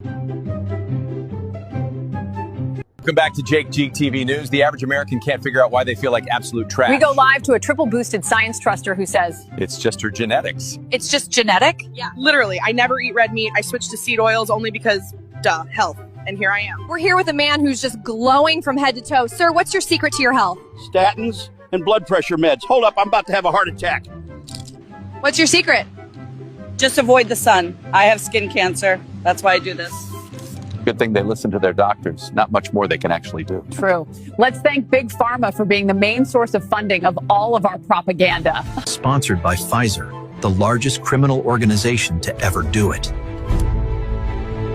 Welcome back to Jake G TV News. The average American can't figure out why they feel like absolute trash. We go live to a triple-boosted science truster who says, it's just her genetics. It's just genetic? Yeah, literally. I never eat red meat. I switched to seed oils only because, health. And here I am. We're here with a man who's just glowing from head to toe. Sir, what's your secret to your health? Statins and blood pressure meds. Hold up, I'm about to have a heart attack. What's your secret? Just avoid the sun. I have skin cancer. That's why I do this. Good thing they listen to their doctors. Not much more they can actually do. true. Let's thank Big Pharma for being the main source of funding of all of our propaganda. Sponsored by Pfizer, the largest criminal organization to ever do it.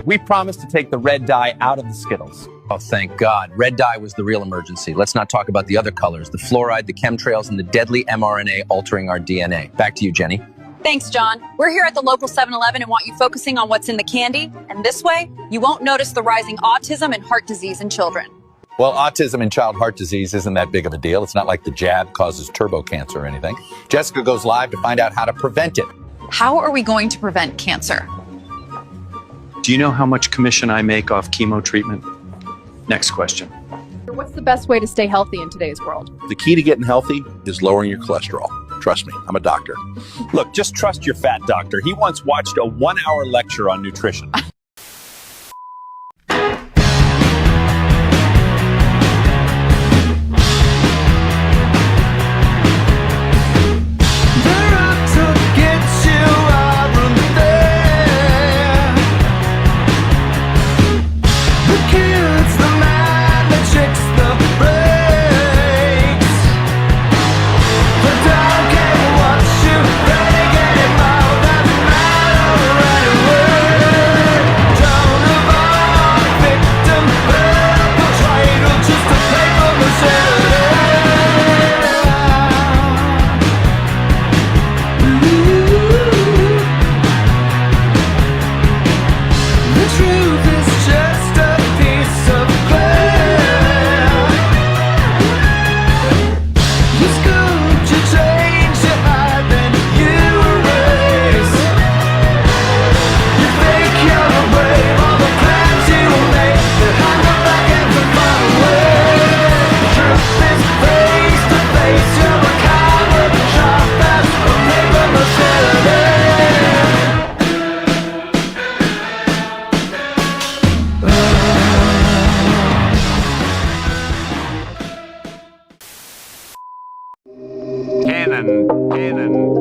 We promised to take the red dye out of the Skittles. Oh, thank God. Red dye was the real emergency. Let's not talk about the other colors, the fluoride, the chemtrails, and the deadly mRNA altering our DNA. Back to you, Jenny. Thanks, John. We're here at the local 7-Eleven and want you focusing on what's in the candy. And this way, you won't notice the rising autism and heart disease in children. Well, autism and child heart disease isn't that big of a deal. It's not like the jab causes turbo cancer or anything. Jessica goes live to find out how to prevent it. How are we going to prevent cancer? Do you know how much commission I make off chemo treatment? Next question. What's the best way to stay healthy in today's world? The key to getting healthy is lowering your cholesterol. Trust me, I'm a doctor. Look, just trust your fat doctor. He once watched a 1-hour lecture on nutrition.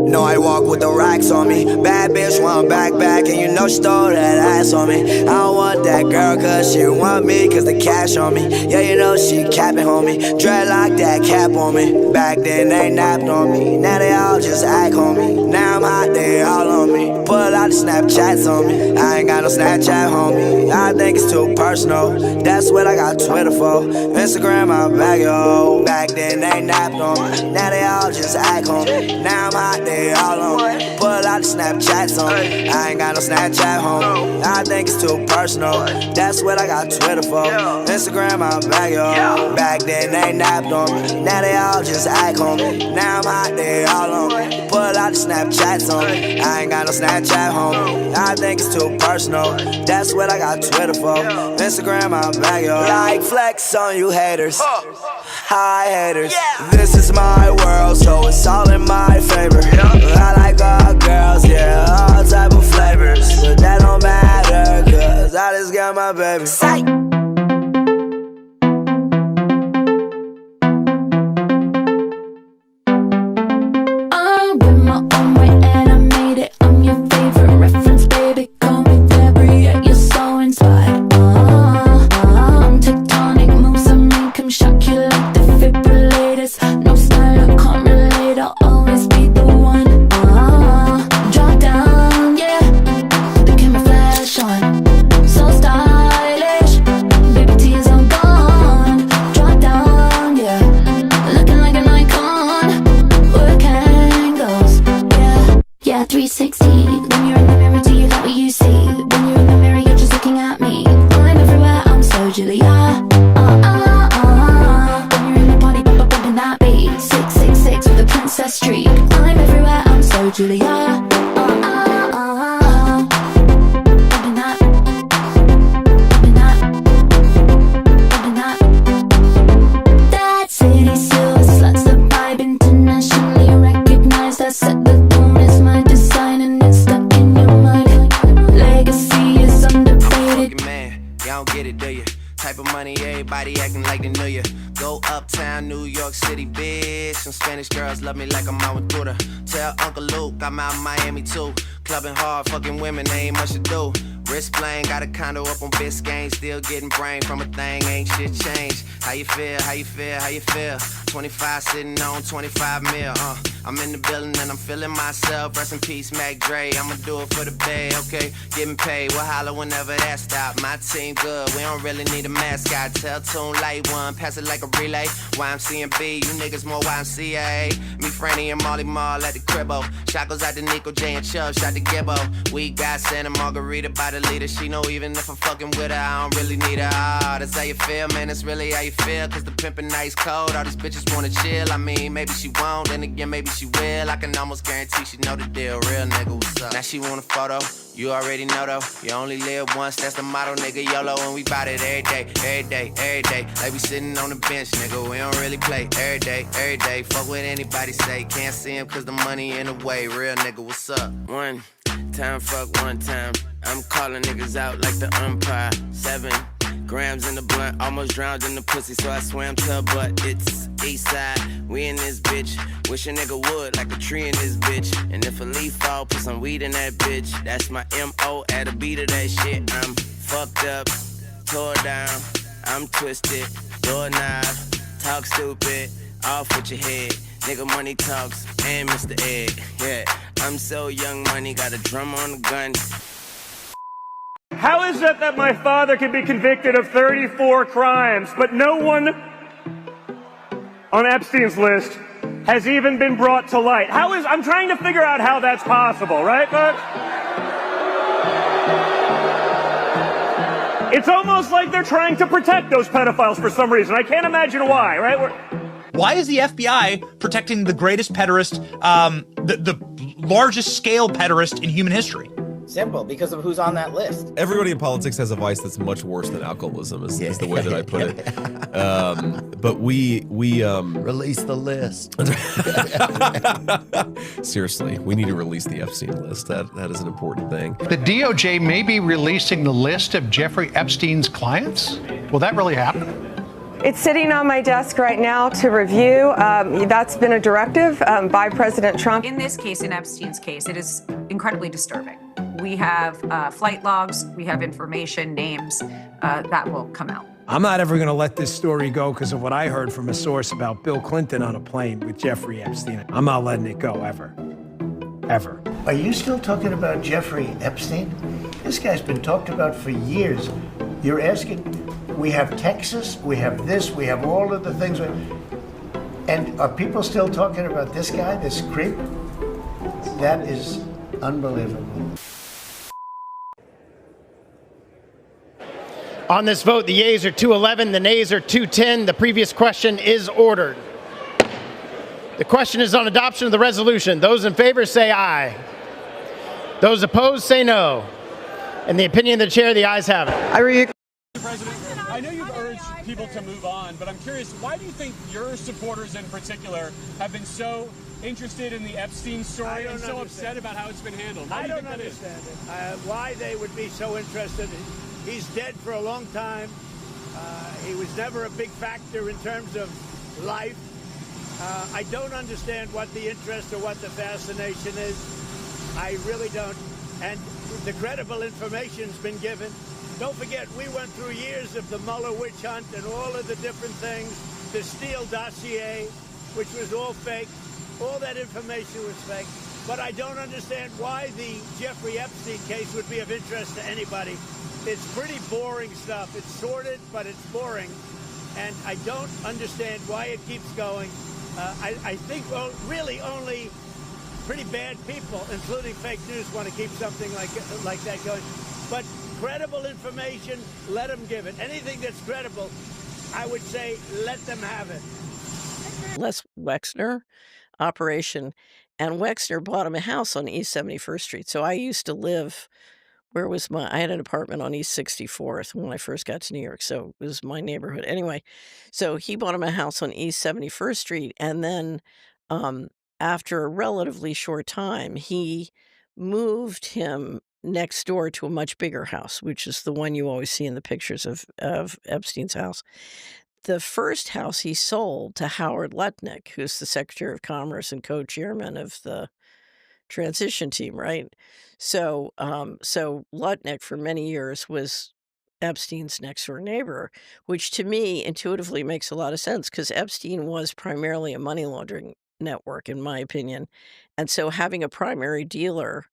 No, I walk with the racks on me. Bad bitch want back, and you know she stole that ass on me. I don't want that girl cause she want me, cause the cash on me. Yeah, you know she capping, homie. Dreadlock that cap on me. Back then they napped on me. Now they all just act on me. Now I'm hot, they all on me. Pull out the Snapchats on me. I ain't got no Snapchat, homie. I think it's too personal. That's what I got Twitter for. Instagram, I'm back, yo. Back then they napped on me. Now they all just act on me. Now I'm hot, they all on me. Pull out the Snapchats on me. I ain't got no Snapchat, homie. I think it's too personal. That's what I got Twitter for. Instagram, I'm back, yo. Back then they napped on me. Now they all just act on me. Now I'm hot, they all on me. Pull out the Snapchats on me. I ain't got no Snapchat, homie. I think it's too personal. That's what I got Twitter for. Instagram, I'm back, yo. Like flex on you haters. Hi haters. This is my world, so it's all in my favor. I like all girls, yeah, all type of flavors. But that don't matter, cause I just got my baby. Sight. So stylish, money, everybody acting like they knew you. Go uptown, New York City, bitch. Some Spanish girls love me like I'm out with Duda. Tell Uncle Luke I'm out in Miami too. Clubbing hard, fucking women, ain't much to do. Wrist playing, got a condo up on Biscayne. Still getting brain from a thing, ain't shit changed. How you feel, how you feel, how you feel? 25 sitting on 25 mil, I'm in the building and I'm feeling myself. Rest in peace, Mac Dre. I'ma do it for the bay, okay? Getting paid, we'll holler whenever that stop. My team good, we don't really need a mascot. Tell Tune Light One, pass it like a relay. YMC and B, you niggas more YMCA. Me, Franny, and Molly Mall at the cribbo. Shot goes out to Nico J and Chubb, shot to Gibbo. We got Santa Margarita by the leader. She know even if I'm fucking with her, I don't really need her. Ah, that's how you feel, man, that's really how you feel. Cause the pimpin' nice cold, all these bitches wanna chill. I mean, maybe she won't, then again, maybe she will. I can almost guarantee she know the deal. Real nigga, what's up? Now she want a photo, you already know though. You only live once, that's the motto, nigga. YOLO, and we bout it every day, every day, every day. Like we sitting on the bench, nigga, we don't really play. Every day, every day, fuck what anybody say. Can't see him cause the money in the way. Real nigga, what's up? One time, fuck one time. I'm calling niggas out like the umpire. 7 grams in the blunt, almost drowned in the pussy, so I swam to her butt. It's east side, we in this bitch. Wish a nigga would, like a tree in this bitch. And if a leaf fall, put some weed in that bitch. That's my M.O. at a beat of that shit. I'm fucked up, tore down, I'm twisted, doorknob, talk stupid, off with your head. Nigga money talks, and Mr. Ed, yeah. I'm so young money, got a drum on the gun. How is it that my father can be convicted of 34 crimes, but no one on Epstein's list has even been brought to light? I'm trying to figure out how that's possible, right, folks? It's almost like they're trying to protect those pedophiles for some reason. I can't imagine why, right? Why is the FBI protecting the greatest pederast, the largest scale pederast in human history? Simple, because of who's on that list. Everybody in politics has a vice that's much worse than alcoholism, is the way that I put it. But we release the list. Seriously, we need to release the Epstein list. That is an important thing. The DOJ may be releasing the list of Jeffrey Epstein's clients. Will that really happen? It's sitting on my desk right now to review. That's been a directive by President Trump. In this case, in Epstein's case, it is incredibly disturbing. We have flight logs, we have information, names that will come out. I'm not ever going to let this story go because of what I heard from a source about Bill Clinton on a plane with Jeffrey Epstein. I'm not letting it go, ever. Ever. Are you still talking about Jeffrey Epstein? This guy's been talked about for years. You're asking, we have Texas, we have this, we have all of the things. And are people still talking about this guy, this creep? That is unbelievable. On this vote, the yeas are 211, the nays are 210. The previous question is ordered. The question is on adoption of the resolution. Those in favor say aye. Those opposed say no. In the opinion of the chair, the ayes have it. Mr. President, I know you've urged people to move on, but I'm curious, why do you think your supporters in particular have been so interested in the Epstein story and so upset about how it's been handled? I don't understand it. Why they would be so interested. He's dead for a long time. He was never a big factor in terms of life. I don't understand what the interest or what the fascination is. I really don't. And the credible information's been given. Don't forget, we went through years of the Mueller witch hunt and all of the different things, the Steele dossier, which was all fake. All that information was fake. But I don't understand why the Jeffrey Epstein case would be of interest to anybody. It's pretty boring stuff. It's sordid, but it's boring. And I don't understand why it keeps going. I think really only pretty bad people, including fake news, want to keep something like that going. But credible information, let them give it. Anything that's credible, I would say let them have it. Les Wexner operation, and Wexner bought him a house on East 71st Street. So I used to live, I had an apartment on East 64th when I first got to New York, so it was my neighborhood. Anyway, so he bought him a house on East 71st Street, and then after a relatively short time, he moved him next door to a much bigger house, which is the one you always see in the pictures of Epstein's house. The first house he sold to Howard Lutnick, who's the Secretary of Commerce and co-chairman of the transition team, right? So Lutnick for many years was Epstein's next door neighbor, which to me intuitively makes a lot of sense because Epstein was primarily a money laundering network, in my opinion. And so having a primary dealer,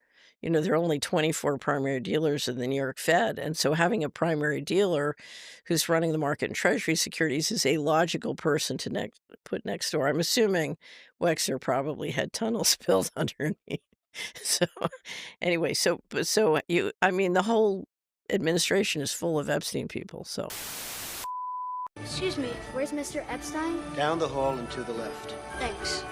there are only 24 primary dealers in the New York Fed. And so having a primary dealer who's running the market in Treasury securities is a logical person to put next door. I'm assuming Wexner probably had tunnels built underneath. So anyway, the whole administration is full of Epstein people, so. Excuse me, where's Mr. Epstein? Down the hall and to the left. Thanks.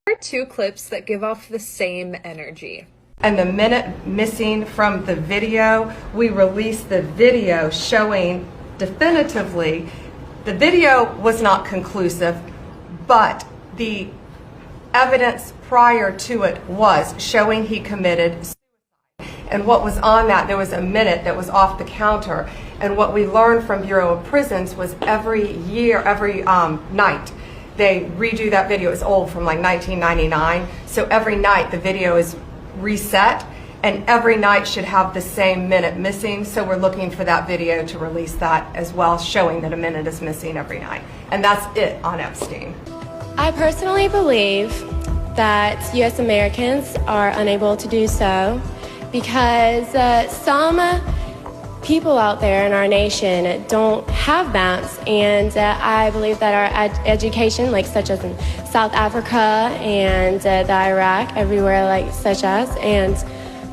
There are two clips that give off the same energy. And the minute missing from the video, we released the video showing definitively the video was not conclusive, but the evidence prior to it was showing he committed suicide. And what was on that, there was a minute that was off the counter. And what we learned from Bureau of Prisons was every night, they redo that video. It's old, from like 1999. So every night the video is reset, and every night should have the same minute missing. So we're looking for that video to release that as well, showing that a minute is missing every night. And that's it on Epstein. I personally believe that U.S. Americans are unable to do so because some people out there in our nation don't have maps, and I believe that our education, such as in South Africa and the Iraq, everywhere such as, and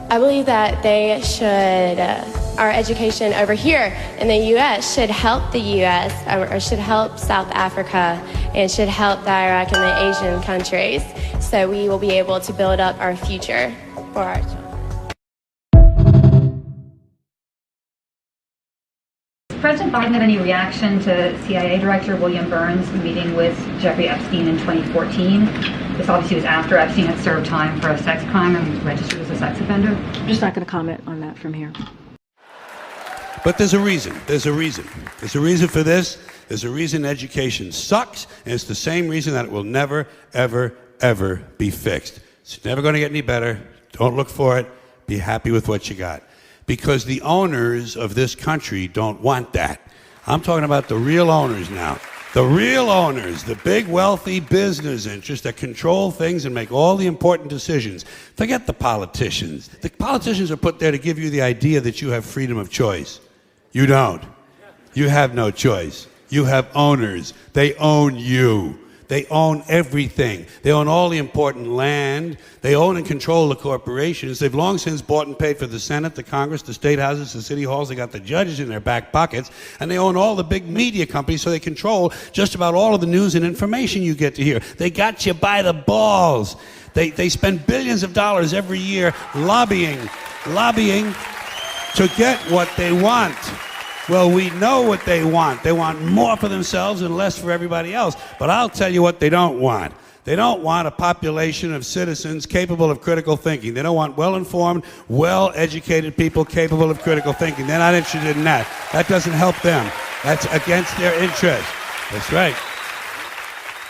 I believe that they should, our education over here in the U.S. should help the U.S. or should help South Africa and should help the Iraq and the Asian countries, so we will be able to build up our future for our children. Does President Biden have any reaction to CIA Director William Burns meeting with Jeffrey Epstein in 2014? This obviously was after Epstein had served time for a sex crime and was registered as a sex offender. I'm just not going to comment on that from here. But there's a reason. There's a reason. There's a reason for this. There's a reason education sucks, and it's the same reason that it will never, ever, ever be fixed. It's never going to get any better. Don't look for it. Be happy with what you got. Because the owners of this country don't want that. I'm talking about the real owners now. The real owners, the big wealthy business interests that control things and make all the important decisions. Forget the politicians. The politicians are put there to give you the idea that you have freedom of choice. You don't. You have no choice. You have owners. They own you. They own everything. They own all the important land. They own and control the corporations. They've long since bought and paid for the Senate, the Congress, the state houses, the city halls. They got the judges in their back pockets. And they own all the big media companies, so they control just about all of the news and information you get to hear. They got you by the balls. They spend billions of dollars every year lobbying to get what they want. Well, we know what they want. They want more for themselves and less for everybody else. But I'll tell you what they don't want. They don't want a population of citizens capable of critical thinking. They don't want well-informed, well-educated people capable of critical thinking. They're not interested in that. That doesn't help them. That's against their interest. That's right.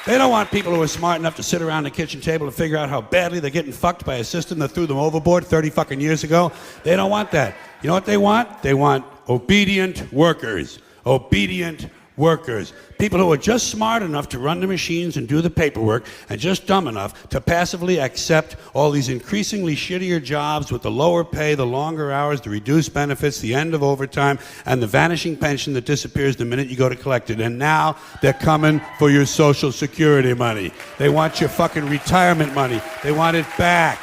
They don't want people who are smart enough to sit around the kitchen table and figure out how badly they're getting fucked by a system that threw them overboard 30 fucking years ago. They don't want that. You know what they want? They want obedient workers. Obedient workers. People who are just smart enough to run the machines and do the paperwork, and just dumb enough to passively accept all these increasingly shittier jobs with the lower pay, the longer hours, the reduced benefits, the end of overtime, and the vanishing pension that disappears the minute you go to collect it. And now they're coming for your Social Security money. They want your fucking retirement money. They want it back,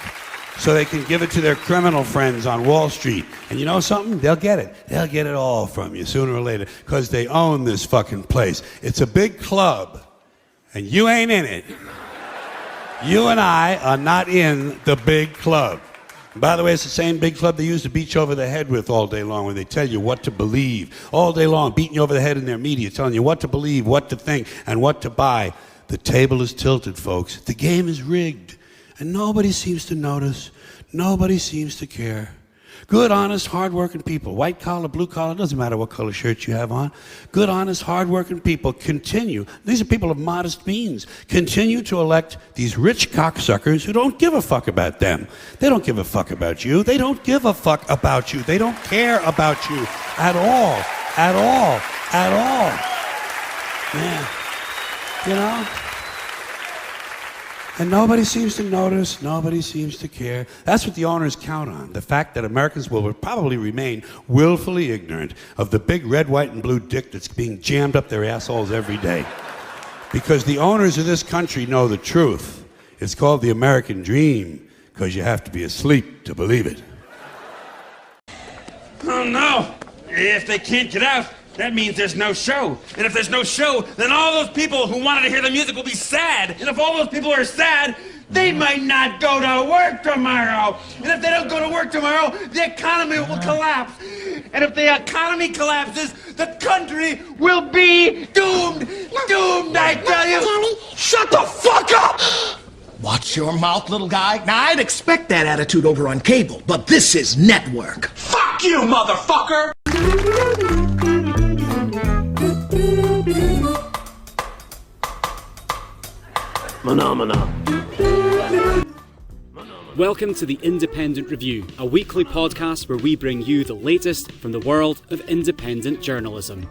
so they can give it to their criminal friends on Wall Street. And you know something? They'll get it. They'll get it all from you sooner or later, because they own this fucking place. It's a big club, and you ain't in it. You and I are not in the big club. And by the way, it's the same big club they used to beat you over the head with all day long when they tell you what to believe. All day long, beating you over the head in their media, telling you what to believe, what to think, and what to buy. The table is tilted, folks. The game is rigged. And nobody seems to notice. Nobody seems to care. Good, honest, hard-working people, white collar, blue collar, doesn't matter what color shirt you have on. Good, honest, hard-working people continue. These are people of modest means. Continue to elect these rich cocksuckers who don't give a fuck about them. They don't give a fuck about you. They don't give a fuck about you. They don't care about you at all. At all. At all. Man. You know? And nobody seems to notice, nobody seems to care. That's what the owners count on, the fact that Americans will probably remain willfully ignorant of the big red, white, and blue dick that's being jammed up their assholes every day. Because the owners of this country know the truth. It's called the American dream, because you have to be asleep to believe it. Oh no! If they can't get out, that means there's no show. And if there's no show, then all those people who wanted to hear the music will be sad. And if all those people are sad, they might not go to work tomorrow. And if they don't go to work tomorrow, the economy will collapse. And if the economy collapses, the country will be doomed. Doomed, I tell you. Shut the fuck up! Watch your mouth, little guy. Now, I'd expect that attitude over on cable, but this is network. Fuck you, motherfucker! Welcome to the Independent Review, a weekly podcast where we bring you the latest from the world of independent journalism.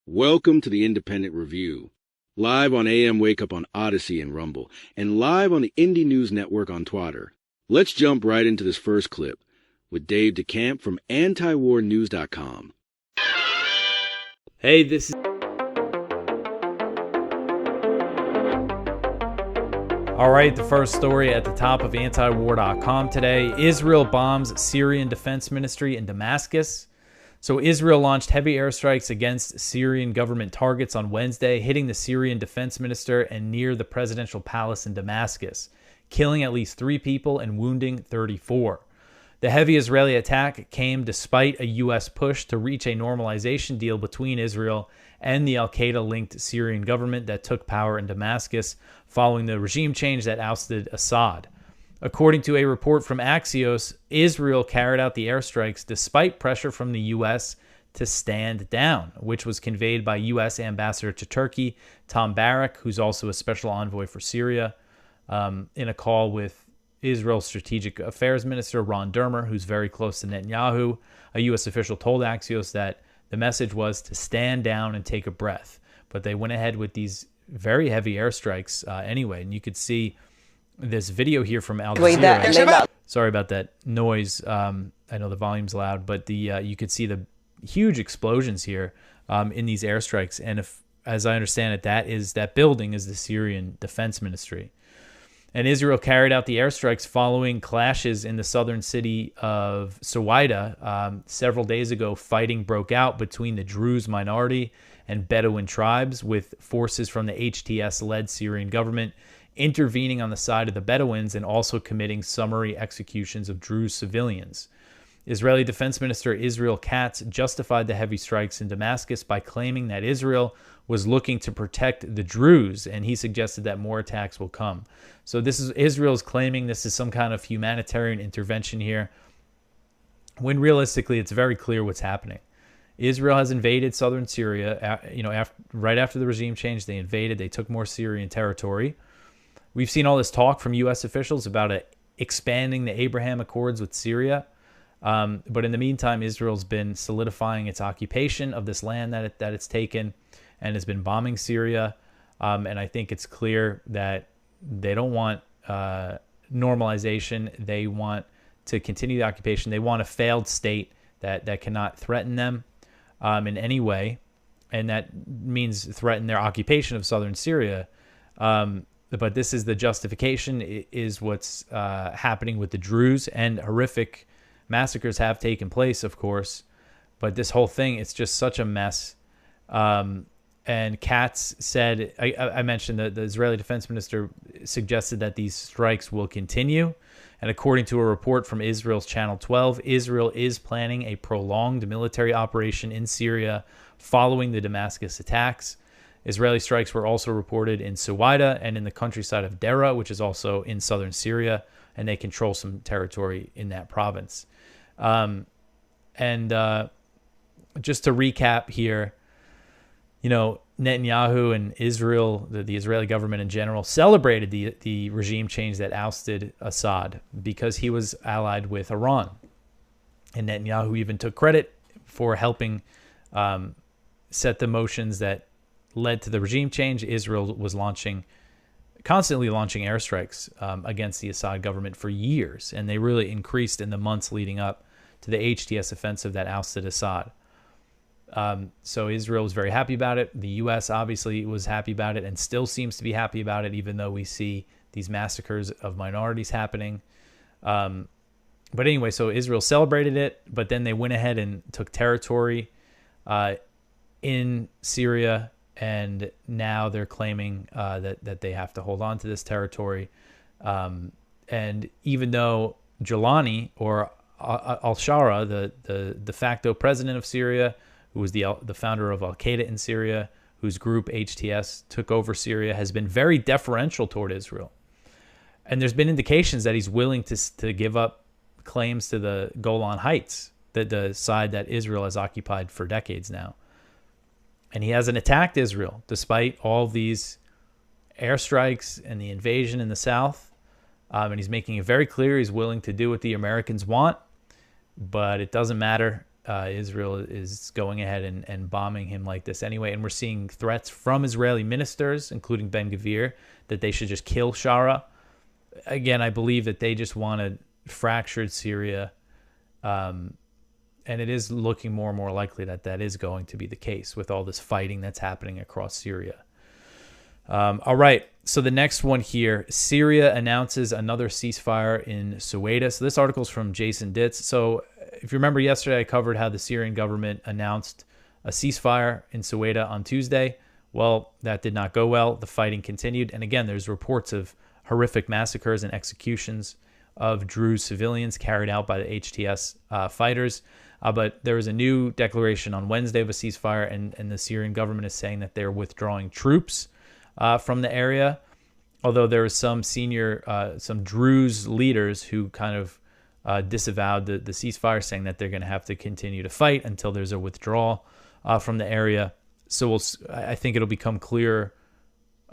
Welcome to the Independent Review, live on AM Wake Up on Odyssey and Rumble, and live on the Indie News Network on Twitter. Let's jump right into this first clip with Dave DeCamp from antiwarnews.com. Hey, this is... All right, the first story at the top of antiwar.com today. Israel bombs Syrian defense ministry in Damascus. So Israel launched heavy airstrikes against Syrian government targets on Wednesday, hitting the Syrian defense minister and near the presidential palace in Damascus, killing at least 3 people and wounding 34. The heavy Israeli attack came despite a U.S. push to reach a normalization deal between Israel and the al-Qaeda-linked Syrian government that took power in Damascus following the regime change that ousted Assad. According to a report from Axios, Israel carried out the airstrikes despite pressure from the U.S. to stand down, which was conveyed by U.S. Ambassador to Turkey, Tom Barrack, who's also a special envoy for Syria, in a call with Israel's Strategic Affairs Minister, Ron Dermer, who's very close to Netanyahu. A U.S. official told Axios that the message was to stand down and take a breath. But they went ahead with these very heavy airstrikes anyway, and you could see this video here from Al Jazeera. Sorry about that noise. I know the volume's loud, but you could see the huge explosions here in these airstrikes. And if, as I understand it, that building is the Syrian Defense Ministry. And Israel carried out the airstrikes following clashes in the southern city of Suwaida. Several days ago, fighting broke out between the Druze minority and Bedouin tribes, with forces from the HTS-led Syrian government intervening on the side of the Bedouins and also committing summary executions of Druze civilians. Israeli Defense Minister Israel Katz justified the heavy strikes in Damascus by claiming that Israel was looking to protect the Druze, and he suggested that more attacks will come. So this is Israel's claiming this is some kind of humanitarian intervention here, when realistically it's very clear what's happening. Israel has invaded southern Syria. Right after the regime change, they invaded. They took more Syrian territory. We've seen all this talk from U.S. officials about expanding the Abraham Accords with Syria. But in the meantime, Israel's been solidifying its occupation of this land that it's taken and has been bombing Syria. And I think it's clear that they don't want normalization. They want to continue the occupation. They want a failed state that cannot threaten them in any way. And that means threaten their occupation of southern Syria. But this is the justification, is what's happening with the Druze, and horrific massacres have taken place, of course. But this whole thing, it's just such a mess. And Katz said, I mentioned that the Israeli defense minister suggested that these strikes will continue. And according to a report from Israel's Channel 12, Israel is planning a prolonged military operation in Syria following the Damascus attacks. Israeli strikes were also reported in Suwaida and in the countryside of Dera, which is also in southern Syria, and they control some territory in that province. Just to recap here, Netanyahu and Israel, the Israeli government in general, celebrated the regime change that ousted Assad because he was allied with Iran. And Netanyahu even took credit for helping set the motions that led to the regime change. Israel was constantly launching airstrikes against the Assad government for years, and they really increased in the months leading up to the HTS offensive that ousted Assad. So Israel was very happy about it. The U.S. obviously was happy about it and still seems to be happy about it, even though we see these massacres of minorities happening. But anyway, so Israel celebrated it, but then they went ahead and took territory in Syria, and now they're claiming that they have to hold on to this territory. And even though Jolani, or al-Shara, the de facto president of Syria, who was the founder of Al-Qaeda in Syria, whose group HTS took over Syria, has been very deferential toward Israel. And there's been indications that he's willing to give up claims to the Golan Heights, the side that Israel has occupied for decades now. And he hasn't attacked Israel, despite all these airstrikes and the invasion in the south. And he's making it very clear he's willing to do what the Americans want, but it doesn't matter. Israel is going ahead and bombing him like this anyway. And we're seeing threats from Israeli ministers, including Ben-Gvir, that they should just kill Shara. Again, I believe that they just want a fractured Syria. And it is looking more and more likely that is going to be the case with all this fighting that's happening across Syria. All right, so the next one here, Syria announces another ceasefire in Suwaida. So this article is from Jason Ditz. So if you remember yesterday, I covered how the Syrian government announced a ceasefire in Suwaida on Tuesday. Well, that did not go well. The fighting continued. And again, there's reports of horrific massacres and executions of Druze civilians carried out by the HTS fighters. But there was a new declaration on Wednesday of a ceasefire, and the Syrian government is saying that they're withdrawing troops from the area. Although there was some Druze leaders who kind of disavowed the ceasefire, saying that they're going to have to continue to fight until there's a withdrawal from the area. So I think it'll become clear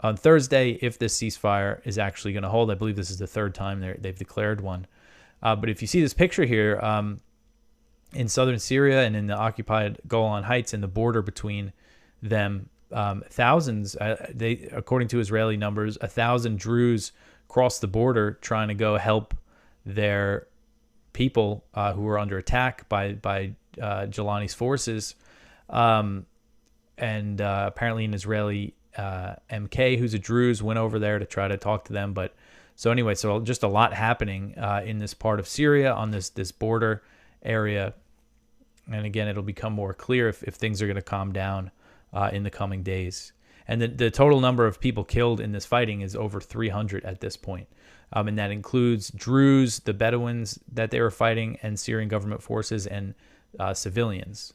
on Thursday if this ceasefire is actually going to hold. I believe this is the third time they've declared one. But if you see this picture here, in southern Syria and in the occupied Golan Heights, in the border between them, thousands, according to Israeli numbers, 1,000 Druze crossed the border trying to go help their people who were under attack by Jolani's forces. And apparently an Israeli MK who's a Druze went over there to try to talk to them. But so anyway, so just a lot happening in this part of Syria on this border area. And again, it'll become more clear if things are going to calm down in the coming days. And the total number of people killed in this fighting is over 300 at this point. And that includes Druze, the Bedouins that they were fighting, and Syrian government forces, and civilians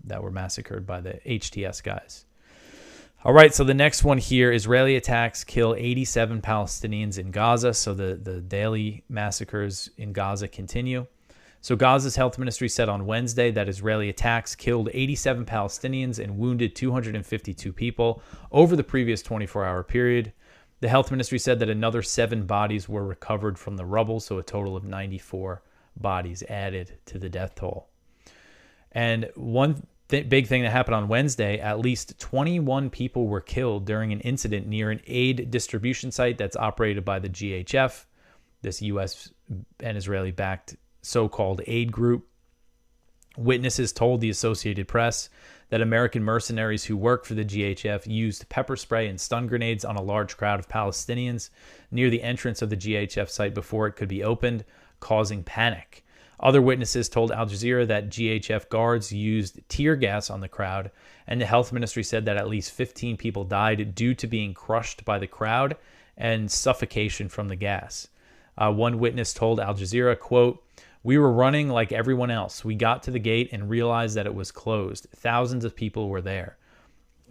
that were massacred by the HTS guys. All right, so the next one here, Israeli attacks kill 87 Palestinians in Gaza. So the daily massacres in Gaza continue. So Gaza's health ministry said on Wednesday that Israeli attacks killed 87 Palestinians and wounded 252 people over the previous 24-hour period. The health ministry said that another 7 bodies were recovered from the rubble, so a total of 94 bodies added to the death toll. And one big thing that happened on Wednesday, at least 21 people were killed during an incident near an aid distribution site that's operated by the GHF, this U.S. and Israeli-backed so-called aid group. Witnesses told the Associated Press that American mercenaries who work for the GHF used pepper spray and stun grenades on a large crowd of Palestinians near the entrance of the GHF site before it could be opened, causing panic. Other witnesses told Al Jazeera that GHF guards used tear gas on the crowd, and the health ministry said that at least 15 people died due to being crushed by the crowd and suffocation from the gas. One witness told Al Jazeera, quote, "We were running like everyone else. We got to the gate and realized that it was closed. Thousands of people were there.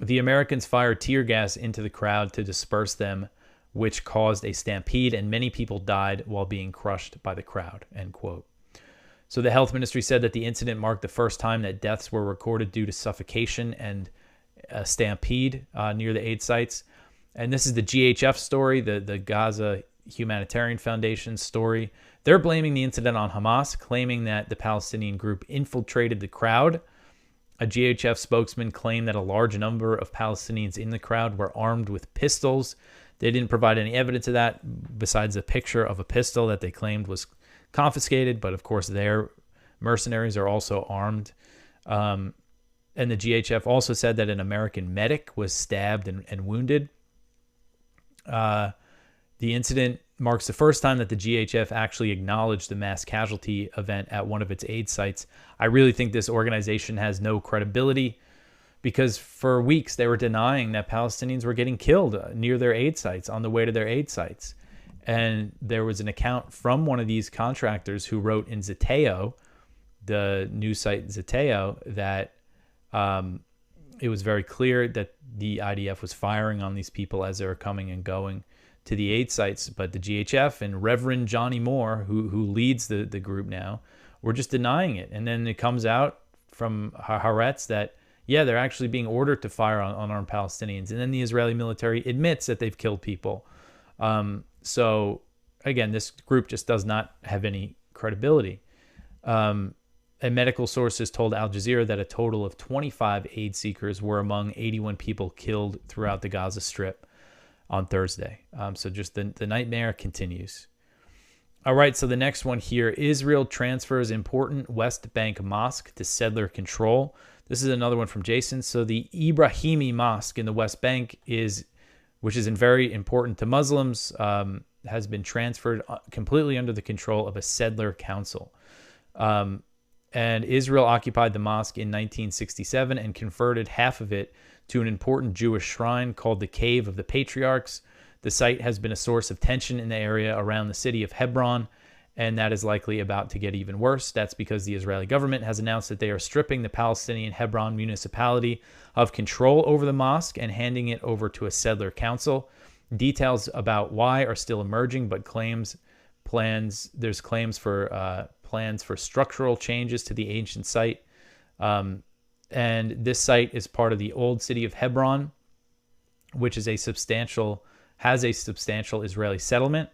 The Americans fired tear gas into the crowd to disperse them, which caused a stampede, and many people died while being crushed by the crowd," end quote. So the health ministry said that the incident marked the first time that deaths were recorded due to suffocation and a stampede near the aid sites. And this is the GHF story, the Gaza Humanitarian Foundation story. They're blaming the incident on Hamas, claiming that the Palestinian group infiltrated the crowd. A GHF spokesman claimed that a large number of Palestinians in the crowd were armed with pistols. They didn't provide any evidence of that besides a picture of a pistol that they claimed was confiscated, but of course their mercenaries are also armed. And the GHF also said that an American medic was stabbed and wounded. The incident marks the first time that the GHF actually acknowledged the mass casualty event at one of its aid sites. I really think this organization has no credibility because for weeks they were denying that Palestinians were getting killed near their aid sites, on the way to their aid sites. And there was an account from one of these contractors who wrote in Zeteo, the news site Zeteo, that it was very clear that the IDF was firing on these people as they were coming and going to the aid sites. But the GHF and Reverend Johnny Moore, who leads the group now, were just denying it. And then it comes out from Haaretz that, yeah, they're actually being ordered to fire on unarmed Palestinians. And then the Israeli military admits that they've killed people. So, again, this group just does not have any credibility. And medical sources told Al Jazeera that a total of 25 aid seekers were among 81 people killed throughout the Gaza Strip on Thursday. So just the nightmare continues. All right, so the next one here, Israel transfers important West Bank mosque to settler control. This is another one from Jason. So the Ibrahimi Mosque in the West Bank which is very important to Muslims, has been transferred completely under the control of a settler council. And Israel occupied the mosque in 1967 and converted half of it to an important Jewish shrine called the Cave of the Patriarchs. The site has been a source of tension in the area around the city of Hebron, and that is likely about to get even worse. That's because the Israeli government has announced that they are stripping the Palestinian Hebron municipality of control over the mosque and handing it over to a settler council. Details about why are still emerging, but there's claims for plans for structural changes to the ancient site. And this site is part of the old city of Hebron, which is has a substantial Israeli settlement.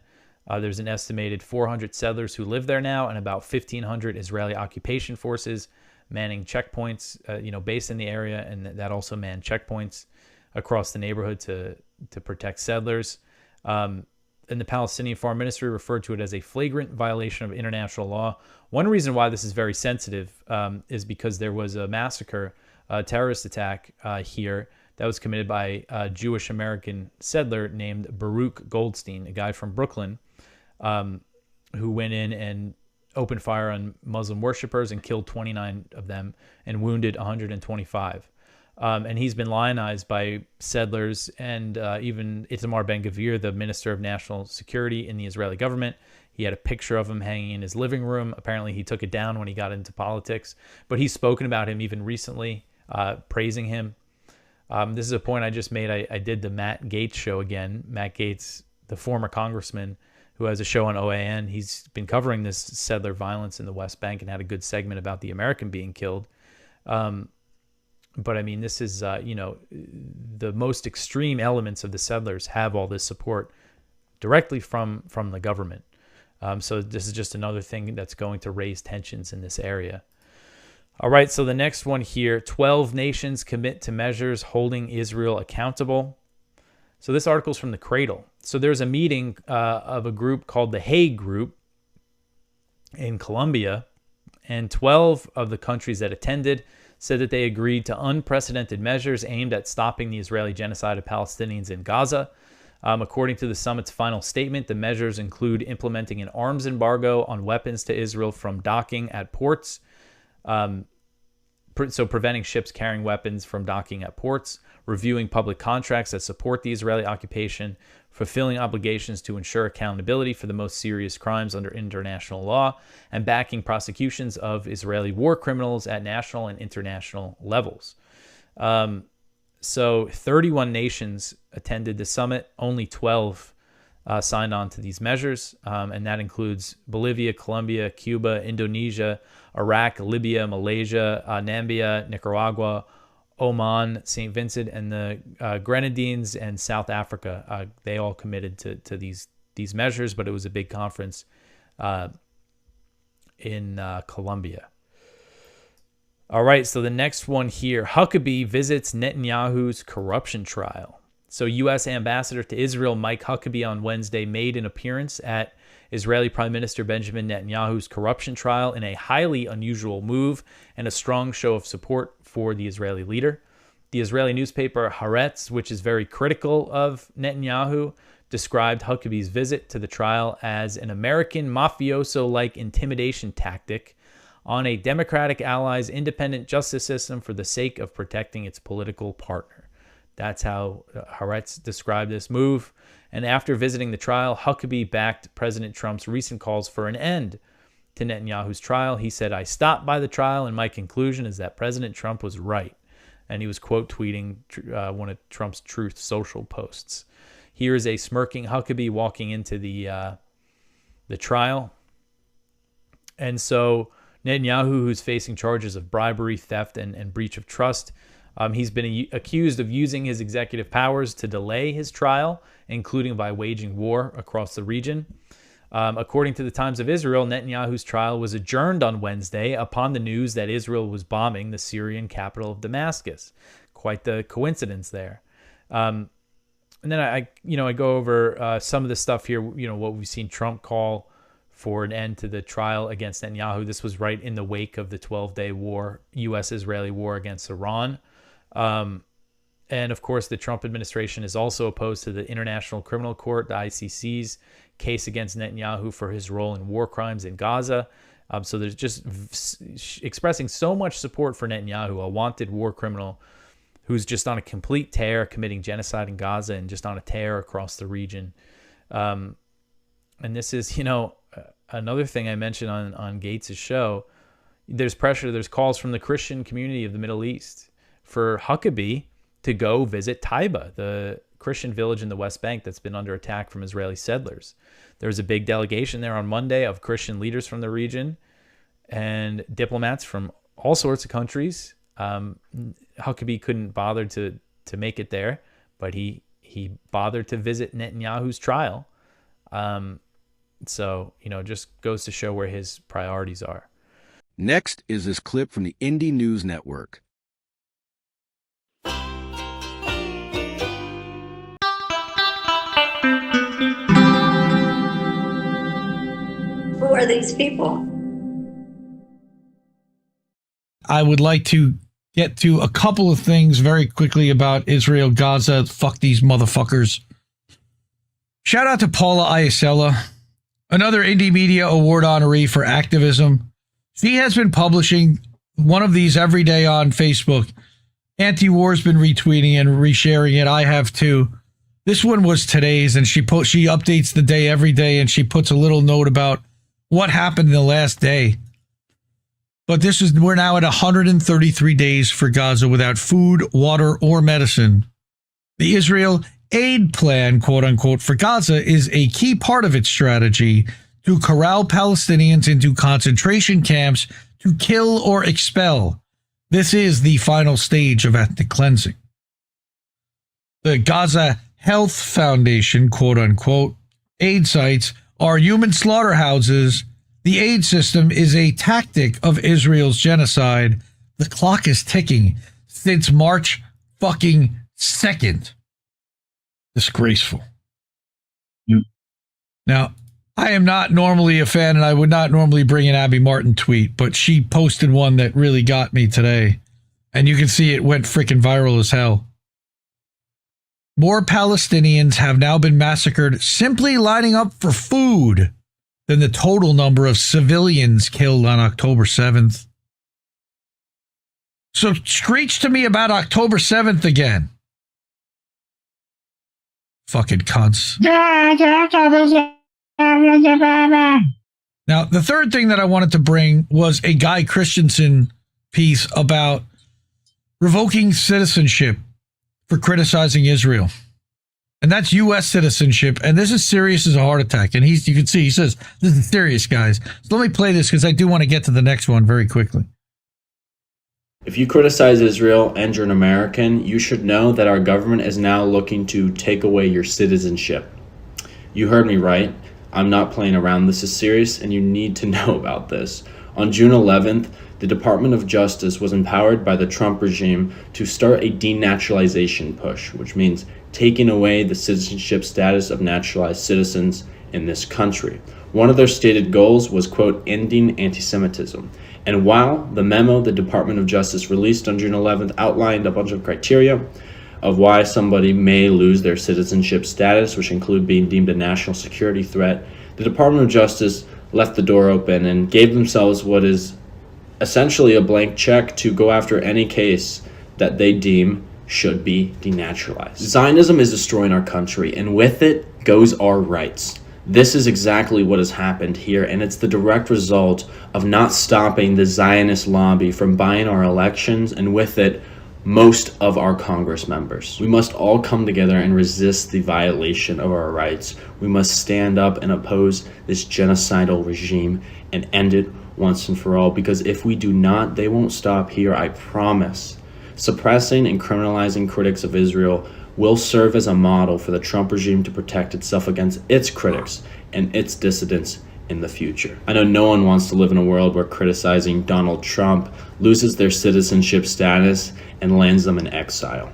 There's an estimated 400 settlers who live there now, and about 1,500 Israeli occupation forces manning checkpoints, based in the area, and that also manned checkpoints across the neighborhood to protect settlers. And the Palestinian Foreign Ministry referred to it as a flagrant violation of international law. One reason why this is very sensitive is because there was a massacre, a terrorist attack here that was committed by a Jewish American settler named Baruch Goldstein, a guy from Brooklyn, who went in and opened fire on Muslim worshipers and killed 29 of them and wounded 125. And he's been lionized by settlers and even Itamar Ben-Gvir, the Minister of National Security in the Israeli government. He had a picture of him hanging in his living room. Apparently he took it down when he got into politics, but he's spoken about him even recently, praising him. This is a point I just made. I did the Matt Gaetz show again. Matt Gaetz, the former congressman who has a show on OAN, he's been covering this settler violence in the West Bank and had a good segment about the American being killed. But I mean, this is, the most extreme elements of the settlers have all this support directly from the government. So this is just another thing that's going to raise tensions in this area. All right, so the next one here, 12 nations commit to measures holding Israel accountable. So this article is from the Cradle. So there's a meeting of a group called the Hague Group in Colombia, and 12 of the countries that attended said that they agreed to unprecedented measures aimed at stopping the Israeli genocide of Palestinians in Gaza. According to the summit's final statement, the measures include implementing an arms embargo on weapons to Israel from docking at ports, so preventing ships carrying weapons from docking at ports, reviewing public contracts that support the Israeli occupation, fulfilling obligations to ensure accountability for the most serious crimes under international law, and backing prosecutions of Israeli war criminals at national and international levels. So 31 nations attended the summit, only 12 signed on to these measures, and that includes Bolivia, Colombia, Cuba, Indonesia, Iraq, Libya, Malaysia, Namibia, Nicaragua, Oman, St. Vincent, and the Grenadines and South Africa. They all committed to these measures, but it was a big conference in Colombia. All right, so the next one here, Huckabee visits Netanyahu's corruption trial. So U.S. Ambassador to Israel Mike Huckabee on Wednesday made an appearance at Israeli Prime Minister Benjamin Netanyahu's corruption trial in a highly unusual move and a strong show of support for the Israeli leader. The Israeli newspaper Haaretz, which is very critical of Netanyahu, described Huckabee's visit to the trial as an American mafioso-like intimidation tactic on a Democratic ally's independent justice system for the sake of protecting its political partner. That's how Haaretz described this move. And after visiting the trial, Huckabee backed President Trump's recent calls for an end to Netanyahu's trial. He said, "I stopped by the trial, and my conclusion is that President Trump was right." And he was quote tweeting one of Trump's Truth Social posts. Here is a smirking Huckabee walking into the trial. And so Netanyahu, who's facing charges of bribery, theft, and breach of trust, he's been accused of using his executive powers to delay his trial, including by waging war across the region. According to the Times of Israel, Netanyahu's trial was adjourned on Wednesday upon the news that Israel was bombing the Syrian capital of Damascus. Quite the coincidence there. And then I go over some of the stuff here, what we've seen Trump call for an end to the trial against Netanyahu. This was right in the wake of the 12-day war, U.S.-Israeli war against Iran. And of course, the Trump administration is also opposed to the International Criminal Court, the ICC's case against Netanyahu for his role in war crimes in Gaza. So there's just expressing so much support for Netanyahu, a wanted war criminal who's just on a complete tear, committing genocide in Gaza and just on a tear across the region. And this is, another thing I mentioned on Gates' show. There's pressure, there's calls from the Christian community of the Middle East for Huckabee to go visit Taiba, the Christian village in the West Bank that's been under attack from Israeli settlers. There was a big delegation there on Monday of Christian leaders from the region and diplomats from all sorts of countries. Huckabee couldn't bother to make it there, but he bothered to visit Netanyahu's trial. So, just goes to show where his priorities are. Next is this clip from the Indie News Network. Who are these people? I would like to get to a couple of things very quickly about Israel, Gaza. Fuck these motherfuckers. Shout out to Paula Iacella, another Indie Media Award honoree for activism. She has been publishing one of these every day on Facebook. Anti-War's been retweeting and resharing it. I have too. This one was today's, and she updates the day every day, and she puts a little note about what happened in the last day. But we're now at 133 days for Gaza without food, water, or medicine. The Israel aid plan, quote unquote, for Gaza is a key part of its strategy to corral Palestinians into concentration camps to kill or expel. This is the final stage of ethnic cleansing. The Gaza Health Foundation, quote unquote, aid sites are human slaughterhouses. the aid system is a tactic of Israel's genocide. The clock is ticking since March fucking 2nd. Disgraceful. Now, I am not normally a fan, and I would not normally bring an Abby Martin tweet, but she posted one that really got me today. And you can see it went freaking viral as hell. More Palestinians have now been massacred simply lining up for food than the total number of civilians killed on October 7th. So screech to me about October 7th again. Fucking cunts. Now, the third thing that I wanted to bring was a Guy Christensen piece about revoking citizenship for criticizing Israel. And that's U.S. citizenship. And this is serious as a heart attack. And you can see, he says, this is serious, guys. So let me play this because I do want to get to the next one very quickly. If you criticize Israel and you're an American, you should know that our government is now looking to take away your citizenship. You heard me right. I'm not playing around. This is serious, and you need to know about this. On June 11th, the Department of Justice was empowered by the Trump regime to start a denaturalization push, which means taking away the citizenship status of naturalized citizens in this country. One of their stated goals was, quote, ending anti-Semitism. And while the memo the Department of Justice released on June 11th outlined a bunch of criteria of why somebody may lose their citizenship status, which include being deemed a national security threat, the Department of Justice left the door open and gave themselves what is essentially a blank check to go after any case that they deem should be denaturalized. Zionism is destroying our country, and with it goes our rights. This is exactly what has happened here, and it's the direct result of not stopping the Zionist lobby from buying our elections, and with it, most of our Congress members. We must all come together and resist the violation of our rights. We must stand up and oppose this genocidal regime and end it once and for all, because if we do not, they won't stop here, I promise. Suppressing and criminalizing critics of Israel will serve as a model for the Trump regime to protect itself against its critics and its dissidents in the future. I know no one wants to live in a world where criticizing Donald Trump loses their citizenship status and lands them in exile.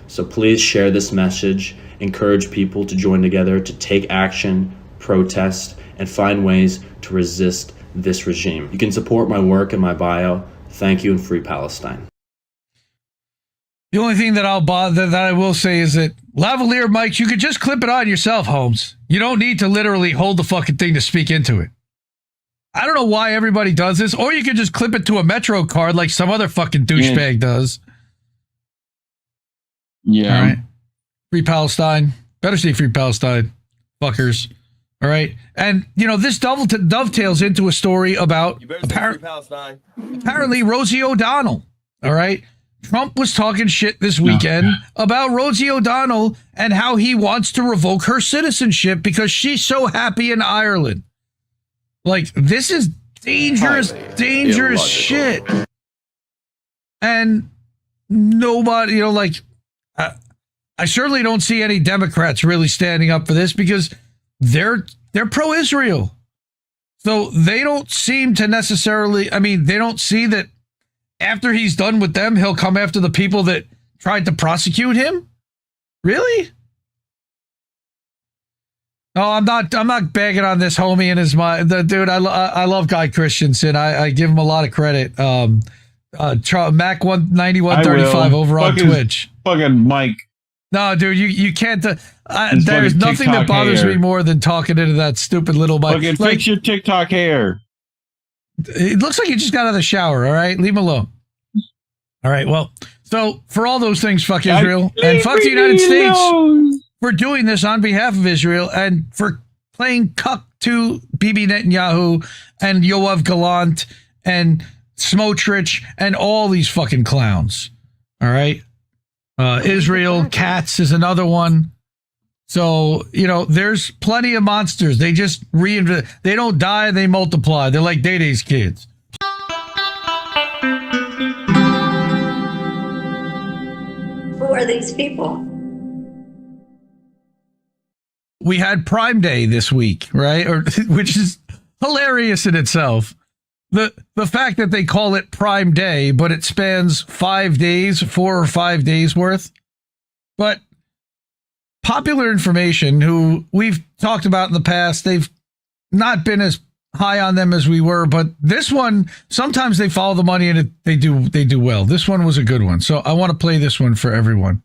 So please share this message, encourage people to join together to take action, protest, and find ways to resist this regime. You can support my work in my bio. Thank you, and free Palestine. The only thing that I will say is that lavalier mics, you could just clip it on yourself, Holmes. You don't need to literally hold the fucking thing to speak into it. I don't know why everybody does this, or you could just clip it to a Metro card like some other fucking douchebag does. Yeah. All right. Free Palestine. Better say free Palestine, fuckers. All right. And, you know, this dovetails into a story about apparently Rosie O'Donnell. All right. Trump was talking shit this weekend about Rosie O'Donnell and how he wants to revoke her citizenship because she's so happy in Ireland. Like, this is dangerous shit. And nobody, you know, like, I certainly don't see any Democrats really standing up for this because they're pro-Israel. So they don't seem to necessarily, I mean, they don't see that after he's done with them, he'll come after the people that tried to prosecute him? Really? No, I'm not bagging on this homie and his dude. I love Guy Christensen. I give him a lot of credit. Mac 9135 over on Twitch. Fucking Mike. No, dude, you can't. There's nothing that bothers me more than talking into that stupid little mic. Fucking fix your TikTok hair. It looks like you just got out of the shower. All right, leave him alone. All right, well, so for all those things, fuck Israel and fuck the United States for doing this on behalf of Israel and for playing cuck to Bibi Netanyahu and Yoav Gallant and Smotrich and all these fucking clowns. All right, Israel Katz is another one. So, you know, there's plenty of monsters. They just reinvent. They don't die, they multiply. They're like Day-Day's kids. Who are these people? We had Prime Day this week, right? Or which is hilarious in itself. The fact that they call it Prime Day, but it spans 5 days, 4 or 5 days worth. But Popular Information, who we've talked about in the past, they've not been as high on them as we were, but this one, sometimes they follow the money and they do well. This one was a good one. So I want to play this one for everyone.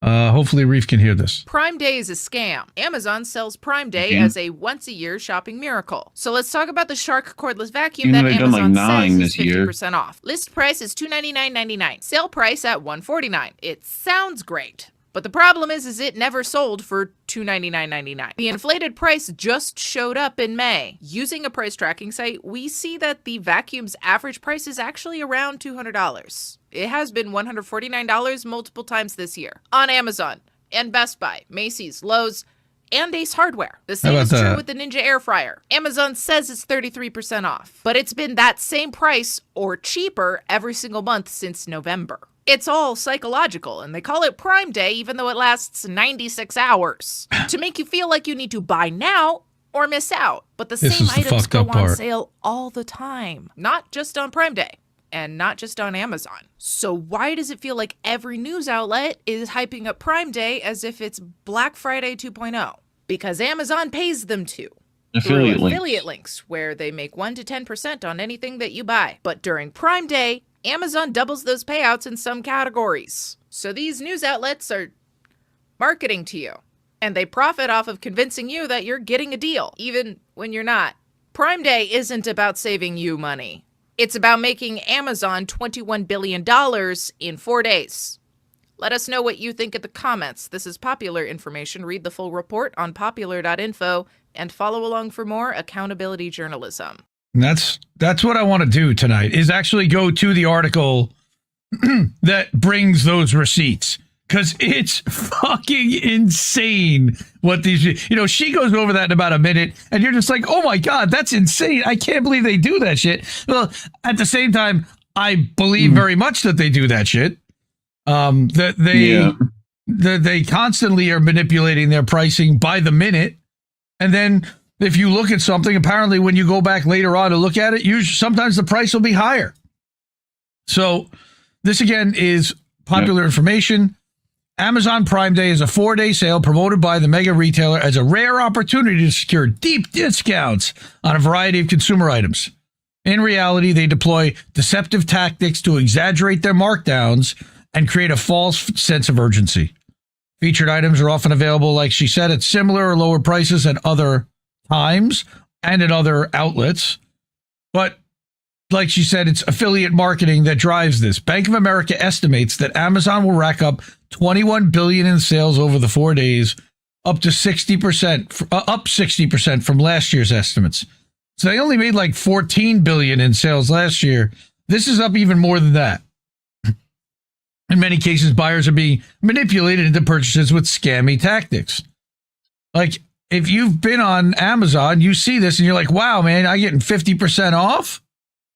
Hopefully Reef can hear this. Prime Day is a scam. Amazon sells Prime Day as a once-a-year shopping miracle. So let's talk about the Shark cordless vacuum that Amazon says is 50% off. List price is $299.99. Sale price at $149. It sounds great. But the problem is it never sold for $299.99. The inflated price just showed up in May. Using a price tracking site, we see that the vacuum's average price is actually around $200. It has been $149 multiple times this year. On Amazon and Best Buy, Macy's, Lowe's, and Ace Hardware. The same is true with the Ninja Air Fryer. Amazon says it's 33% off, but it's been that same price or cheaper every single month since November. It's all psychological, and they call it Prime Day even though it lasts 96 hours. To make you feel like you need to buy now or miss out. But the same items go on sale all the time. Not just on Prime Day, and not just on Amazon. So why does it feel like every news outlet is hyping up Prime Day as if it's Black Friday 2.0? Because Amazon pays them to. Affiliate links, where they make 1 to 10% on anything that you buy. But during Prime Day, Amazon doubles those payouts in some categories. So these news outlets are marketing to you. And they profit off of convincing you that you're getting a deal, even when you're not. Prime Day isn't about saving you money. It's about making Amazon $21 billion in 4 days. Let us know what you think in the comments. This is Popular Information. Read the full report on popular.info and follow along for more accountability journalism. That's what I want to do tonight, is actually go to the article that brings those receipts. Because it's fucking insane what these... she goes over that in about a minute, and you're just like, oh my God, that's insane. I can't believe they do that shit. Well, at the same time, I believe very much that they do that shit. That they constantly are manipulating their pricing by the minute. And then if you look at something, apparently when you go back later on to look at it, sometimes the price will be higher. So this again is Popular Information. Amazon Prime Day is a 4-day sale promoted by the mega retailer as a rare opportunity to secure deep discounts on a variety of consumer items. In reality, they deploy deceptive tactics to exaggerate their markdowns and create a false sense of urgency. Featured items are often available, like she said, at similar or lower prices at other times and at other outlets. But like she said, it's affiliate marketing that drives this. Bank of America estimates that Amazon will rack up $21 billion in sales over the 4 days, up 60% from last year's estimates. So they only made like $14 billion in sales last year. This is up even more than that. In many cases, buyers are being manipulated into purchases with scammy tactics. Like, if you've been on Amazon, you see this and you're like, wow, man, I'm getting 50% off?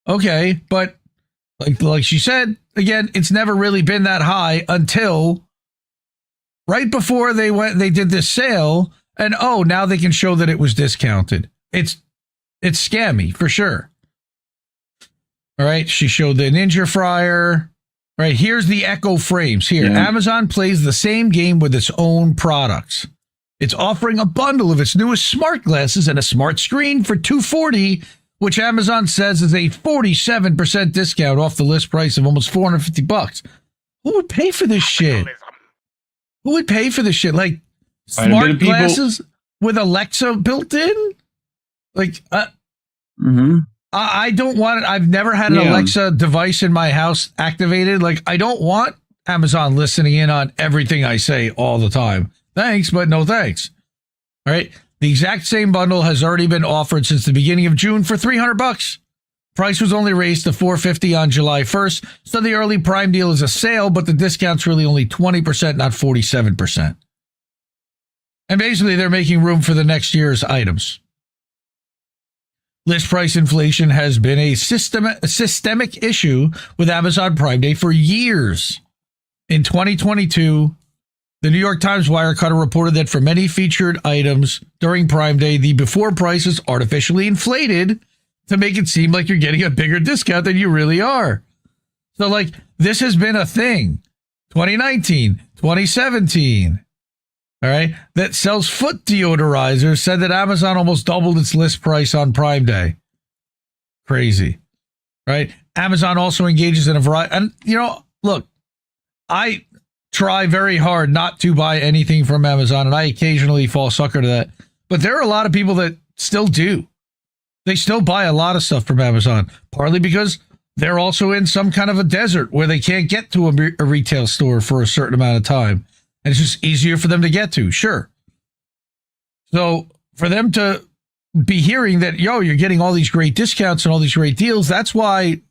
Okay, but like she said, again, it's never really been that high until right before they did this sale, and now they can show that it was discounted. It's scammy for sure. All right, she showed the Ninja Fryer. Right, here's the Echo frames. Here, Amazon plays the same game with its own products. It's offering a bundle of its newest smart glasses and a smart screen for $240, which Amazon says is a 47% discount off the list price of almost $450. Who would pay for this shit? Who would pay for this shit? Like smart glasses with Alexa built in? Like, I don't want it. I've never had an Alexa device in my house activated. Like, I don't want Amazon listening in on everything I say all the time. Thanks, but no thanks. All right. The exact same bundle has already been offered since the beginning of June for $300. Price was only raised to $450 on July 1st. So the early Prime deal is a sale, but the discount's really only 20%, not 47%. And basically, they're making room for the next year's items. List price inflation has been a systemic issue with Amazon Prime Day for years. In 2022, The New York Times Wirecutter reported that for many featured items during Prime Day, the before price is artificially inflated to make it seem like you're getting a bigger discount than you really are. So, like, this has been a thing. 2019, 2017, all right, that sells foot deodorizers said that Amazon almost doubled its list price on Prime Day. Crazy, right? Amazon also engages in a variety. And, look, I try very hard not to buy anything from Amazon, and I occasionally fall sucker to that. But there are a lot of people that still do. They still buy a lot of stuff from Amazon, partly because they're also in some kind of a desert where they can't get to a retail store for a certain amount of time. And it's just easier for them to get to, sure. So for them to be hearing that, you're getting all these great discounts and all these great deals, that's why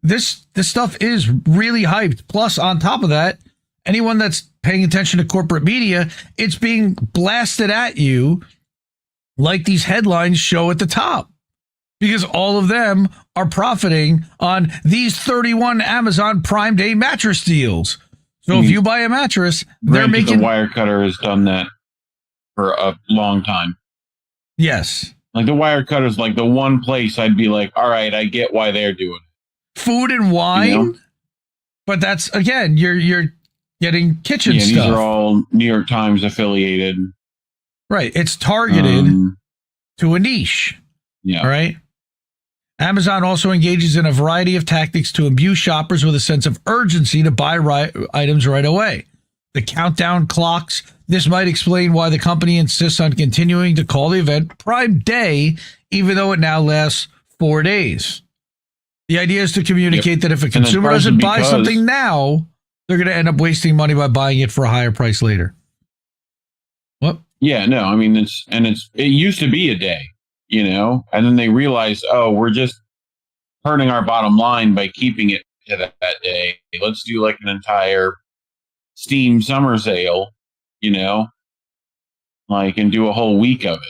this stuff is really hyped. Plus, on top of that, anyone that's paying attention to corporate media, it's being blasted at you like these headlines show at the top. Because all of them are profiting on these 31 Amazon Prime Day mattress deals. So if you buy a mattress, they're making... The Wirecutter has done that for a long time. Yes. Like the Wirecutter is like the one place I'd be like, all right, I get why they're doing it. Food and wine? But that's, again, you're getting kitchen stuff. These are all New York Times affiliated. Right. It's targeted to a niche. Yeah. All right. Amazon also engages in a variety of tactics to imbue shoppers with a sense of urgency to buy items right away. The countdown clocks. This might explain why the company insists on continuing to call the event Prime Day, even though it now lasts 4 days. The idea is to communicate that if a consumer doesn't buy something now, they're going to end up wasting money by buying it for a higher price later. What? Yeah, no, I mean, it used to be a day. And then they realized, we're just hurting our bottom line by keeping it to that day. Let's do like an entire Steam summer sale, and do a whole week of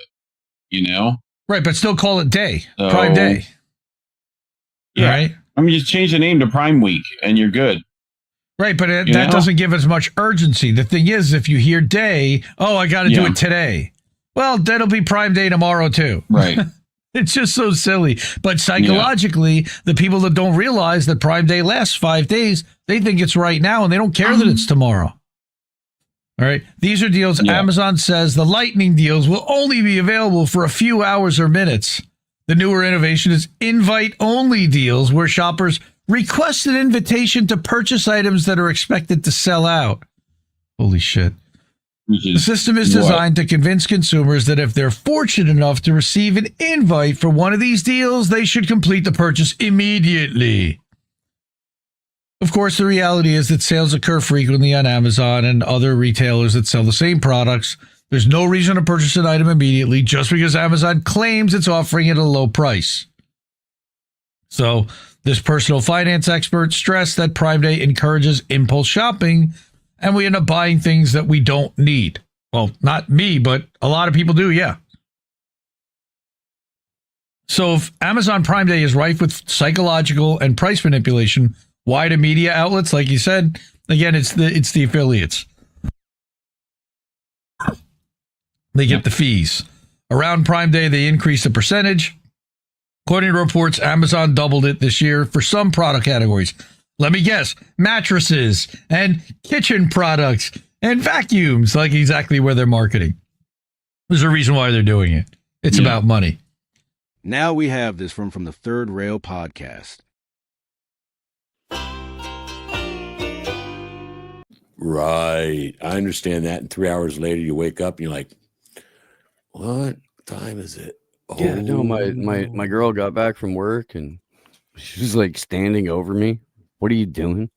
it, Right, but still call it day, so, Prime Day. Yeah, right? I mean, just change the name to Prime Week and you're good. Right, but that doesn't give as much urgency. The thing is, if you hear day, I got to do it today. Well, that'll be Prime Day tomorrow, too. Right. It's just so silly. But psychologically, the people that don't realize that Prime Day lasts 5 days, they think it's right now, and they don't care that it's tomorrow. All right. These are deals Amazon says the lightning deals will only be available for a few hours or minutes. The newer innovation is invite-only deals where shoppers request an invitation to purchase items that are expected to sell out. Holy shit. The system is designed to convince consumers that if they're fortunate enough to receive an invite for one of these deals, they should complete the purchase immediately. Of course, the reality is that sales occur frequently on Amazon and other retailers that sell the same products. There's no reason to purchase an item immediately just because Amazon claims it's offering it at a low price. So, this personal finance expert stressed that Prime Day encourages impulse shopping, and we end up buying things that we don't need. Well, not me, but a lot of people do, yeah. So if Amazon Prime Day is rife with psychological and price manipulation, why do media outlets, like you said, again, it's the affiliates. They get the fees. Around Prime Day, they increase the percentage. According to reports, Amazon doubled it this year for some product categories. Let me guess, mattresses and kitchen products and vacuums, like exactly where they're marketing. There's a reason why they're doing it. It's about money. Now we have this from the Third Rail podcast. Right. I understand that. And 3 hours later, you wake up and you're like, what time is it? Yeah, no, my girl got back from work and she was like standing over me. What are you doing?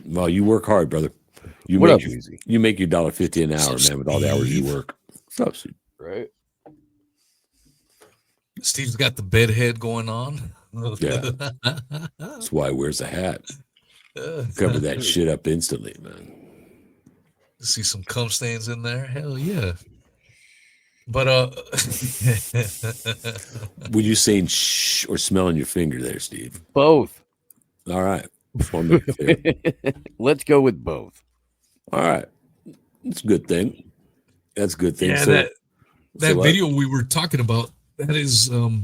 Well, you work hard, brother. You make your $1.50 an hour, man, with all the hours you work. What's up, Steve? Right. Steve's got the bed head going on. Yeah. That's why he wears a hat. Cover that shit up instantly, man. See some cum stains in there? Hell yeah. But were you saying shh or smelling your finger there, Steve? Both. All right. Just want to make it clear. Let's go with both. All right. That's a good thing. That's a good thing. Yeah, So, that so video we were talking about, that is, I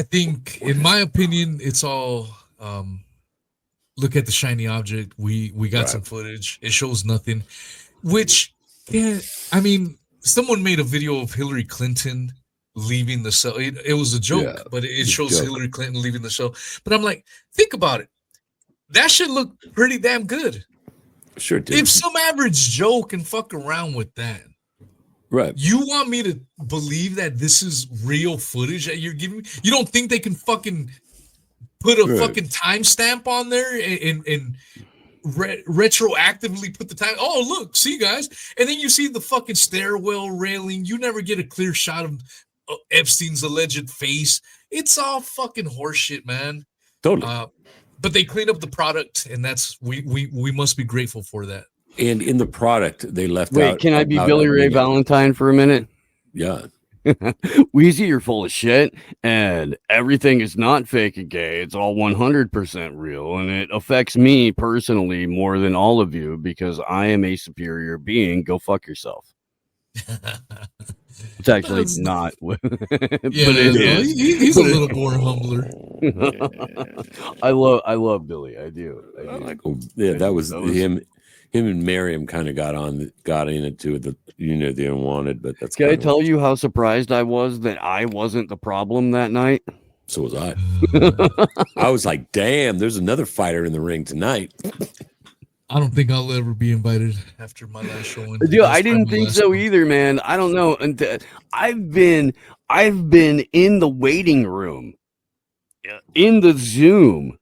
think, in my opinion, it's all look at the shiny object. We got some footage. It shows nothing, which I mean, someone made a video of Hillary Clinton leaving the show. It was a joke, but it shows Hillary Clinton leaving the show. But I'm like, think about it. That should look pretty damn good. Sure did. If some average Joe can fuck around with that, right? You want me to believe that this is real footage that you're giving me? You don't think they can fucking put a fucking timestamp on there and retroactively put the time? Oh, look, see, guys, and then you see the fucking stairwell railing. You never get a clear shot of Epstein's alleged face. It's all fucking horseshit, man. Totally. But they clean up the product, and that's we must be grateful for that. And in the product, they left out. Wait, can I be Billy Ray Valentine for a minute? Yeah. Wheezy, you're full of shit, and everything is not fake and gay. It's all 100% real, and it affects me personally more than all of you because I am a superior being. Go fuck yourself. It's actually not. But it is. He's a little more humbler. I love Billy. I do. Yeah, that was him. Him and Miriam kind of got into the the unwanted, but that's. Can I tell you how surprised I was that I wasn't the problem that night? So was I. I was like, "Damn, there's another fighter in the ring tonight." I don't think I'll ever be invited after my last showing. Dude, I didn't think so either, man. I don't know. I've been in the waiting room, in the Zoom,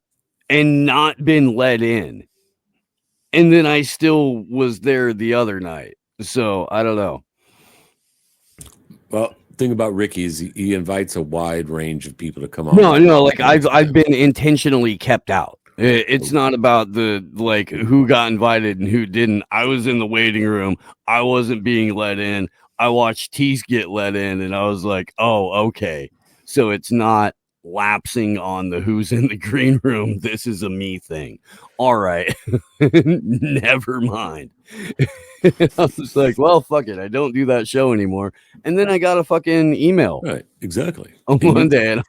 and not been let in. And then I still was there the other night. So I don't know. Well, thing about Ricky is he invites a wide range of people to come on. No, like I've been intentionally kept out. It's not about who got invited and who didn't. I was in the waiting room. I wasn't being let in. I watched Tease get let in, and I was like, oh, okay. So it's not lapsing on the who's in the green room. This is a me thing. All right. Never mind. I was like, well, fuck it. I don't do that show anymore. And then I got a fucking email. Right. Exactly. On Monday.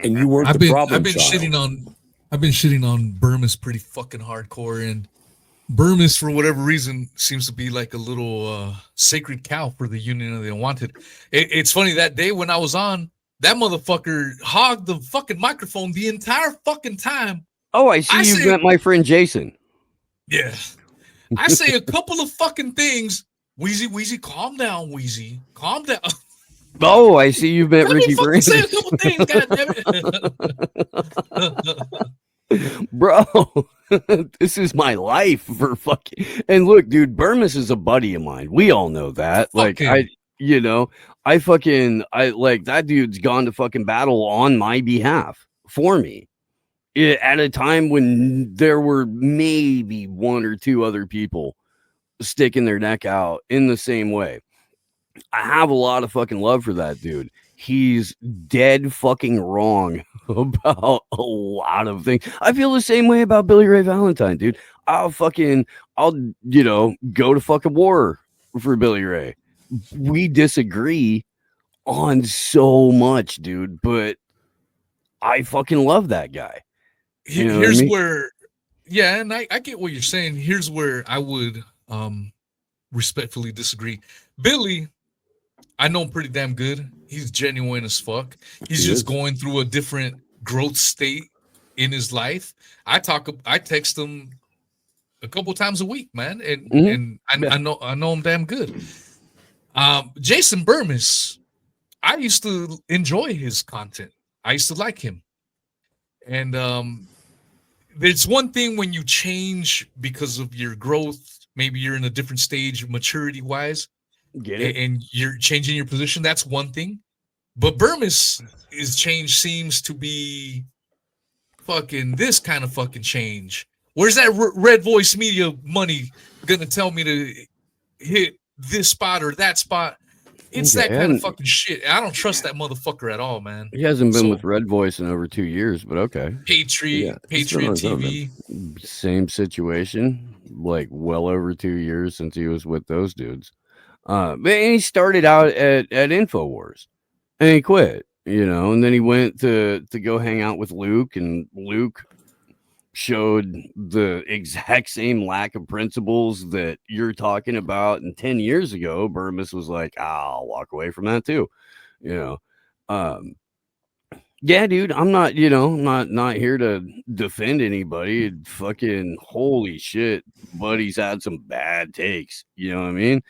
And you weren't the problem. I've been shitting on Burmese pretty fucking hardcore, and Burmese, for whatever reason, seems to be like a little sacred cow for the Union of the Unwanted. It's funny, that day when I was on, that motherfucker hogged the fucking microphone the entire fucking time. Oh, I see you met my friend Jason. Yeah. I say a couple of fucking things. Wheezy, calm down, Wheezy. Calm down. Oh, I see you've met Ricky Brand. Say a couple things, goddammit. Bro, this is my life for fucking. And look, dude, Burmese is a buddy of mine. We all know that. Like, that dude's gone to fucking battle on my behalf for me at a time when there were maybe one or two other people sticking their neck out in the same way. I have a lot of fucking love for that dude. He's dead fucking wrong about a lot of things. I feel the same way about Billy Ray Valentine, dude. I'll go to fucking war for Billy Ray. We disagree on so much, dude, but I fucking love that guy. Here's where, and I get what you're saying. Here's where I would respectfully disagree. Billy, I know him pretty damn good. He's genuine as fuck. He's just going through a different growth state in his life. I text him a couple times a week, man, and I know him damn good. Jason Burmese, I used to enjoy his content. I used to like him, and there's one thing when you change because of your growth. Maybe you're in a different stage maturity wise. Get it? And you're changing your position. That's one thing. But Burmese's change seems to be fucking this kind of fucking change. Where's that Red Voice Media money gonna tell me to hit this spot or that spot? It's that kind of fucking shit. I don't trust that motherfucker at all, man. He hasn't been with Red Voice in over 2 years, but okay. Patriot TV. Same situation, like well over 2 years since he was with those dudes. But he started out at InfoWars and he quit, and then he went to go hang out with Luke, and Luke showed the exact same lack of principles that you're talking about. And 10 years ago, Burmis was like, I'll walk away from that too. Yeah, dude, I'm not, not here to defend anybody. Fucking holy shit, buddy's had some bad takes. You know what I mean?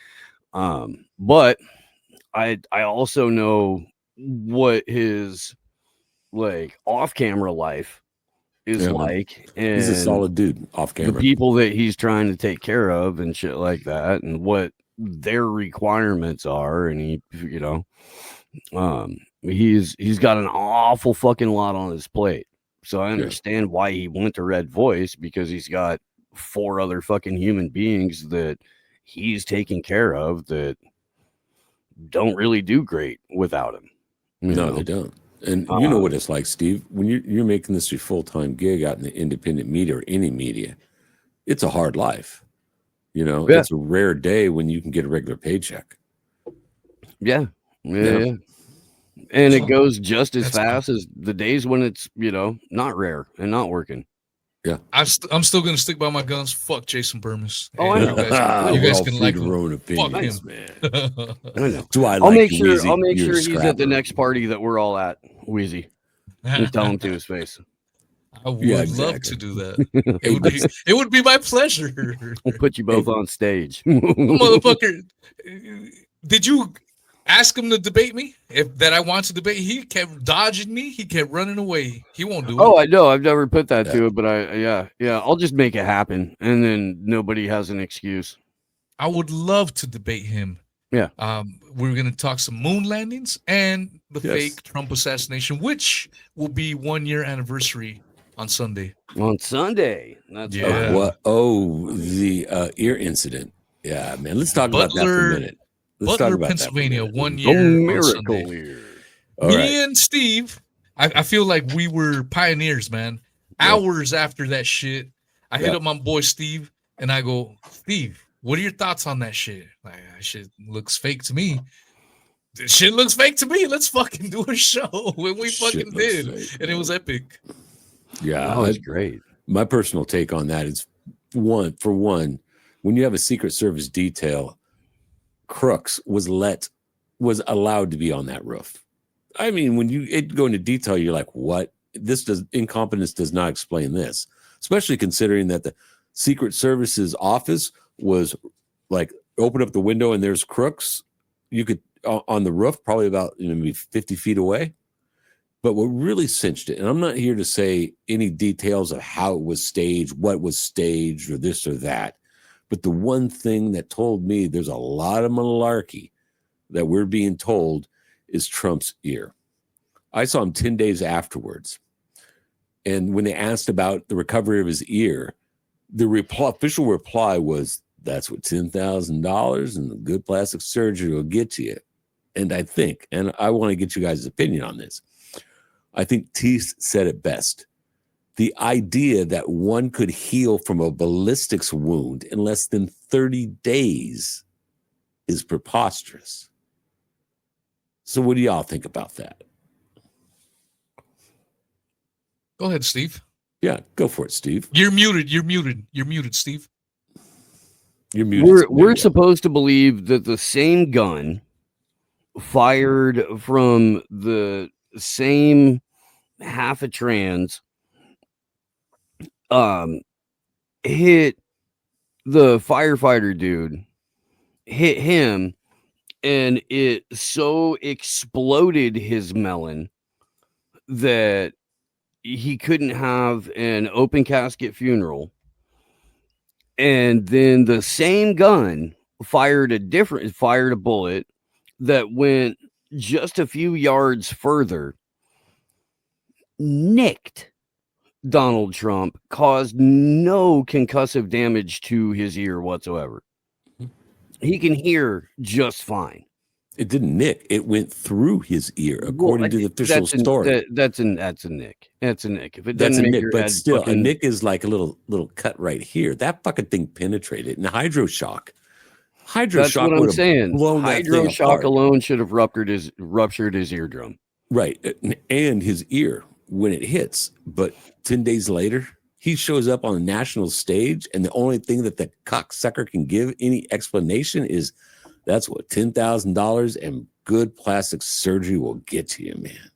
But I also know what his like off-camera life is like, and he's a solid dude off camera. The people that he's trying to take care of and shit like that, and what their requirements are, and he's got an awful fucking lot on his plate. So I understand why he went to Red Voice, because he's got 4 other fucking human beings that he's taking care of that don't really do great without him. No, they don't. And you know what it's like, Steve, when you're making this your full-time gig out in the independent media or any media, it's a hard life. It's a rare day when you can get a regular paycheck. Yeah. And it goes just as fast as the days when it's, not rare and not working. Yeah. I'm still going to stick by my guns. Fuck Jason Burmis. Oh, I know. You guys can like your own opinions, man. I know. Do I I'll like make sure he's scrapper. at the next party that we're all at, Wheezy. And tell him to his face. I would love to do that. It would be my pleasure. We'll put you both on stage. Motherfucker, did you ask him to debate me? That I want to debate? He kept dodging me. He kept running away. He won't do it. Oh, I know. I've never put that to it, but I'll just make it happen, and then nobody has an excuse. I would love to debate him. Yeah. We're going to talk some moon landings and the fake Trump assassination, which will be 1 year anniversary on Sunday. On Sunday. That's the ear incident. Yeah, man. Let's talk about that for a minute. Let's talk about Pennsylvania, that 1 year on Sunday. Me and Steve, I feel like we were pioneers, man. Hours after that shit, I hit up my boy Steve, and I go, Steve, what are your thoughts on that shit? Like, that shit looks fake to me. This shit looks fake to me. Let's fucking do a show. And we fucking did. And it was epic. Yeah. That was great. My personal take on that is, when you have a Secret Service detail, Crooks was allowed to be on that roof. I mean, when you go into detail, you're like, what? Incompetence does not explain this, especially considering that the Secret Service's office was like, open up the window and there's Crooks. You could on the roof, probably about maybe 50 feet away. But what really cinched it, and I'm not here to say any details of how it was staged, what was staged, or this or that, but the one thing that told me there's a lot of malarkey that we're being told is Trump's ear. I saw him 10 days afterwards. And when they asked about the recovery of his ear, the official reply was, that's what $10,000 and the good plastic surgery will get you. And I think, and I want to get you guys' opinion on this, I think Teese said it best. The idea that one could heal from a ballistics wound in less than 30 days is preposterous. So what do y'all think about that? Go ahead, Steve. Yeah, go for it, Steve. You're muted, Steve. You're muted. We're supposed to believe that the same gun fired from the same half a trans hit the firefighter dude, hit him, and it so exploded his melon that he couldn't have an open casket funeral. And then the same gun fired a bullet that went just a few yards further, nicked Donald Trump, caused no concussive damage to his ear whatsoever. He can hear just fine. It didn't nick. It went through his ear, according to the official story. That's a nick. That's a nick. If it That's doesn't a make nick, your but head still, fucking, a nick is like a little cut right here. That fucking thing penetrated. And hydroshock. That's what I'm saying. Blown that thing Hydroshock apart. alone should have ruptured his eardrum. Right. And his ear when it hits. But 10 days later, he shows up on a national stage, and the only thing that the cocksucker can give any explanation is that's what $10,000 and good plastic surgery will get to you, man.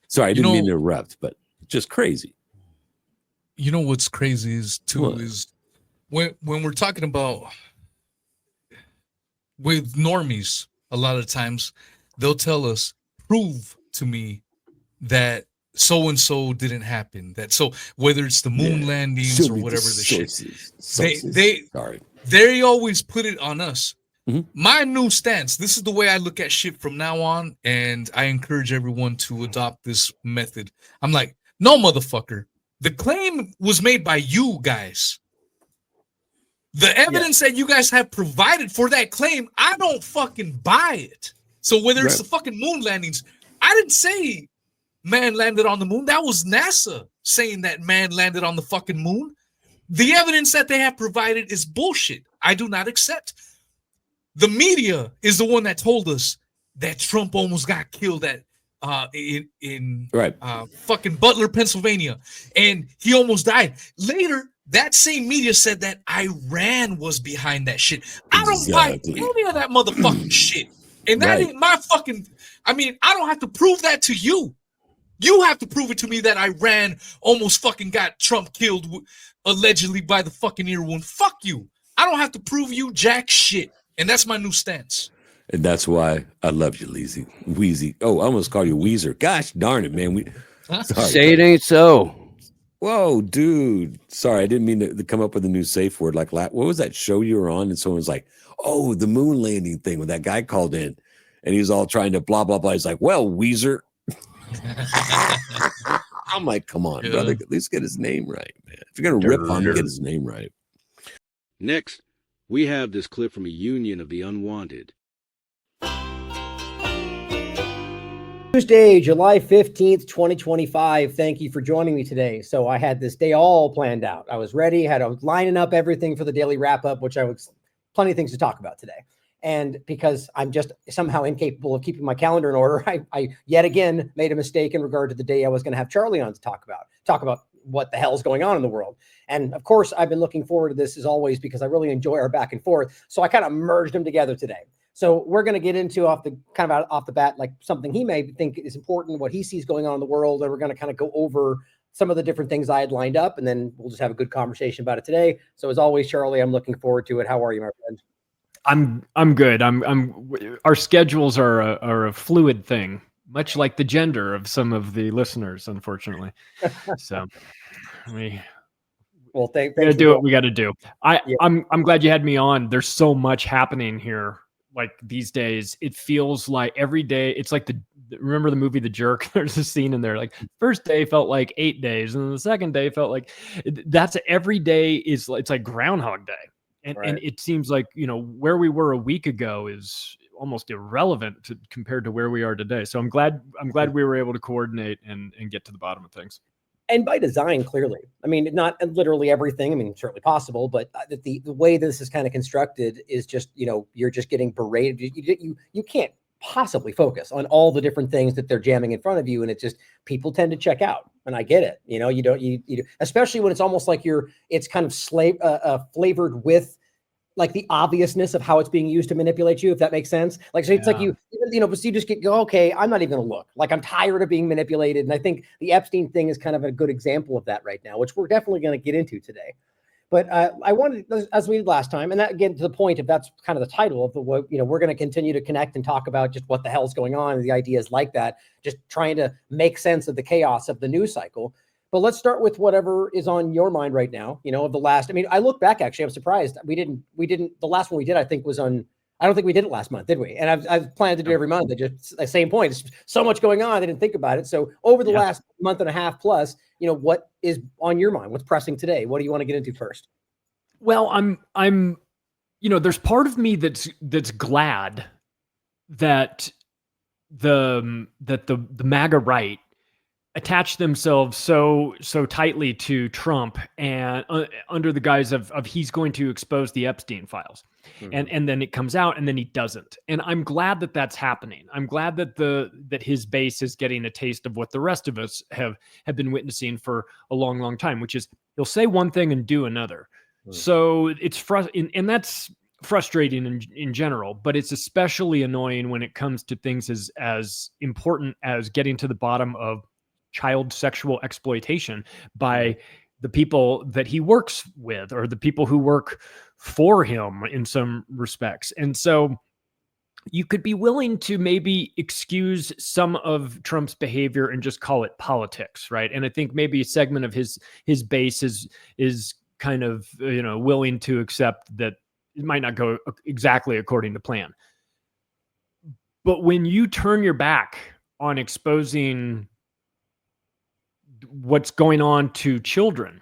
Sorry, I didn't mean to interrupt, but just crazy. You know what's crazy is when we're talking about with normies, a lot of times they'll tell us, prove to me that so and so didn't happen. That so whether it's the moon landings or whatever they always put it on us. My new stance, this is the way I look at shit from now on, and I encourage everyone to adopt this method. I'm like, no, motherfucker. The claim was made by you guys. The evidence that you guys have provided for that claim, I don't fucking buy it. So whether it's the fucking moon landings, I didn't say man landed on the moon. That was NASA saying that man landed on the fucking moon. The evidence that they have provided is bullshit. I do not accept. The media is the one that told us that Trump almost got killed at in fucking Butler, Pennsylvania, and he almost died. Later, that same media said that Iran was behind that shit. I don't buy any of that motherfucking shit. And that ain't my fucking, I mean, I don't have to prove that to you. You have to prove it to me that Iran almost fucking got Trump killed allegedly by the fucking ear wound. Fuck you. I don't have to prove you jack shit. And that's my new stance. And that's why I love you, Wheezy. Oh, I almost called you Weezer. Gosh darn it, man. Sorry. Say it ain't so. Whoa, dude. Sorry, I didn't mean to come up with a new safe word. Like, what was that show you were on? And someone was like, oh, the moon landing thing when that guy called in. And he was all trying to blah, blah, blah. He's like, well, Weezer. I'm like, come on, brother. At least get his name right, man. If you're going to rip on him, get his name right. Next, we have this clip from a union of the unwanted. Tuesday, July 15th, 2025. Thank you for joining me today. So I had this day all planned out. I was ready, I was lining up everything for the daily wrap-up, which I was plenty of things to talk about today. And because I'm just somehow incapable of keeping my calendar in order, I yet again made a mistake in regard to the day I was going to have Charlie on to talk about what the hell's going on in the world. And of course, I've been looking forward to this as always because I really enjoy our back and forth. So I kind of merged them together today. So we're going to get into off the bat, like something he may think is important, what he sees going on in the world. And we're going to kind of go over some of the different things I had lined up, and then we'll just have a good conversation about it today. So as always, Charlie, I'm looking forward to it. How are you, my friend? I'm good. Our schedules are a fluid thing, much like the gender of some of the listeners, unfortunately. So we gotta do what we got to do. I'm glad you had me on. There's so much happening here. Like these days, it feels like every day. It's like remember the movie The Jerk? There's a scene in there. Like first day felt like 8 days, and then the second day felt like that's every day it's like Groundhog Day. And it seems like, where we were a week ago is almost irrelevant compared to where we are today. So I'm glad we were able to coordinate and get to the bottom of things. And by design, clearly. I mean, not literally everything. I mean, certainly possible, but the way this is kind of constructed is just, you're just getting berated. You can't possibly focus on all the different things that they're jamming in front of you. And it's just, people tend to check out. And I get it. You don't, especially when it's almost like it's kind of flavored with like the obviousness of how it's being used to manipulate you, if that makes sense. Like, so it's like but you just go, okay, I'm not even gonna look. Like, I'm tired of being manipulated. And I think the Epstein thing is kind of a good example of that right now, which we're definitely going to get into today. But I wanted, as we did last time, and that again, to the point of that's kind of the title of we're going to continue to connect and talk about just what the hell's going on and the ideas like that, just trying to make sense of the chaos of the news cycle. But let's start with whatever is on your mind right now, of the last. I mean, I look back, actually, I'm surprised. We didn't, the last one we did, I think, was on, I don't think we did it last month, did we? And I've planned to do it every month. Just the same point. It's so much going on. I didn't think about it. So over the last month and a half plus, what is on your mind? What's pressing today? What do you want to get into first? Well, I'm there's part of me that's glad that the MAGA right attach themselves so tightly to Trump and under the guise of he's going to expose the Epstein files. And then it comes out and then he doesn't. And I'm glad that that's happening. I'm glad that that his base is getting a taste of what the rest of us have been witnessing for a long, long time, which is he'll say one thing and do another. So it's and that's frustrating in general, but it's especially annoying when it comes to things as important as getting to the bottom of child sexual exploitation by the people that he works with or the people who work for him in some respects. And so you could be willing to maybe excuse some of Trump's behavior and just call it politics, right? And I think maybe a segment of his base is kind of, willing to accept that it might not go exactly according to plan. But when you turn your back on exposing what's going on to children,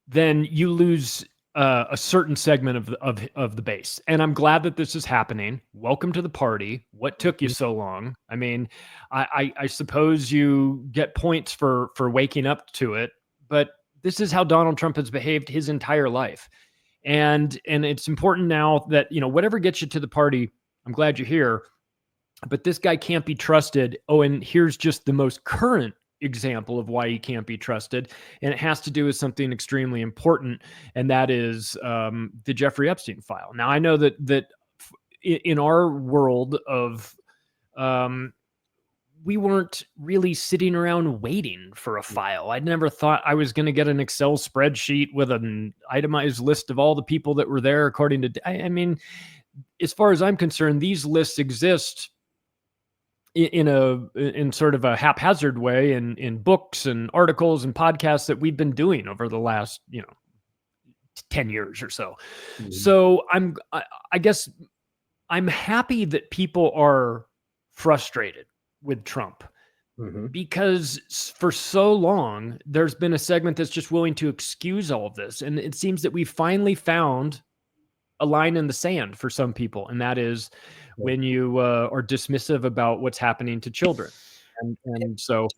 then you lose a certain segment of the base. And I'm glad that this is happening. Welcome to the party. What took you so long? I mean, I suppose you get points for waking up to it, but this is how Donald Trump has behaved his entire life. And it's important now that, whatever gets you to the party, I'm glad you're here, but this guy can't be trusted. Oh, and here's just the most current example of why he can't be trusted. And it has to do with something extremely important. And that is the Jeffrey Epstein file. Now, I know that in our world of, we weren't really sitting around waiting for a file. I never thought I was going to get an Excel spreadsheet with an itemized list of all the people that were there according to, I mean, as far as I'm concerned, these lists exist in sort of a haphazard way in books and articles and podcasts that we've been doing over the last 10 years or so. So I guess I'm happy that people are frustrated with Trump because for so long there's been a segment that's just willing to excuse all of this, and it seems that we finally found a line in the sand for some people, and that is when you are dismissive about what's happening to children. And so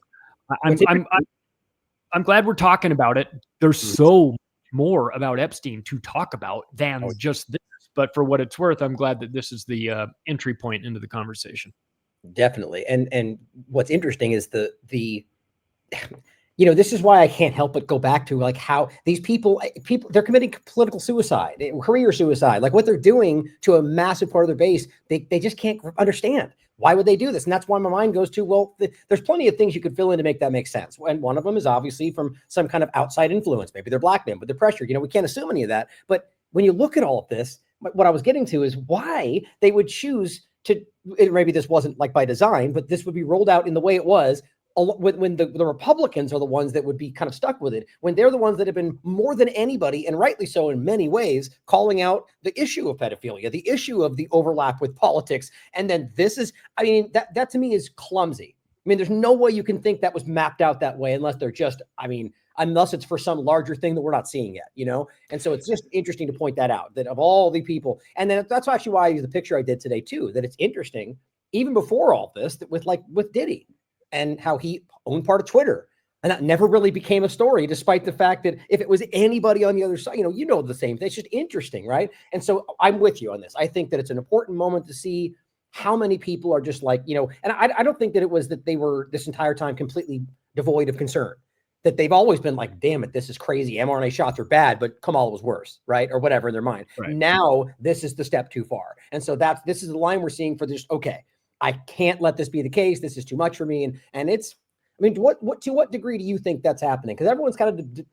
I'm glad we're talking about it. There's so much more about Epstein to talk about than just this, but for what it's worth, I'm glad that this is the entry point into the conversation. Definitely. And what's interesting is the this is why I can't help but go back to like how these people, they're committing political suicide, career suicide, like what they're doing to a massive part of their base. They just can't understand. Why would they do this? And that's why my mind goes to, well, there's plenty of things you could fill in to make that make sense. And one of them is obviously from some kind of outside influence. Maybe they're black men, but they're pressured. We can't assume any of that. But when you look at all of this, what I was getting to is why they would choose to, maybe this wasn't like by design, but this would be rolled out in the way it was when the Republicans are the ones that would be kind of stuck with it, when they're the ones that have been more than anybody, and rightly so in many ways, calling out the issue of pedophilia, the issue of the overlap with politics. And then this is, that to me is clumsy. There's no way you can think that was mapped out that way unless they're just, unless it's for some larger thing that we're not seeing yet, And so it's just interesting to point that out, that of all the people, and then that's actually why I used the picture I did today too, that it's interesting, even before all this, that with Diddy and how he owned part of Twitter. And that never really became a story, despite the fact that if it was anybody on the other side, the same thing. It's just interesting, right? And so I'm with you on this. I think that it's an important moment to see how many people are just like, and I don't think that it was that they were this entire time completely devoid of concern, that they've always been like, damn it, this is crazy. mRNA shots are bad, but Kamala was worse, right? Or whatever in their mind. Right. Now, this is the step too far. And so this is the line we're seeing for this. Okay, I can't let this be the case. This is too much for me. And it's, to what degree do you think that's happening? Because everyone's kind of,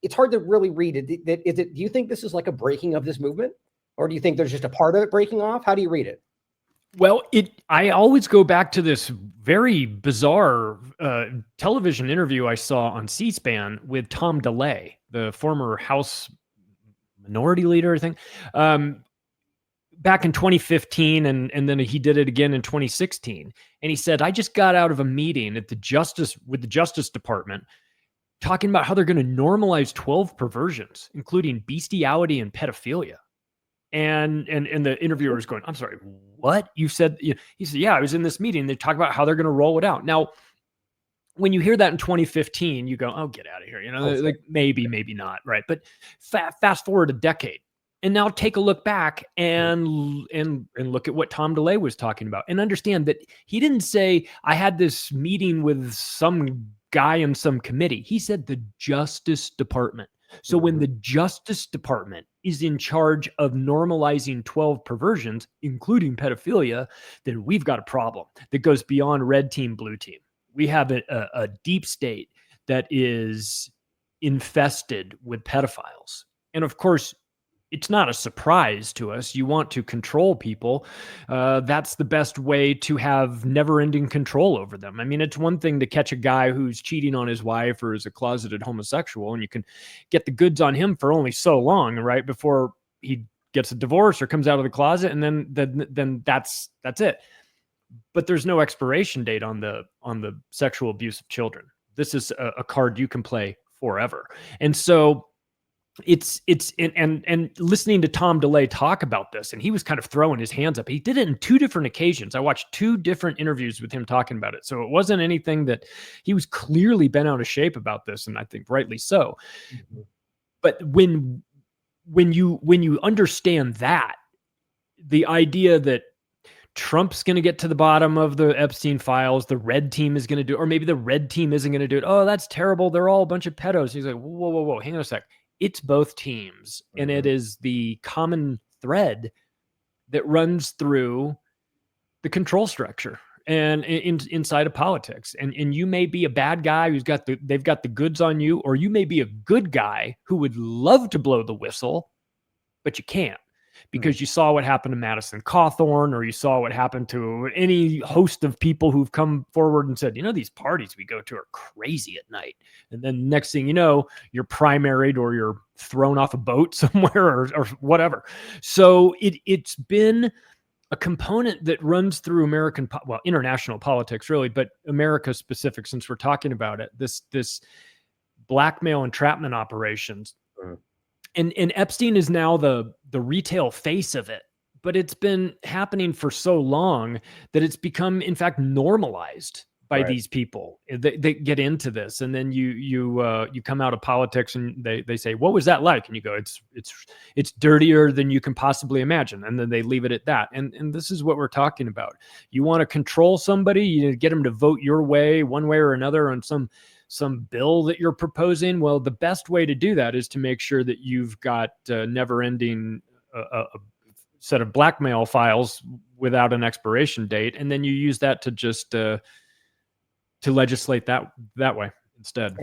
it's hard to really read it. Do you think this is like a breaking of this movement? Or do you think there's just a part of it breaking off? How do you read it? Well, I always go back to this very bizarre television interview I saw on C-SPAN with Tom DeLay, the former House Minority Leader, I think, back in 2015, and then he did it again in 2016. And he said, I just got out of a meeting with the Justice Department talking about how they're going to normalize 12 perversions, including bestiality and pedophilia. And the interviewer was going, I'm sorry, what? You said, he said, yeah, I was in this meeting. They talk about how they're going to roll it out. Now, when you hear that in 2015, you go, oh, get out of here. Like maybe not. Right. But fast forward a decade. And now take a look back and look at what Tom DeLay was talking about, and understand that he didn't say, I had this meeting with some guy in some committee. He said the Justice Department. So when the Justice Department is in charge of normalizing 12 perversions, including pedophilia, then we've got a problem that goes beyond red team, blue team. We have a deep state that is infested with pedophiles. And of course, it's not a surprise to us. You want to control people. That's the best way to have never-ending control over them. I mean, it's one thing to catch a guy who's cheating on his wife or is a closeted homosexual, and you can get the goods on him for only so long, right, before he gets a divorce or comes out of the closet, and then that's it. But there's no expiration date on the sexual abuse of children. This is a card you can play forever. And so it's listening to Tom DeLay talk about this, and he was kind of throwing his hands up. He did it in 2 different occasions. I watched 2 different interviews with him talking about it. So it wasn't anything that he was clearly bent out of shape about this, and I think rightly so. Mm-hmm. But when you understand that, the idea that Trump's going to get to the bottom of the Epstein files, the red team is going to do it, or maybe the red team isn't going to do it. Oh, that's terrible. They're all a bunch of pedos. He's like, whoa, hang on a sec. It's both teams, and it is the common thread that runs through the control structure and inside of politics. And you may be a bad guy they've got the goods on you, or you may be a good guy who would love to blow the whistle, but you can't, because you saw what happened to Madison Cawthorn, or you saw what happened to any host of people who've come forward and said, these parties we go to are crazy at night. And then next thing you know, you're primaried or you're thrown off a boat somewhere or whatever. So it's been a component that runs through international politics really, but America specific, since we're talking about it, this blackmail entrapment operations. And Epstein is now the retail face of it, but it's been happening for so long that it's become, in fact, normalized by these people. They get into this, and then you come out of politics, and they say, "What was that like?" And you go, "It's dirtier than you can possibly imagine," and then they leave it at that. And this is what we're talking about. You want to control somebody, you get them to vote your way, one way or another, on some bill that you're proposing. Well, the best way to do that is to make sure that you've got never-ending a set of blackmail files without an expiration date, and then you use that to just to legislate that way instead.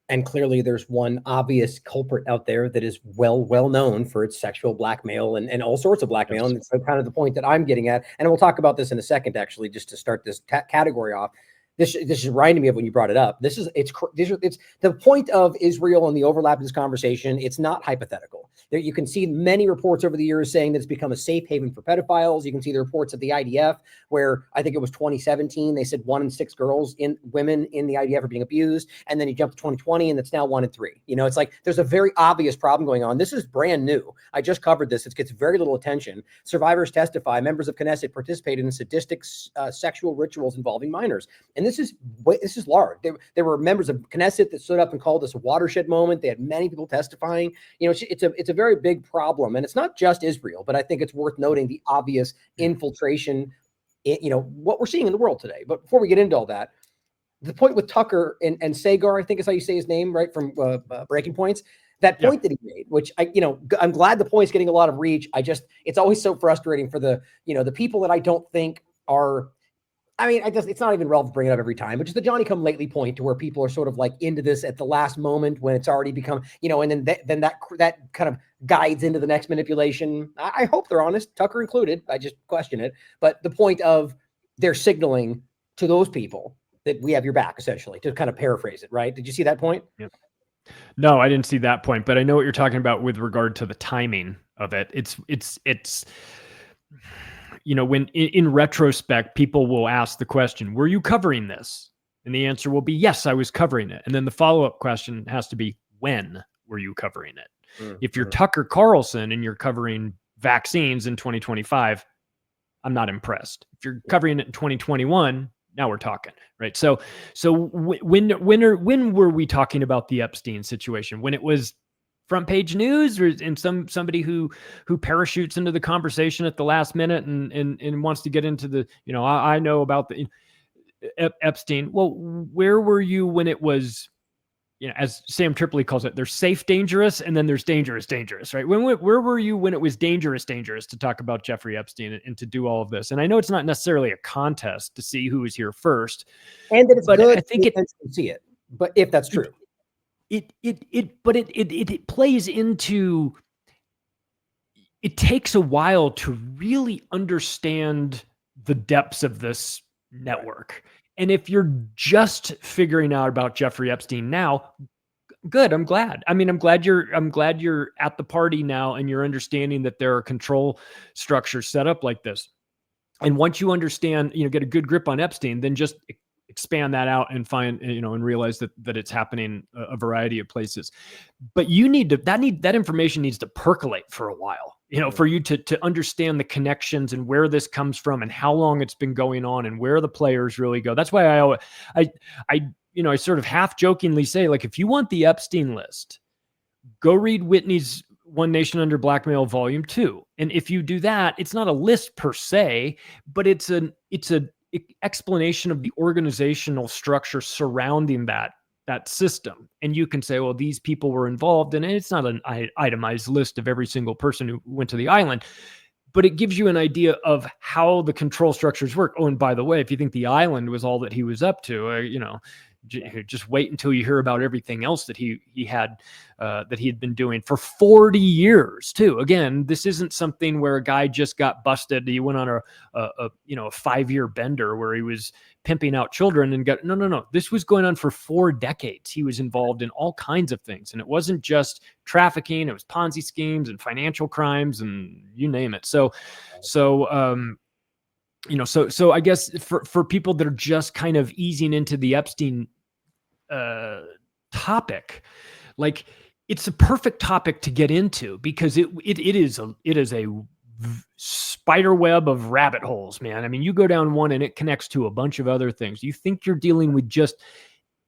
And clearly, there's one obvious culprit out there that is well known for its sexual blackmail and all sorts of blackmail. Yes. And it's kind of the point that I'm getting at. And we'll talk about this in a second, actually, just to start this category off. This is reminding me of when you brought it up. It's the point of Israel and the overlap of this conversation. It's not hypothetical. There, you can see many reports over the years saying that it's become a safe haven for pedophiles. You can see the reports of the IDF, where I think it was 2017, they said 1 in 6 women in the IDF are being abused. And then you jump to 2020, and it's now 1 in 3. It's like there's a very obvious problem going on. This is brand new. I just covered this. It gets very little attention. Survivors testify. Members of Knesset participated in sadistic sexual rituals involving minors. And this is large. There were members of Knesset that stood up and called this a watershed moment. They had many people testifying. It's a very big problem, and it's not just Israel, but I think it's worth noting the obvious infiltration, what we're seeing in the world today. But before we get into all that, the point with Tucker and Sagar, I think is how you say his name, right, from Breaking Points. That point that he made, which I'm glad the point's getting a lot of reach. It's always so frustrating for the people that I don't think are. It's not even relevant to bring it up every time, but just the Johnny come lately point to where people are sort of like into this at the last moment when it's already become, and then that kind of guides into the next manipulation. I hope they're honest, Tucker included. I just question it. But the point of they're signaling to those people that we have your back, essentially, to kind of paraphrase it, right? Did you see that point? Yeah. No, I didn't see that point, but I know what you're talking about with regard to the timing of it. It's when in retrospect, people will ask the question, were you covering this? And the answer will be, yes, I was covering it. And then the follow-up question has to be, when were you covering it? Mm-hmm. If you're Tucker Carlson and you're covering vaccines in 2025, I'm not impressed. If you're covering it in 2021, now we're talking, right? So when were we talking about the Epstein situation? When it was front page news, or in somebody who parachutes into the conversation at the last minute and wants to get into the, I know about the Epstein. Well, where were you when it was, as Sam Tripoli calls it, there's safe, dangerous, and then there's dangerous, right? Where were you when it was dangerous to talk about Jeffrey Epstein and to do all of this? And I know it's not necessarily a contest to see who was here first, and that it's but good. I think to see it, but if that's true, it plays into. It takes a while to really understand the depths of this network. And if you're just figuring out about Jeffrey Epstein now, good. I'm glad. I mean, I'm glad you're at the party now and you're understanding that there are control structures set up like this. And once you understand, get a good grip on Epstein, then just expand that out and find, and realize that it's happening a variety of places. But that information needs to percolate for a while. For you to understand the connections and where this comes from and how long it's been going on and where the players really go. That's why I sort of half jokingly say, like, if you want the Epstein list, go read Whitney's One Nation Under Blackmail Volume 2. And if you do that, it's not a list per se, but it's an explanation of the organizational structure surrounding that system. And you can say, well, these people were involved, and it's not an itemized list of every single person who went to the island, but it gives you an idea of how the control structures work. Oh, and by the way, if you think the island was all that he was up to, just wait until you hear about everything else that he had been doing for 40 years too. Again, this isn't something where a guy just got busted. He went on a 5-year bender where he was pimping out children and got, no. This was going on for 4 decades. He was involved in all kinds of things. And it wasn't just trafficking. It was Ponzi schemes and financial crimes and you name it. So I guess for people that are just kind of easing into the Epstein topic, like, it's a perfect topic to get into because it is a spider web of rabbit holes, man. I mean, you go down one and it connects to a bunch of other things. You think you're dealing with just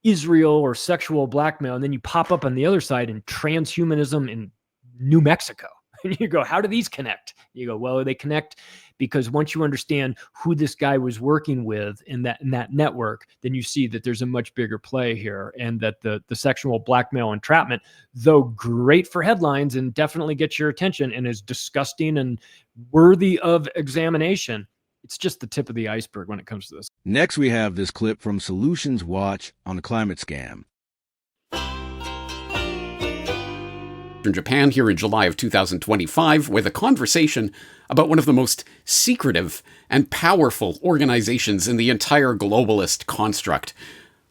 Israel or sexual blackmail, and then you pop up on the other side in transhumanism in New Mexico. And you go, how do these connect? You go, well, they connect because once you understand who this guy was working with in that network, then you see that there's a much bigger play here, and that the sexual blackmail entrapment, though great for headlines and definitely gets your attention and is disgusting and worthy of examination, it's just the tip of the iceberg when it comes to this. Next, we have this clip from Solutions Watch on the climate scam. In Japan here in July of 2025 with a conversation about one of the most secretive and powerful organizations in the entire globalist construct.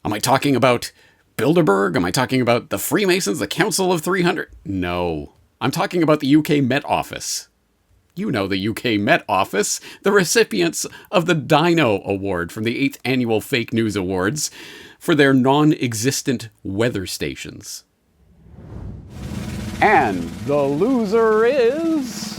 Am I talking about Bilderberg? Am I talking about the Freemasons, the Council of 300? No, I'm talking about the UK Met Office. You know the UK Met Office, the recipients of the Dino Award from the 8th Annual Fake News Awards for their non-existent weather stations. And the loser is...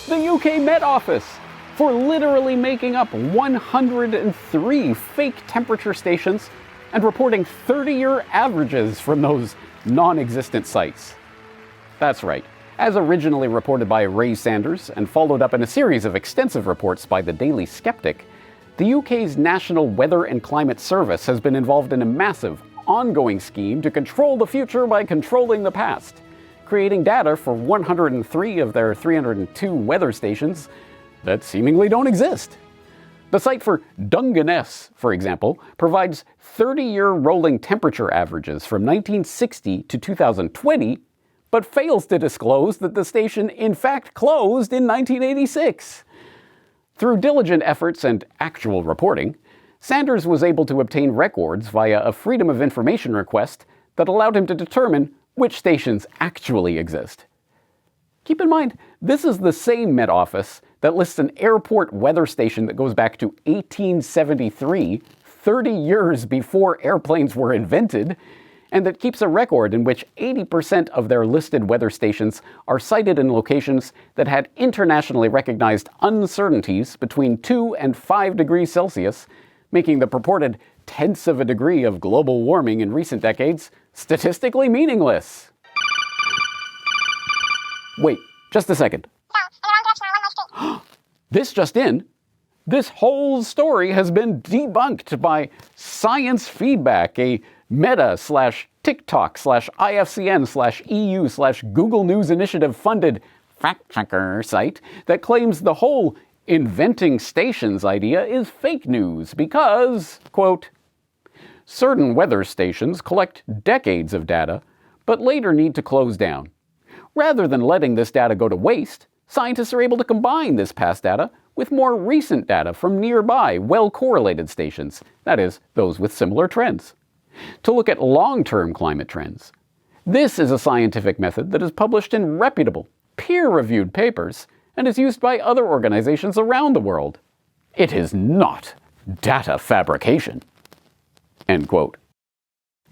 the UK Met Office, for literally making up 103 fake temperature stations and reporting 30-year averages from those non-existent sites. That's right. As originally reported by Ray Sanders and followed up in a series of extensive reports by the Daily Skeptic, the UK's National Weather and Climate Service has been involved in a massive, ongoing scheme to control the future by controlling the past, creating data for 103 of their 302 weather stations that seemingly don't exist. The site for Dungeness, for example, provides 30-year rolling temperature averages from 1960 to 2020, but fails to disclose that the station in fact closed in 1986. Through diligent efforts and actual reporting, Sanders was able to obtain records via a Freedom of Information request that allowed him to determine which stations actually exist. Keep in mind, this is the same Met Office that lists an airport weather station that goes back to 1873, 30 years before airplanes were invented, and that keeps a record in which 80% of their listed weather stations are sited in locations that had internationally recognized uncertainties between 2 and 5 degrees Celsius, making the purported tenths of a degree of global warming in recent decades statistically meaningless. Wait, just a second. This just in. This whole story has been debunked by Science Feedback, a Meta/TikTok/IFCN/EU/Google News Initiative funded fact-checker site that claims the whole inventing stations idea is fake news because, quote, certain weather stations collect decades of data, but later need to close down. Rather than letting this data go to waste, scientists are able to combine this past data with more recent data from nearby, well-correlated stations, that is, those with similar trends, to look at long-term climate trends. This is a scientific method that is published in reputable, peer-reviewed papers and is used by other organizations around the world. It is not data fabrication. End quote.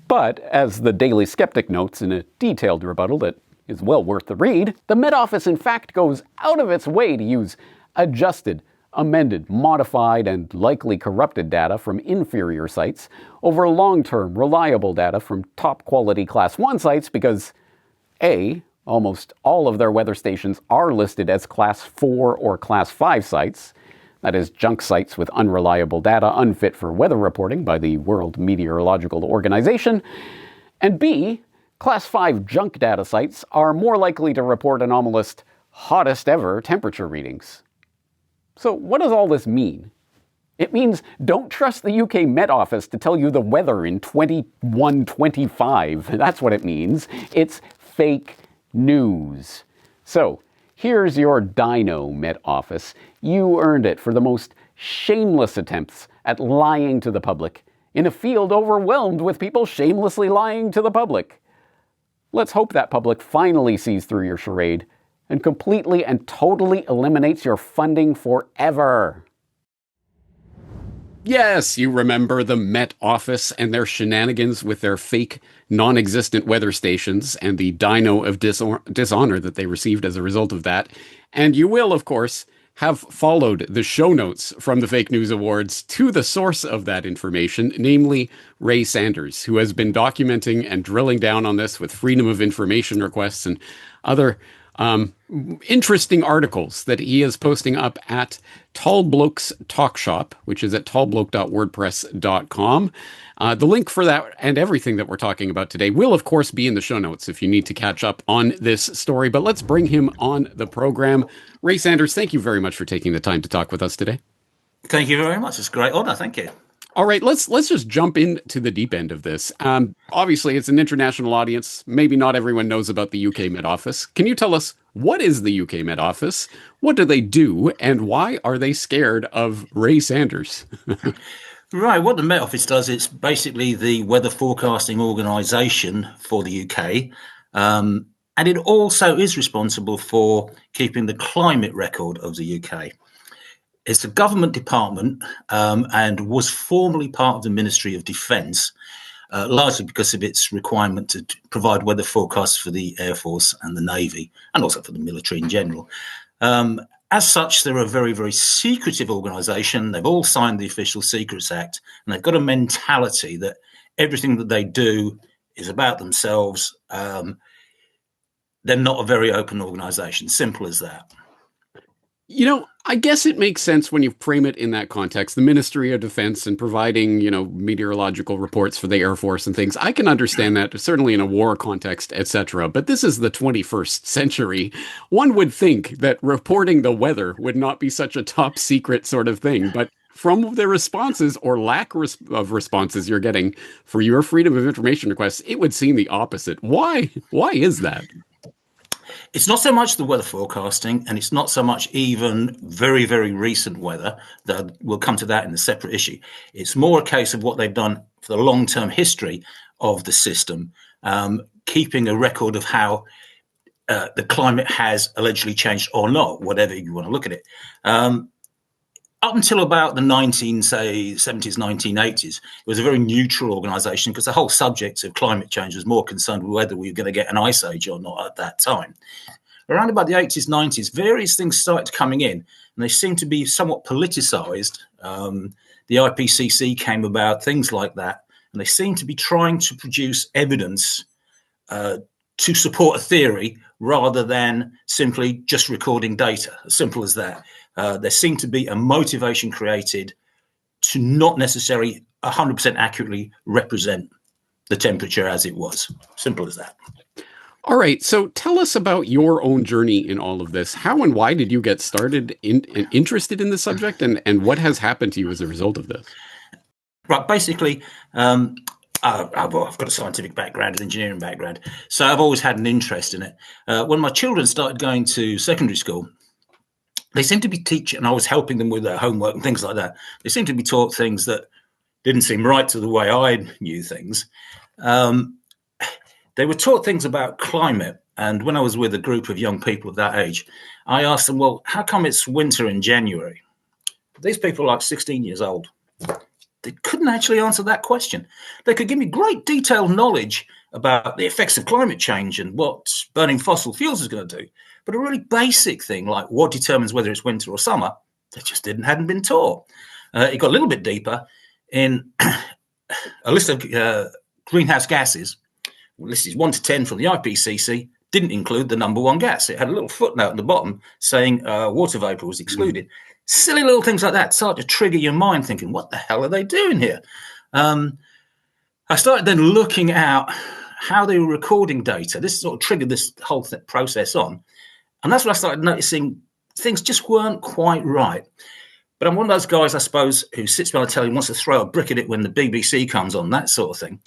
But, as the Daily Skeptic notes in a detailed rebuttal that is well worth the read, the Met Office in fact goes out of its way to use adjusted, amended, modified, and likely corrupted data from inferior sites over long-term, reliable data from top-quality Class 1 sites because A, almost all of their weather stations are listed as Class 4 or Class 5 sites, that is, junk sites with unreliable data unfit for weather reporting by the World Meteorological Organization, and B, Class 5 junk data sites are more likely to report anomalous, hottest ever temperature readings. So what does all this mean? It means don't trust the UK Met Office to tell you the weather in 2125. That's what it means. It's fake news. So here's your dino, Met Office. You earned it for the most shameless attempts at lying to the public in a field overwhelmed with people shamelessly lying to the public. Let's hope that public finally sees through your charade and completely and totally eliminates your funding forever. Yes, you remember the Met Office and their shenanigans with their fake, non-existent weather stations and the dino of dishonor that they received as a result of that. And you will, of course, have followed the show notes from the Fake News Awards to the source of that information, namely Ray Sanders, who has been documenting and drilling down on this with freedom of information requests and other interesting articles that he is posting up at Tall Bloke's Talk Shop, which is at tallbloke.wordpress.com. The link for that and everything that we're talking about today will, of course, be in the show notes if you need to catch up on this story. But let's bring him on the program. Ray Sanders, thank you very much for taking the time to talk with us today. Thank you very much. It's a great honor. Thank you. All right, let's just jump into the deep end of this. Obviously, it's an international audience. Maybe not everyone knows about the UK Met Office. Can you tell us, what is the UK Met Office? What do they do? And why are they scared of Ray Sanders? Right, what the Met Office does, it's basically the weather forecasting organisation for the UK. And it also is responsible for keeping the climate record of the UK. It's a government department and was formerly part of the Ministry of Defence, largely because of its requirement to provide weather forecasts for the Air Force and the Navy, and also for the military in general. As such, they're a very, very secretive organisation. They've all signed the Official Secrets Act, and they've got a mentality that everything that they do is about themselves. They're not a very open organisation, simple as that. You know, I guess it makes sense when you frame it in that context. The Ministry of Defense and providing, meteorological reports for the Air Force and things. I can understand that, certainly in a war context, etc. But this is the 21st century. One would think that reporting the weather would not be such a top secret sort of thing. But from the responses or lack of responses you're getting for your freedom of information requests, it would seem the opposite. Why? Why is that? It's not so much the weather forecasting, and it's not so much even very, very recent weather. We'll come to that in a separate issue. It's more a case of what they've done for the long-term history of the system, keeping a record of how the climate has allegedly changed or not, whatever you want to look at it. up until about the 1970s, 1980s, it was a very neutral organisation because the whole subject of climate change was more concerned with whether we were going to get an ice age or not at that time. Around about the 80s, 90s, various things started coming in, and they seemed to be somewhat politicised. The IPCC came about, things like that, and they seemed to be trying to produce evidence to support a theory rather than simply just recording data, as simple as that. There seemed to be a motivation created to not necessarily 100% accurately represent the temperature as it was. Simple as that. All right. So tell us about your own journey in all of this. How and why did you get started and interested in the subject, and what has happened to you as a result of this? Right. Basically, I've got a scientific background, an engineering background, so I've always had an interest in it. When my children started going to secondary school, they seemed to be teaching, and I was helping them with their homework and things like that. They seemed to be taught things that didn't seem right to the way I knew things. They were taught things about climate. And when I was with a group of young people of that age, I asked them, well, how come it's winter in January? These people are like 16 years old. They couldn't actually answer that question. They could give me great detailed knowledge about the effects of climate change and what burning fossil fuels is going to do. But a really basic thing like what determines whether it's winter or summer, they just hadn't been taught. It got a little bit deeper in a list of greenhouse gases. This is 1 to 10 from the IPCC, didn't include the number one gas. It had a little footnote at the bottom saying water vapor was excluded. Silly little things like that start to trigger your mind thinking, what the hell are they doing here? I started then looking at how they were recording data. This sort of triggered this whole process on. And that's when I started noticing things just weren't quite right. But I'm one of those guys, I suppose, who sits behind the telly and wants to throw a brick at it when the BBC comes on, that sort of thing.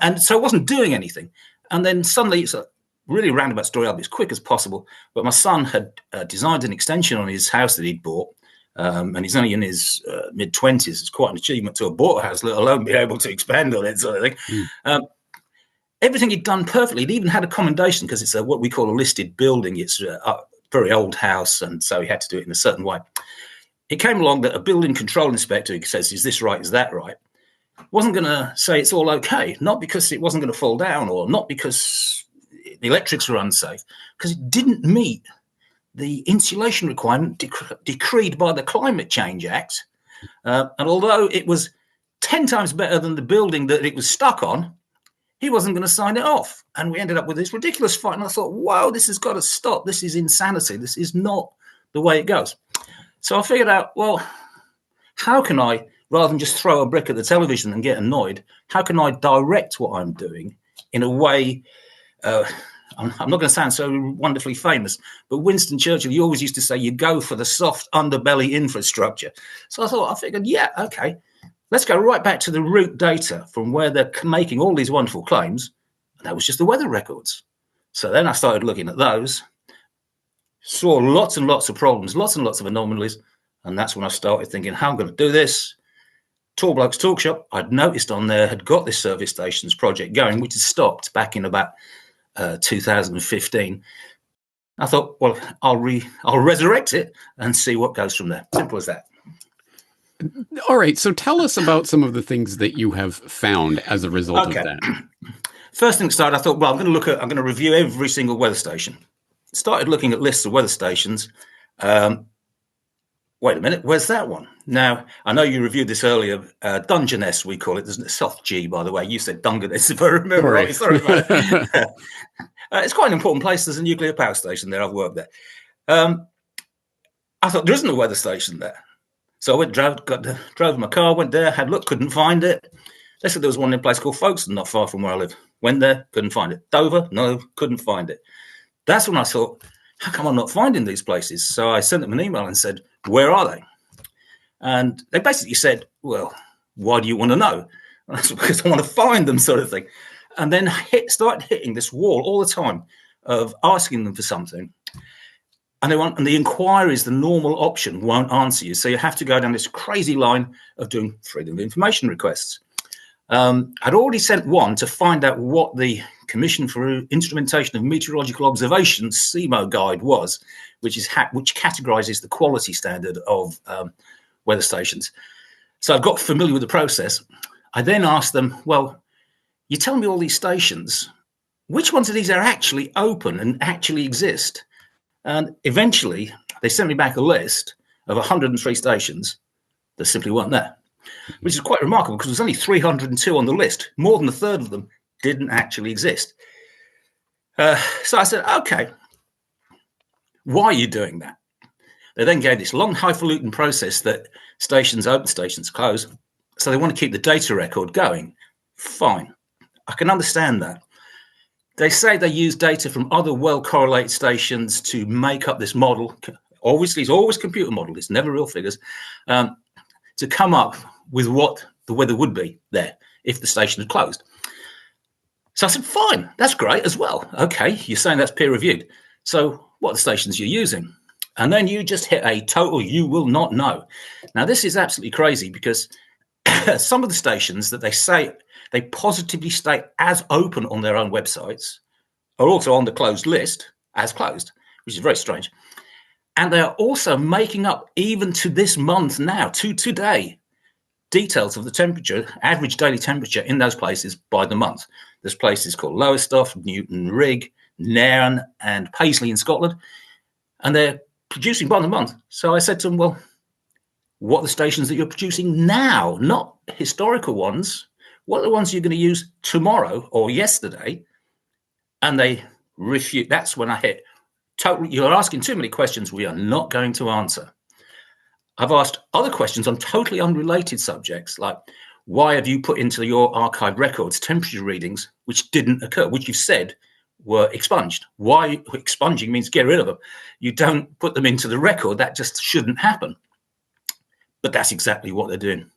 And so I wasn't doing anything. And then suddenly, it's a really roundabout story, I'll be as quick as possible. But my son had designed an extension on his house that he'd bought. And he's only in his mid-20s. It's quite an achievement to have bought a house, let alone be able to expand on it, sort of thing. Everything he'd done perfectly. It even had a commendation because it's what we call a listed building. It's a very old house, and so he had to do it in a certain way. It came along that a building control inspector who says, is this right, is that right? Wasn't going to say it's all okay, not because it wasn't going to fall down or not because the electrics were unsafe, because it didn't meet the insulation requirement decreed by the Climate Change Act. And although it was 10 times better than the building that it was stuck on, he wasn't going to sign it off. And we ended up with this ridiculous fight. And I thought, wow, this has got to stop. This is insanity. This is not the way it goes. So I figured out, well, how can I, rather than just throw a brick at the television and get annoyed, how can I direct what I'm doing in a way, I'm not going to sound so wonderfully famous, but Winston Churchill, he always used to say, you go for the soft underbelly infrastructure. So I figured, yeah, okay, let's go right back to the root data from where they're making all these wonderful claims. And that was just the weather records. So then I started looking at those, saw lots and lots of problems, lots and lots of anomalies. And that's when I started thinking, how am I going to do this? Tall Blokes Talk Shop, I'd noticed on there, had got this service stations project going, which had stopped back in about 2015. I thought, well, I'll resurrect it and see what goes from there. Simple as that. All right. So tell us about some of the things that you have found as a result of that. First thing that started, I thought, well, I'm going to review every single weather station. Started looking at lists of weather stations. Wait a minute, where's that one? Now, I know you reviewed this earlier. Dungeness, we call it. There's a soft G, by the way. You said Dungeness, if I remember right. Sorry about it. It's quite an important place. There's a nuclear power station there. I've worked there. I thought there isn't a weather station there. So I drove my car, went there, had a look, couldn't find it. They said there was one in a place called Folkestone, not far from where I live. Went there, couldn't find it. Dover, no, couldn't find it. That's when I thought, how come I'm not finding these places? So I sent them an email and said, where are they? And they basically said, well, why do you want to know? And I said, because I want to find them, sort of thing. And then started hitting this wall all the time of asking them for something. And the inquiries, the normal option, won't answer you. So you have to go down this crazy line of doing freedom of information requests. I'd already sent one to find out what the Commission for Instrumentation of Meteorological Observations CMO guide was, which categorizes the quality standard of weather stations. So I've got familiar with the process. I then asked them, well, you tell me all these stations, which ones of these are actually open and actually exist? And eventually they sent me back a list of 103 stations that simply weren't there, which is quite remarkable because there's only 302 on the list. More than a third of them didn't actually exist. So I said, okay, why are you doing that? They then gave this long highfalutin process that stations open, stations close. So they want to keep the data record going. Fine. I can understand that. They say they use data from other well-correlated stations to make up this model. Obviously, it's always computer model. It's never real figures. To come up with what the weather would be there if the station had closed. So I said, fine, that's great as well. Okay, you're saying that's peer-reviewed. So what are the stations you're using? And then you just hit a total you will not know. Now, this is absolutely crazy because some of the stations that they say they positively state as open on their own websites are also on the closed list as closed, which is very strange. And they are also making up, even to this month now, to today, details of the temperature, average daily temperature in those places by the month. There's places called Lowestoft, Newton Rigg, Nairn, and Paisley in Scotland. And they're producing by the month. So I said to them, well, what are the stations that you're producing now? Not historical ones. What are the ones you're going to use tomorrow or yesterday? And they refute. That's when I hit. Totally, you're asking too many questions we are not going to answer. I've asked other questions on totally unrelated subjects, like why have you put into your archived records temperature readings which didn't occur, which you said were expunged? Why expunging means get rid of them. You don't put them into the record. That just shouldn't happen. But that's exactly what they're doing.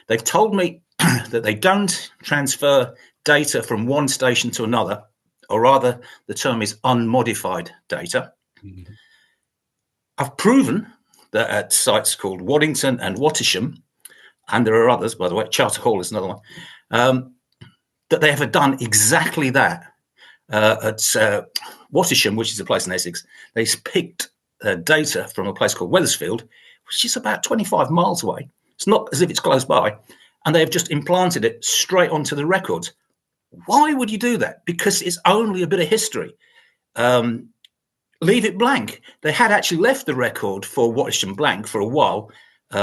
They've told me that they don't transfer data from one station to another, or rather, the term is unmodified data. Mm-hmm. I've proven that at sites called Waddington and Wattisham, and there are others, by the way, Charter Hall is another one, that they have done exactly that. At Wattisham, which is a place in Essex, they picked data from a place called Wethersfield, which is about 25 miles away. It's not as if it's close by. And they have just implanted it straight onto the records. Why would you do that? Because it's only a bit of history. Leave it blank. They had actually left the record for Wattisham blank for a while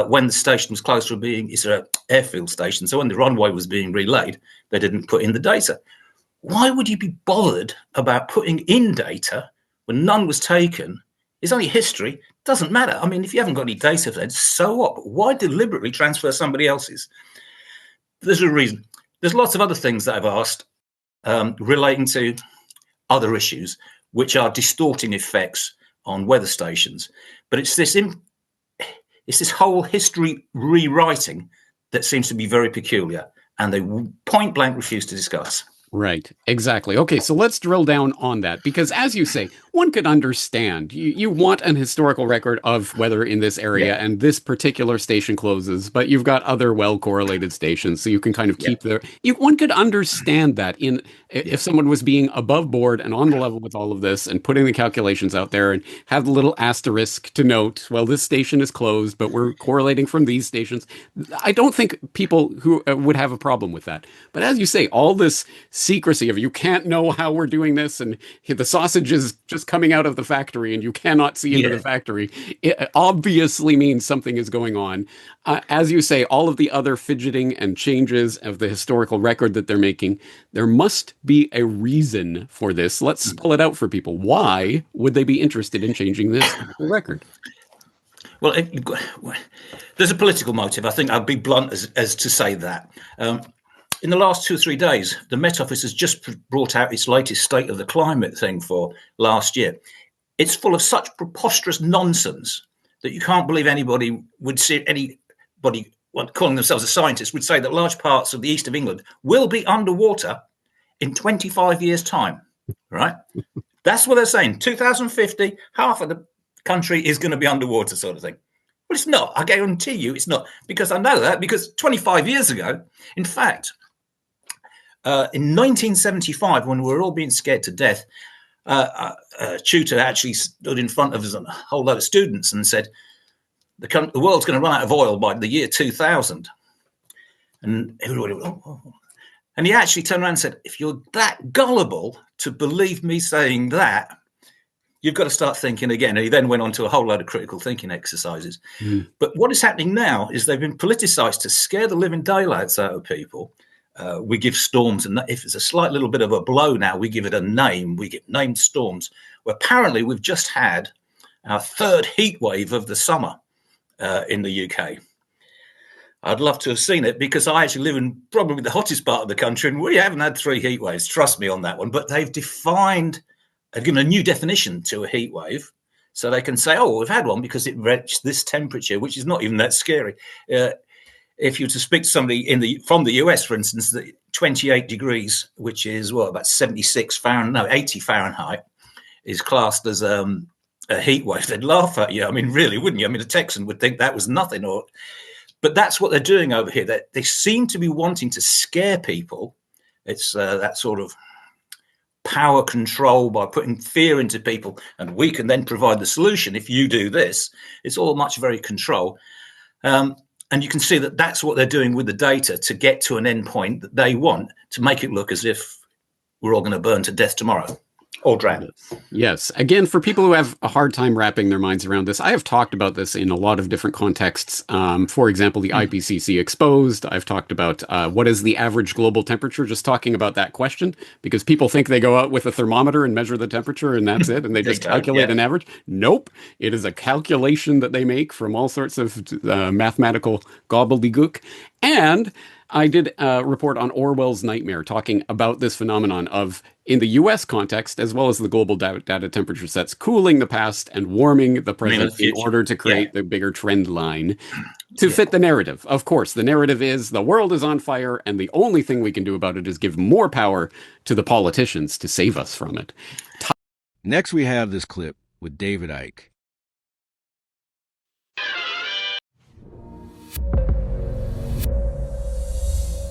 when the station was close to being, it's an airfield station. So when the runway was being relayed, they didn't put in the data. Why would you be bothered about putting in data when none was taken? It's only history. Doesn't matter. I mean, if you haven't got any data for that, so what? But why deliberately transfer somebody else's? There's a reason. There's lots of other things that I've asked relating to other issues, which are distorting effects on weather stations. But it's this whole history rewriting that seems to be very peculiar, and they point blank refuse to discuss. Right, exactly. Okay, so let's drill down on that, because as you say, one could understand. You want an historical record of weather in this area, and this particular station closes, but you've got other well-correlated stations, so you can kind of keep there. One could understand that if someone was being above board and on the level with all of this and putting the calculations out there and have the little asterisk to note, well, this station is closed, but we're correlating from these stations. I don't think people who would have a problem with that. But as you say, all this secrecy of you can't know how we're doing this, and the sausage is just coming out of the factory and you cannot see into the factory, it obviously means something is going on. As you say, all of the other fidgeting and changes of the historical record that they're making, there must be a reason for this. Let's spell it out for people. Why would they be interested in changing this record? Well, there's a political motive. I think I'll be blunt as to say that. In the last 2 or 3 days, the Met Office has just brought out its latest state of the climate thing for last year. It's full of such preposterous nonsense that you can't believe anybody calling themselves a scientist would say that large parts of the east of England will be underwater in 25 years' time, right? That's what they're saying. 2050, half of the country is going to be underwater, sort of thing. But it's not. I guarantee you it's not. Because I know that, because 25 years ago, in fact, in 1975, when we were all being scared to death, a tutor actually stood in front of us and a whole load of students and said, the world's going to run out of oil by the year 2000. And everybody went, oh. And he actually turned around and said, if you're that gullible to believe me saying that, you've got to start thinking again. And he then went on to a whole load of critical thinking exercises. But what is happening now is they've been politicized to scare the living daylights out of people. We give storms, and if it's a slight little bit of a blow now, we give it a name. We get named storms. Well, apparently we've just had our third heat wave of the summer in the UK. I'd love to have seen it, because I actually live in probably the hottest part of the country, and we haven't had 3 heat waves. Trust me on that one. But they've given a new definition to a heat wave, so they can say, "Oh, we've had one because it reached this temperature," which is not even that scary. If you were to speak to somebody from the US, for instance, the 28 degrees, which is about 80 Fahrenheit, is classed as a heat wave, they'd laugh at you. I mean, really, wouldn't you? I mean, a Texan would think that was nothing. But that's what they're doing over here. They seem to be wanting to scare people. It's that sort of power control by putting fear into people, and we can then provide the solution. If you do this, it's all much very control. And you can see that that's what they're doing with the data to get to an end point that they want, to make it look as if we're all going to burn to death tomorrow or drown. Yes. Again, for people who have a hard time wrapping their minds around this, I have talked about this in a lot of different contexts. For example, the IPCC Exposed. I've talked about what is the average global temperature, just talking about that question, because people think they go out with a thermometer and measure the temperature and that's it, and they just calculate an average. Nope. It is a calculation that they make from all sorts of mathematical gobbledygook. And I did a report on Orwell's Nightmare, talking about this phenomenon of, in the US context, as well as the global data temperature sets, cooling the past and warming the present in order to create the bigger trend line to fit the narrative. Of course, the narrative is the world is on fire, and the only thing we can do about it is give more power to the politicians to save us from it. Next, we have this clip with David Icke.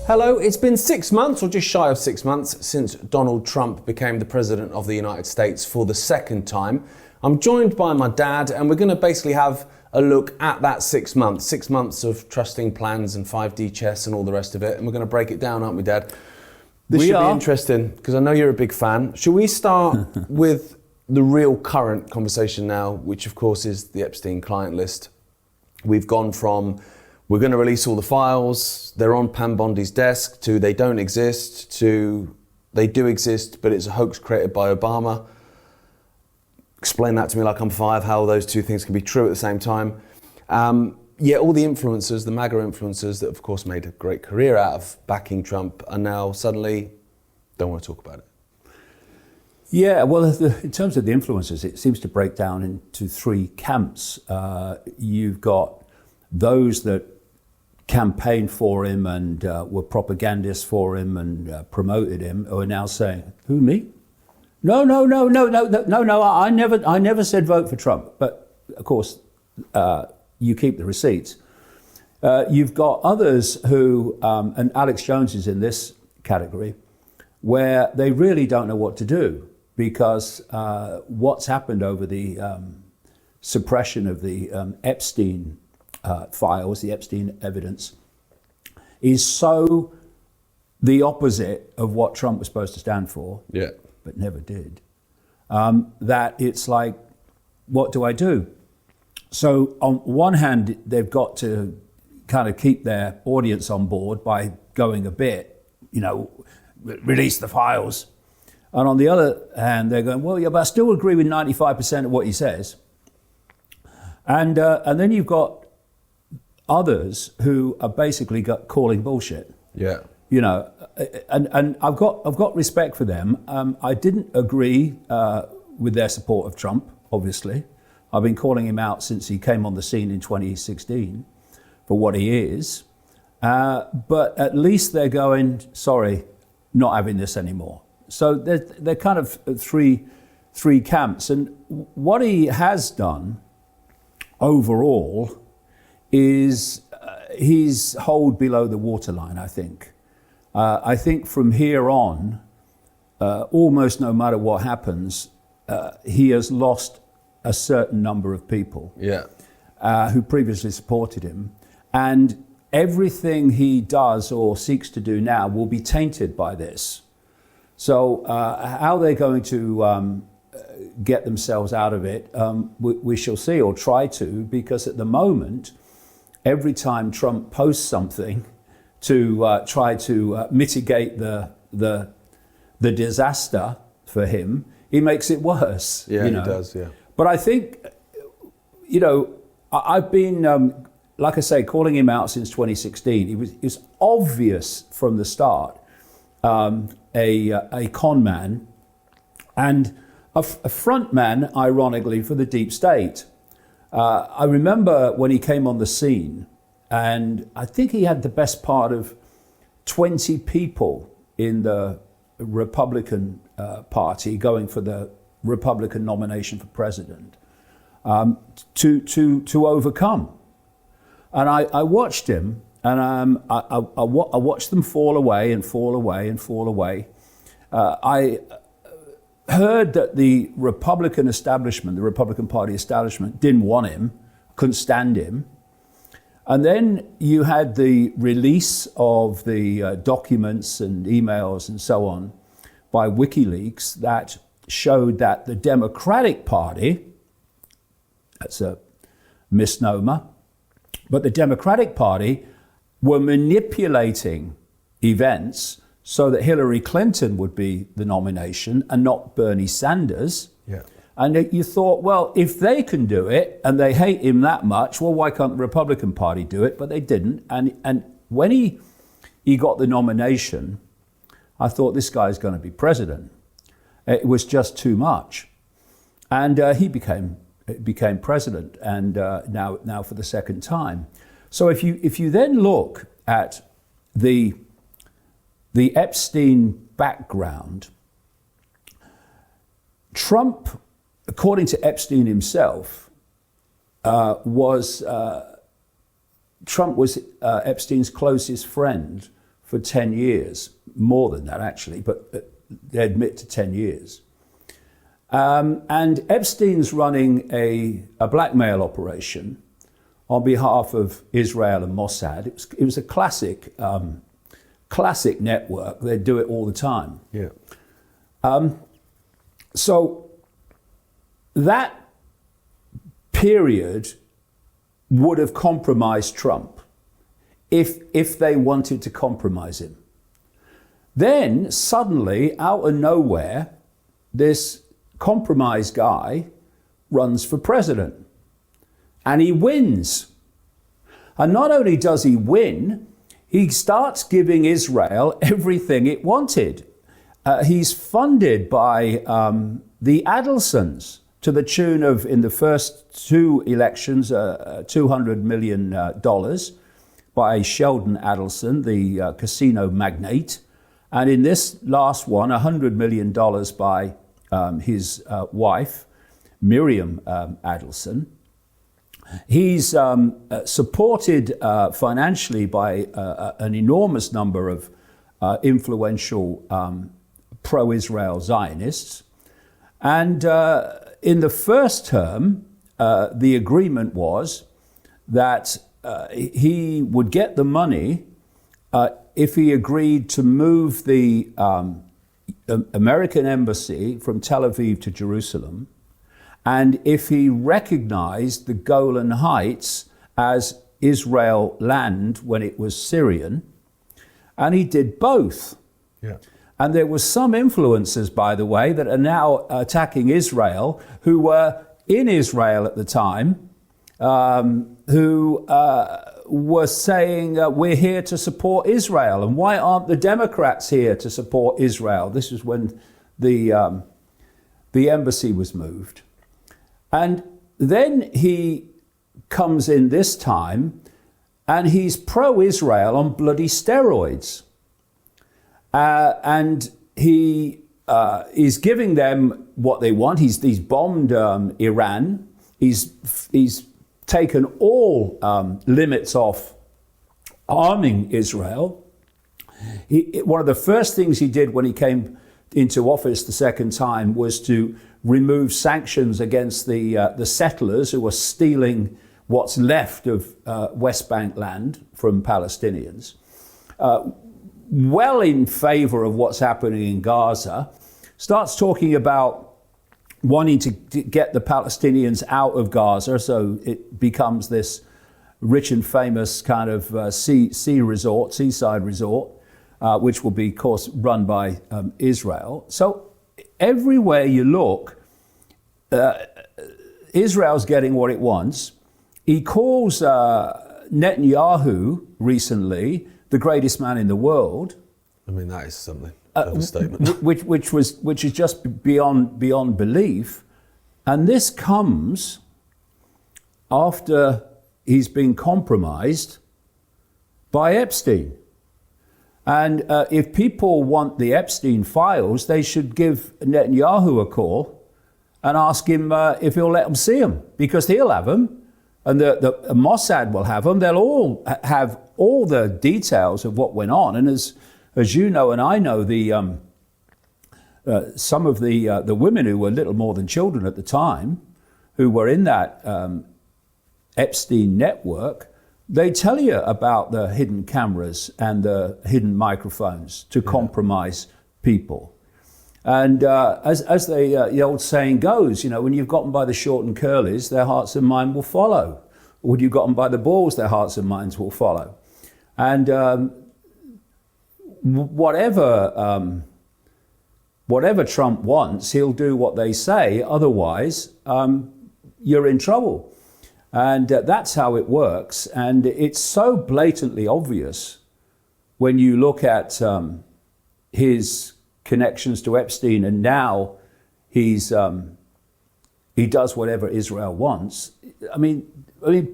Hello, it's been 6 months, or just shy of 6 months, since Donald Trump became the President of the United States for the second time. I'm joined by my dad, and we're going to basically have a look at that 6 months. 6 months of trusting plans and 5D chess and all the rest of it, and we're going to break it down, aren't we, Dad? This should be interesting, because I know you're a big fan. Should we start with the real current conversation now, which of course is the Epstein client list? We've gone from, we're going to release all the files, they're on Pam Bondi's desk, to they don't exist, to they do exist, but it's a hoax created by Obama. Explain that to me like I'm 5, how those two things can be true at the same time. Yet all the influencers, the MAGA influencers that of course made a great career out of backing Trump, are now suddenly don't want to talk about it. Yeah, well, in terms of the influencers, it seems to break down into 3 camps. You've got those that campaigned for him and were propagandists for him and promoted him, who are now saying, "Who, me? No. I never said vote for Trump." But of course, you keep the receipts. You've got others who, and Alex Jones is in this category, where they really don't know what to do, because what's happened over the suppression of the Epstein files, the Epstein evidence, is so the opposite of what Trump was supposed to stand for, but never did, that it's like, what do I do? So on one hand, they've got to kind of keep their audience on board by going a bit, release the files. And on the other hand, they're going, well, yeah, but I still agree with 95% of what he says. And then you've got others who are basically calling bullshit. Yeah. And I've got respect for them. I didn't agree with their support of Trump, obviously. I've been calling him out since he came on the scene in 2016 for what he is. But at least they're going, sorry, not having this anymore. So they're kind of three camps. And what he has done overall is he's holed below the waterline, I think. I think from here on, almost no matter what happens, he has lost a certain number of people who previously supported him. And everything he does or seeks to do now will be tainted by this. So how they're going to get themselves out of it, we shall see, or try to, because at the moment, every time Trump posts something to try to mitigate the disaster for him, he makes it worse. Yeah, he does, yeah. But I think, I've been, like I say, calling him out since 2016. It was obvious from the start, a con man and a front man, ironically, for the deep state. I remember when he came on the scene, and I think he had the best part of 20 people in the Republican Party going for the Republican nomination for president to overcome. And I watched him, and I watched them fall away and fall away and fall away. I heard that the Republican establishment, the Republican Party establishment, didn't want him, couldn't stand him. And then you had the release of the documents and emails and so on by WikiLeaks that showed that the Democratic Party, that's a misnomer, but the Democratic Party were manipulating events so that Hillary Clinton would be the nomination and not Bernie Sanders. Yeah. And you thought, well, if they can do it and they hate him that much, well, why can't the Republican Party do it? But they didn't. And when he got the nomination, I thought, this guy's going to be president. It was just too much. And he became president, and now for the second time. So if you then look at the Epstein background, Trump, according to Epstein himself, Trump was Epstein's closest friend for 10 years, more than that actually, but they admit to 10 years. And Epstein's running a blackmail operation on behalf of Israel and Mossad. It was a classic network. They do it all the time. Yeah. So that period would have compromised Trump if they wanted to compromise him. Then suddenly, out of nowhere, this compromised guy runs for president and he wins. And not only does he win, he starts giving Israel everything it wanted. He's funded by the Adelsons to the tune of, in the first two elections, $200 million by Sheldon Adelson, the casino magnate. And in this last one, $100 million by his wife, Miriam Adelson. He's supported financially by an enormous number of influential pro-Israel Zionists. And in the first term, the agreement was that he would get the money if he agreed to move the American embassy from Tel Aviv to Jerusalem, and if he recognized the Golan Heights as Israel land when it was Syrian. And he did both. Yeah. And there were some influencers, by the way, that are now attacking Israel, who were in Israel at the time, who were saying, we're here to support Israel. And why aren't the Democrats here to support Israel? This was when the embassy was moved. And then he comes in this time, and he's pro-Israel on bloody steroids. And he is giving them what they want. He's bombed Iran. He's taken all limits off arming Israel. One of the first things he did when he came into office the second time was to remove sanctions against the settlers who were stealing what's left of West Bank land from Palestinians. Well in favor of what's happening in Gaza, starts talking about wanting to get the Palestinians out of Gaza, so it becomes this rich and famous kind of seaside resort, which will be, of course, run by Israel. So everywhere you look, Israel's getting what it wants. He calls Netanyahu recently the greatest man in the world. I mean, that is something of a statement. Which is just beyond belief. And this comes after he's been compromised by Epstein. And if people want the Epstein files, they should give Netanyahu a call and ask him if he'll let them see them, because he'll have them, and the Mossad will have them. They'll all have all the details of what went on. And as you know, and I know, some of the women who were little more than children at the time, who were in that Epstein network, they tell you about the hidden cameras and the hidden microphones to compromise people. And as the old saying goes, when you've got them by the short and curlies, their hearts and mind will follow. When you've got them by the balls, their hearts and minds will follow. And whatever Trump wants, he'll do what they say. Otherwise, you're in trouble. And that's how it works. And it's so blatantly obvious when you look at his connections to Epstein, and now he does whatever Israel wants. I mean,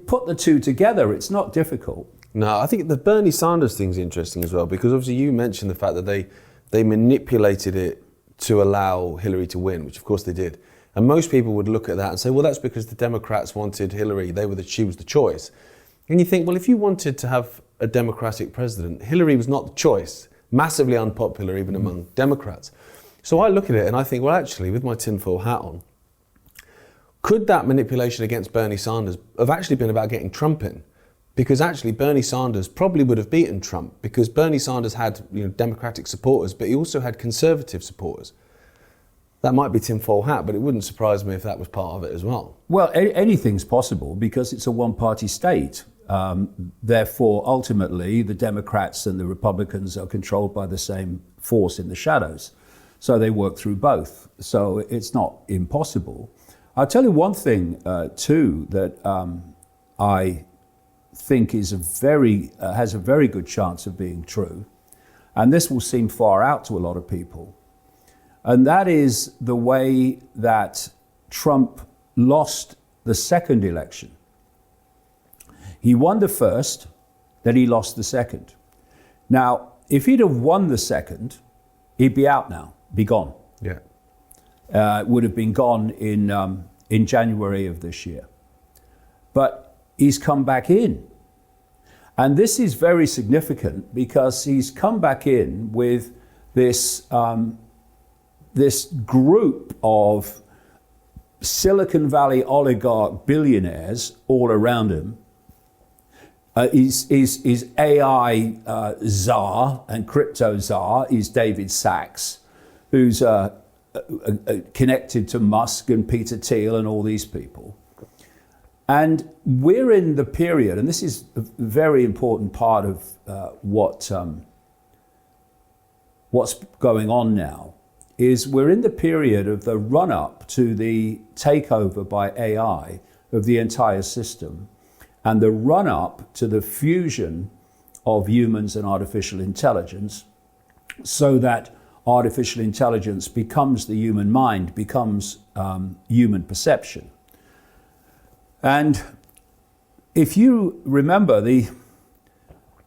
put the two together. It's not difficult. No, I think the Bernie Sanders thing's interesting as well, because obviously you mentioned the fact that they manipulated it to allow Hillary to win, which of course they did. And most people would look at that and say, well, that's because the Democrats wanted Hillary. She was the choice. And you think, well, if you wanted to have a Democratic president, Hillary was not the choice. Massively unpopular even among Democrats. So I look at it and I think, well, actually, with my tinfoil hat on, could that manipulation against Bernie Sanders have actually been about getting Trump in? Because actually Bernie Sanders probably would have beaten Trump, because Bernie Sanders had Democratic supporters, but he also had conservative supporters. That might be tinfoil hat, but it wouldn't surprise me if that was part of it as well. Well, anything's possible because it's a one-party state. Therefore, ultimately, the Democrats and the Republicans are controlled by the same force in the shadows. So they work through both. So it's not impossible. I'll tell you one thing, too, that I think is has a very good chance of being true. And this will seem far out to a lot of people. And that is the way that Trump lost the second election. He won the first, then he lost the second. Now, if he'd have won the second, he'd be out now, be gone. Yeah. Would have been gone in January of this year. But he's come back in. And this is very significant because he's come back in with this group of Silicon Valley oligarch billionaires all around him. His AI czar and crypto czar is David Sachs, who's connected to Musk and Peter Thiel and all these people. And we're in the period, and this is a very important part of what's going on now, is we're in the period of the run-up to the takeover by AI of the entire system, and the run-up to the fusion of humans and artificial intelligence, so that artificial intelligence becomes the human mind, becomes human perception. And if you remember, the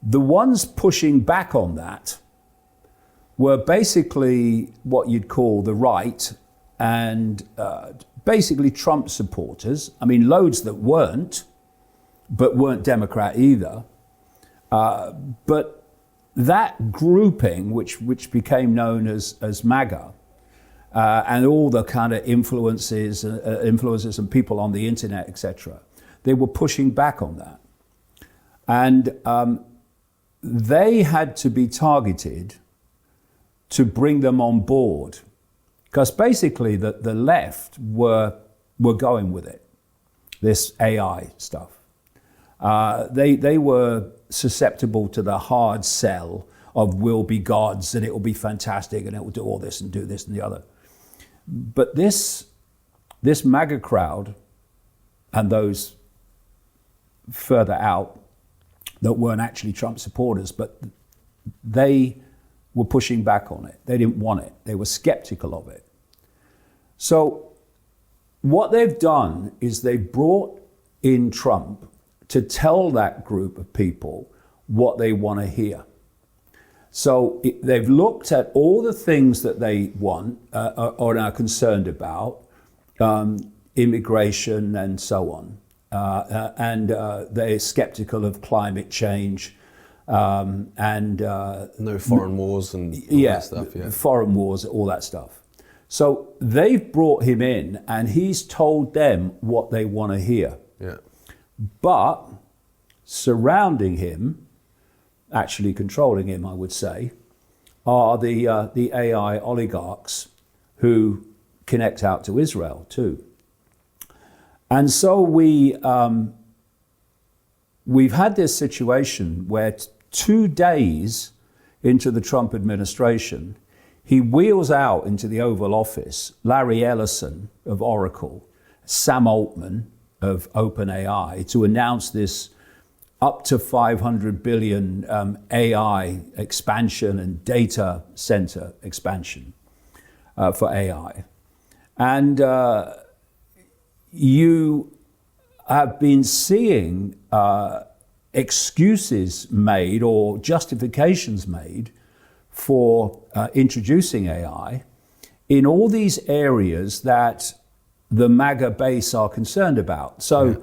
ones pushing back on that were basically what you'd call the right and basically Trump supporters. I mean, loads that weren't, but weren't Democrat either. But that grouping, which became known as MAGA, and all the kind of influences and people on the internet, etc., they were pushing back on that. And they had to be targeted to bring them on board, because basically the left were going with it, this AI stuff. They were susceptible to the hard sell of we'll be gods and it will be fantastic and it will do all this and do this and the other. But this MAGA crowd and those further out that weren't actually Trump supporters, but they were pushing back on it. They didn't want it. They were skeptical of it. So what they've done is they've brought in Trump to tell that group of people what they want to hear. So they've looked at all the things that they want or are concerned about, immigration and so on. And they're skeptical of climate change and no foreign wars and all that stuff. Yeah, foreign wars, all that stuff. So they've brought him in, and he's told them what they want to hear. Yeah, but surrounding him, actually controlling him, I would say, are the AI oligarchs who connect out to Israel too. And so we've had this situation where 2 days into the Trump administration, he wheels out into the Oval Office Larry Ellison of Oracle, Sam Altman of OpenAI, to announce this up to 500 billion AI expansion and data center expansion for AI. And you have been seeing excuses made or justifications made for introducing AI in all these areas that the MAGA base are concerned about. So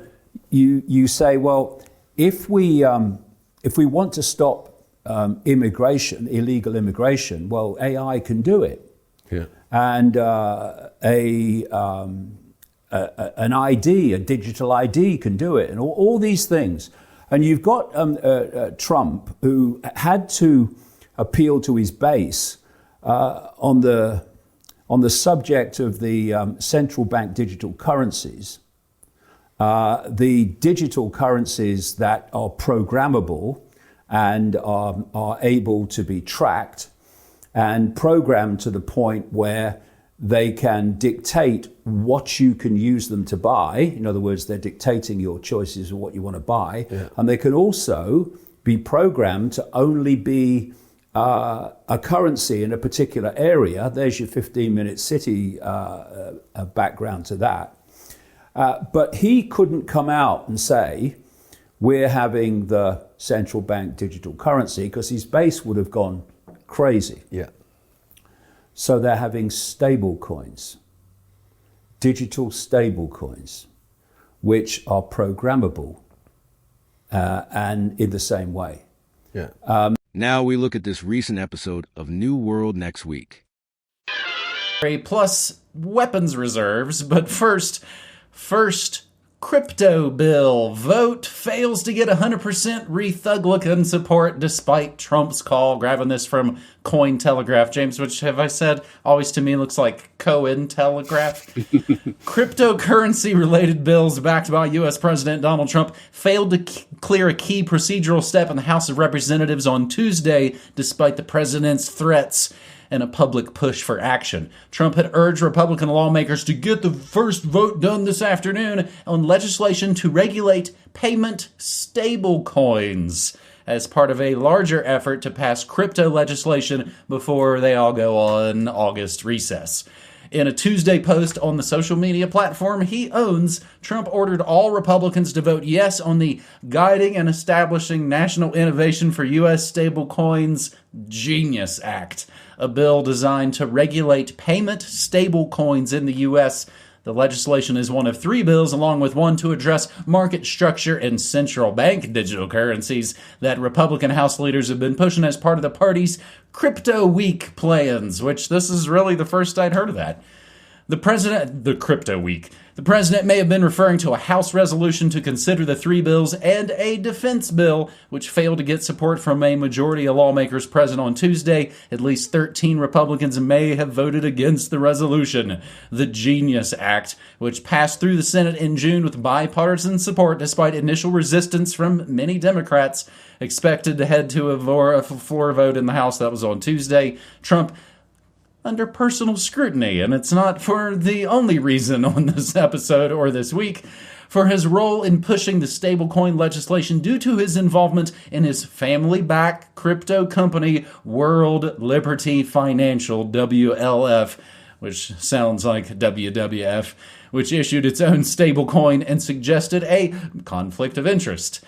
you say, well, if we want to stop immigration, illegal immigration, well, AI can do it. Yeah. And an ID, a digital ID can do it, and all these things. And you've got Trump, who had to appeal to his base on the subject of the central bank digital currencies, the digital currencies that are programmable and are able to be tracked and programmed to the point where they can dictate what you can use them to buy. In other words, they're dictating your choices of what you want to buy. Yeah. And they can also be programmed to only be a currency in a particular area. There's your 15-minute city background to that. But he couldn't come out and say, we're having the central bank digital currency, because his base would have gone crazy. Yeah. So they're having stable coins, digital stable coins, which are programmable and in the same way. Yeah. Now we look at this recent episode of New World Next Week. Plus weapons reserves, but first, crypto bill. Vote fails to get 100% Republican support despite Trump's call. Grabbing this from Cointelegraph. James, which have I said always to me looks like Cointelegraph. Cryptocurrency-related bills backed by U.S. President Donald Trump failed to clear a key procedural step in the House of Representatives on Tuesday, despite the president's threats and a public push for action. Trump had urged Republican lawmakers to get the first vote done this afternoon on legislation to regulate payment stablecoins as part of a larger effort to pass crypto legislation before they all go on August recess. In a Tuesday post on the social media platform he owns, Trump ordered all Republicans to vote yes on the Guiding and Establishing National Innovation for U.S. Stablecoins Genius Act, a bill designed to regulate payment stablecoins in the U.S. The legislation is one of 3 bills, along with one to address market structure and central bank digital currencies, that Republican House leaders have been pushing as part of the party's Crypto Week plans, which this is really the first I'd heard of that. The Crypto Week. The president may have been referring to a House resolution to consider the 3 bills and a defense bill, which failed to get support from a majority of lawmakers present on Tuesday. At least 13 Republicans may have voted against the resolution. The Genius Act, which passed through the Senate in June with bipartisan support despite initial resistance from many Democrats, expected to head to a floor vote in the House. That was on Tuesday. Trump under personal scrutiny, and it's not for the only reason on this episode or this week, for his role in pushing the stablecoin legislation due to his involvement in his family-backed crypto company, World Liberty Financial, WLF, which sounds like WWF, which issued its own stablecoin and suggested a conflict of interest.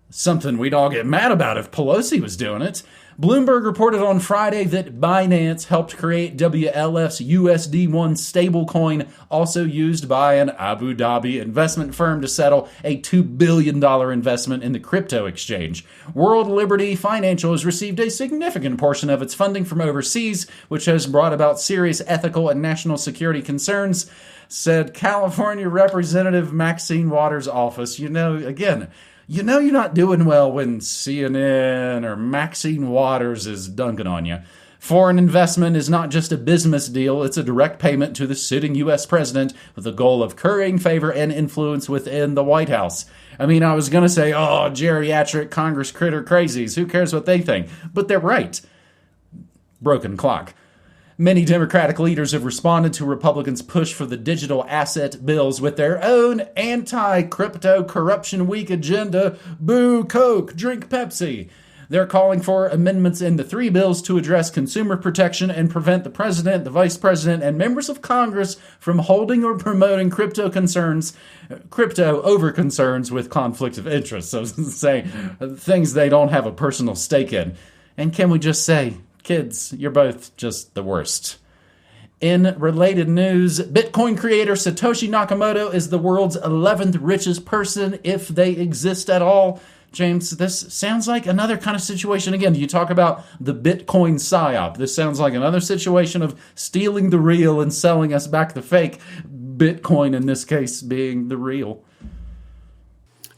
Something we'd all get mad about if Pelosi was doing it. Bloomberg reported on Friday that Binance helped create WLF's USD1 stablecoin, also used by an Abu Dhabi investment firm to settle a $2 billion investment in the crypto exchange. World Liberty Financial has received a significant portion of its funding from overseas, which has brought about serious ethical and national security concerns, said California Representative Maxine Waters' office. You know you're not doing well when CNN or Maxine Waters is dunking on you. Foreign investment is not just a business deal, it's a direct payment to the sitting U.S. president with the goal of currying favor and influence within the White House. I mean, I was going to say, geriatric Congress critter crazies, who cares what they think? But they're right. Broken clock. Many Democratic leaders have responded to Republicans' push for the digital asset bills with their own anti-crypto corruption week agenda. Boo Coke, drink Pepsi. They're calling for amendments in the 3 bills to address consumer protection and prevent the president, the vice president, and members of Congress from holding or promoting crypto over concerns with conflict of interest. So say things they don't have a personal stake in. And can we just say, kids, you're both just the worst. In related news, Bitcoin creator Satoshi Nakamoto is the world's 11th richest person, if they exist at all. James, this sounds like another kind of situation. Again, you talk about the Bitcoin psyop. This sounds like another situation of stealing the real and selling us back the fake. Bitcoin, in this case, being the real.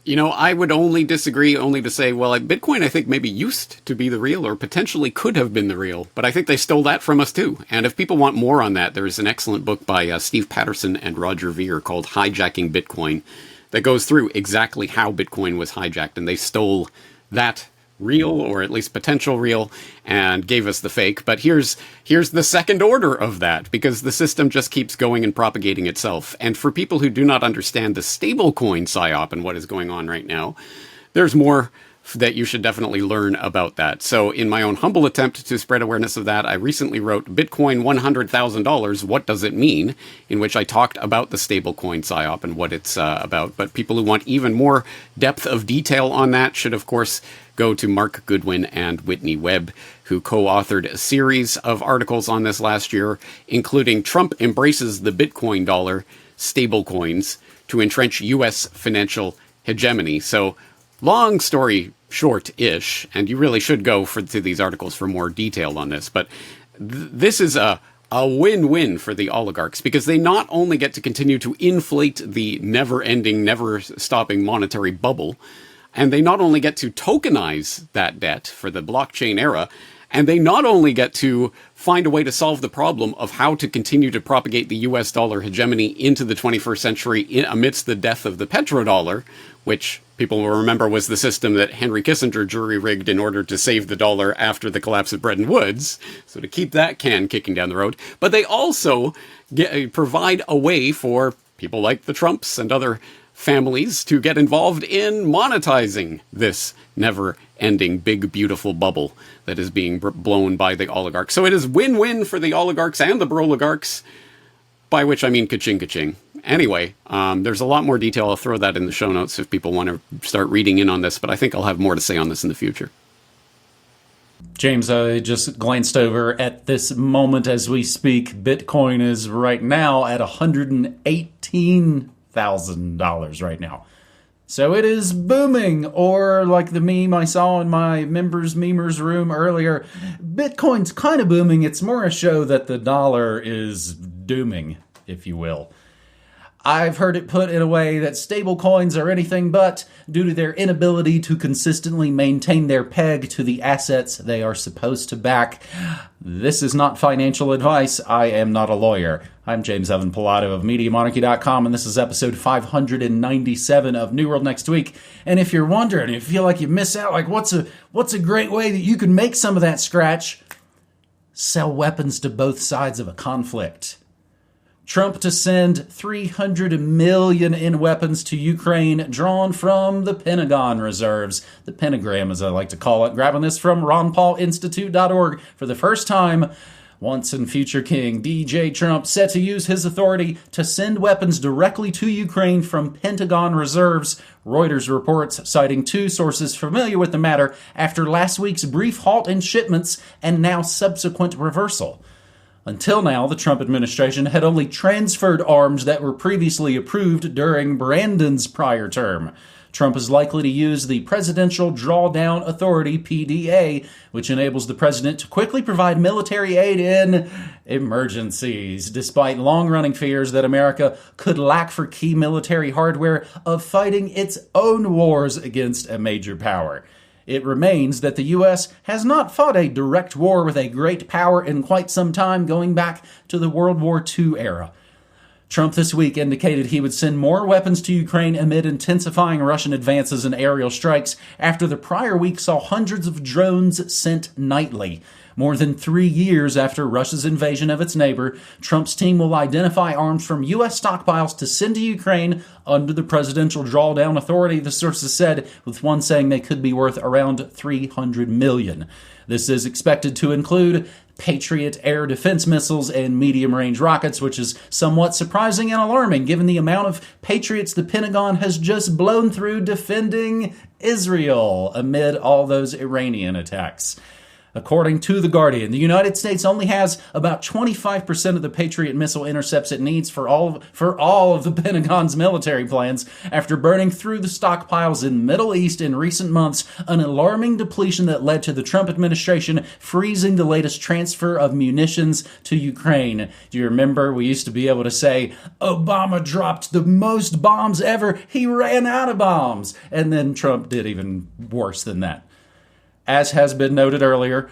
You know, I would only disagree only to say, well, Bitcoin, I think, maybe used to be the real or potentially could have been the real, but I think they stole that from us too. And if people want more on that, there's an excellent book by Steve Patterson and Roger Ver called Hijacking Bitcoin that goes through exactly how Bitcoin was hijacked, and they stole that real, or at least potential real, and gave us the fake. But here's the second order of that, because the system just keeps going and propagating itself. And for people who do not understand the stablecoin psyop and what is going on right now, there's more that you should definitely learn about that. So in my own humble attempt to spread awareness of that, I recently wrote Bitcoin $100,000, What Does It Mean?, in which I talked about the stablecoin psyop and what it's about. But people who want even more depth of detail on that should, of course, go to Mark Goodwin and Whitney Webb, who co-authored a series of articles on this last year, including Trump Embraces the Bitcoin Dollar, Stablecoins to Entrench U.S. Financial Hegemony. So, long story short-ish, and you really should go to these articles for more detail on this, but this is a win-win for the oligarchs, because they not only get to continue to inflate the never-ending, never-stopping monetary bubble, and they not only get to tokenize that debt for the blockchain era, and they not only get to find a way to solve the problem of how to continue to propagate the US dollar hegemony into the 21st century amidst the death of the petrodollar, which people will remember was the system that Henry Kissinger jury-rigged in order to save the dollar after the collapse of Bretton Woods, so to keep that can kicking down the road. But they also provide a way for people like the Trumps and other families to get involved in monetizing this never-ending, big, beautiful bubble that is being blown by the oligarchs. So it is win-win for the oligarchs and the broligarchs, by which I mean ka-ching, ka-ching. Anyway, there's a lot more detail. I'll throw that in the show notes if people want to start reading in on this, but I think I'll have more to say on this in the future. James, I just glanced over at this moment as we speak. Bitcoin is right now at $118,000 right now. So it is booming, or like the meme I saw in my memers room earlier, Bitcoin's kind of booming. It's more a show that the dollar is dooming, if you will. I've heard it put in a way that stable coins are anything but, due to their inability to consistently maintain their peg to the assets they are supposed to back. This is not financial advice. I am not a lawyer. I'm James Evan Pilato of MediaMonarchy.com, and this is episode 597 of New World Next Week. And if you're wondering, if you feel like you miss out, like what's a great way that you can make some of that scratch? Sell weapons to both sides of a conflict. Trump to send $300 million in weapons to Ukraine, drawn from the Pentagon reserves. The pentagram, as I like to call it. Grabbing this from RonPaulInstitute.org. For the first time, once and future King DJ Trump set to use his authority to send weapons directly to Ukraine from Pentagon reserves. Reuters reports, citing two sources familiar with the matter, after last week's brief halt in shipments and now subsequent reversal. Until now, the Trump administration had only transferred arms that were previously approved during Brandon's prior term. Trump is likely to use the Presidential Drawdown Authority, PDA, which enables the president to quickly provide military aid in emergencies, despite long-running fears that America could lack for key military hardware of fighting its own wars against a major power. It remains that the U.S. has not fought a direct war with a great power in quite some time, going back to the World War II era. Trump this week indicated he would send more weapons to Ukraine amid intensifying Russian advances and aerial strikes after the prior week saw hundreds of drones sent nightly. More than 3 years after Russia's invasion of its neighbor, Trump's team will identify arms from U.S. stockpiles to send to Ukraine under the Presidential Drawdown Authority, the sources said, with one saying they could be worth around $300 million. This is expected to include Patriot air defense missiles and medium-range rockets, which is somewhat surprising and alarming given the amount of Patriots the Pentagon has just blown through defending Israel amid all those Iranian attacks. According to The Guardian, the United States only has about 25% of the Patriot missile intercepts it needs for all of the Pentagon's military plans after burning through the stockpiles in the Middle East in recent months, an alarming depletion that led to the Trump administration freezing the latest transfer of munitions to Ukraine. Do you remember we used to be able to say, Obama dropped the most bombs ever, he ran out of bombs, and then Trump did even worse than that. As has been noted earlier,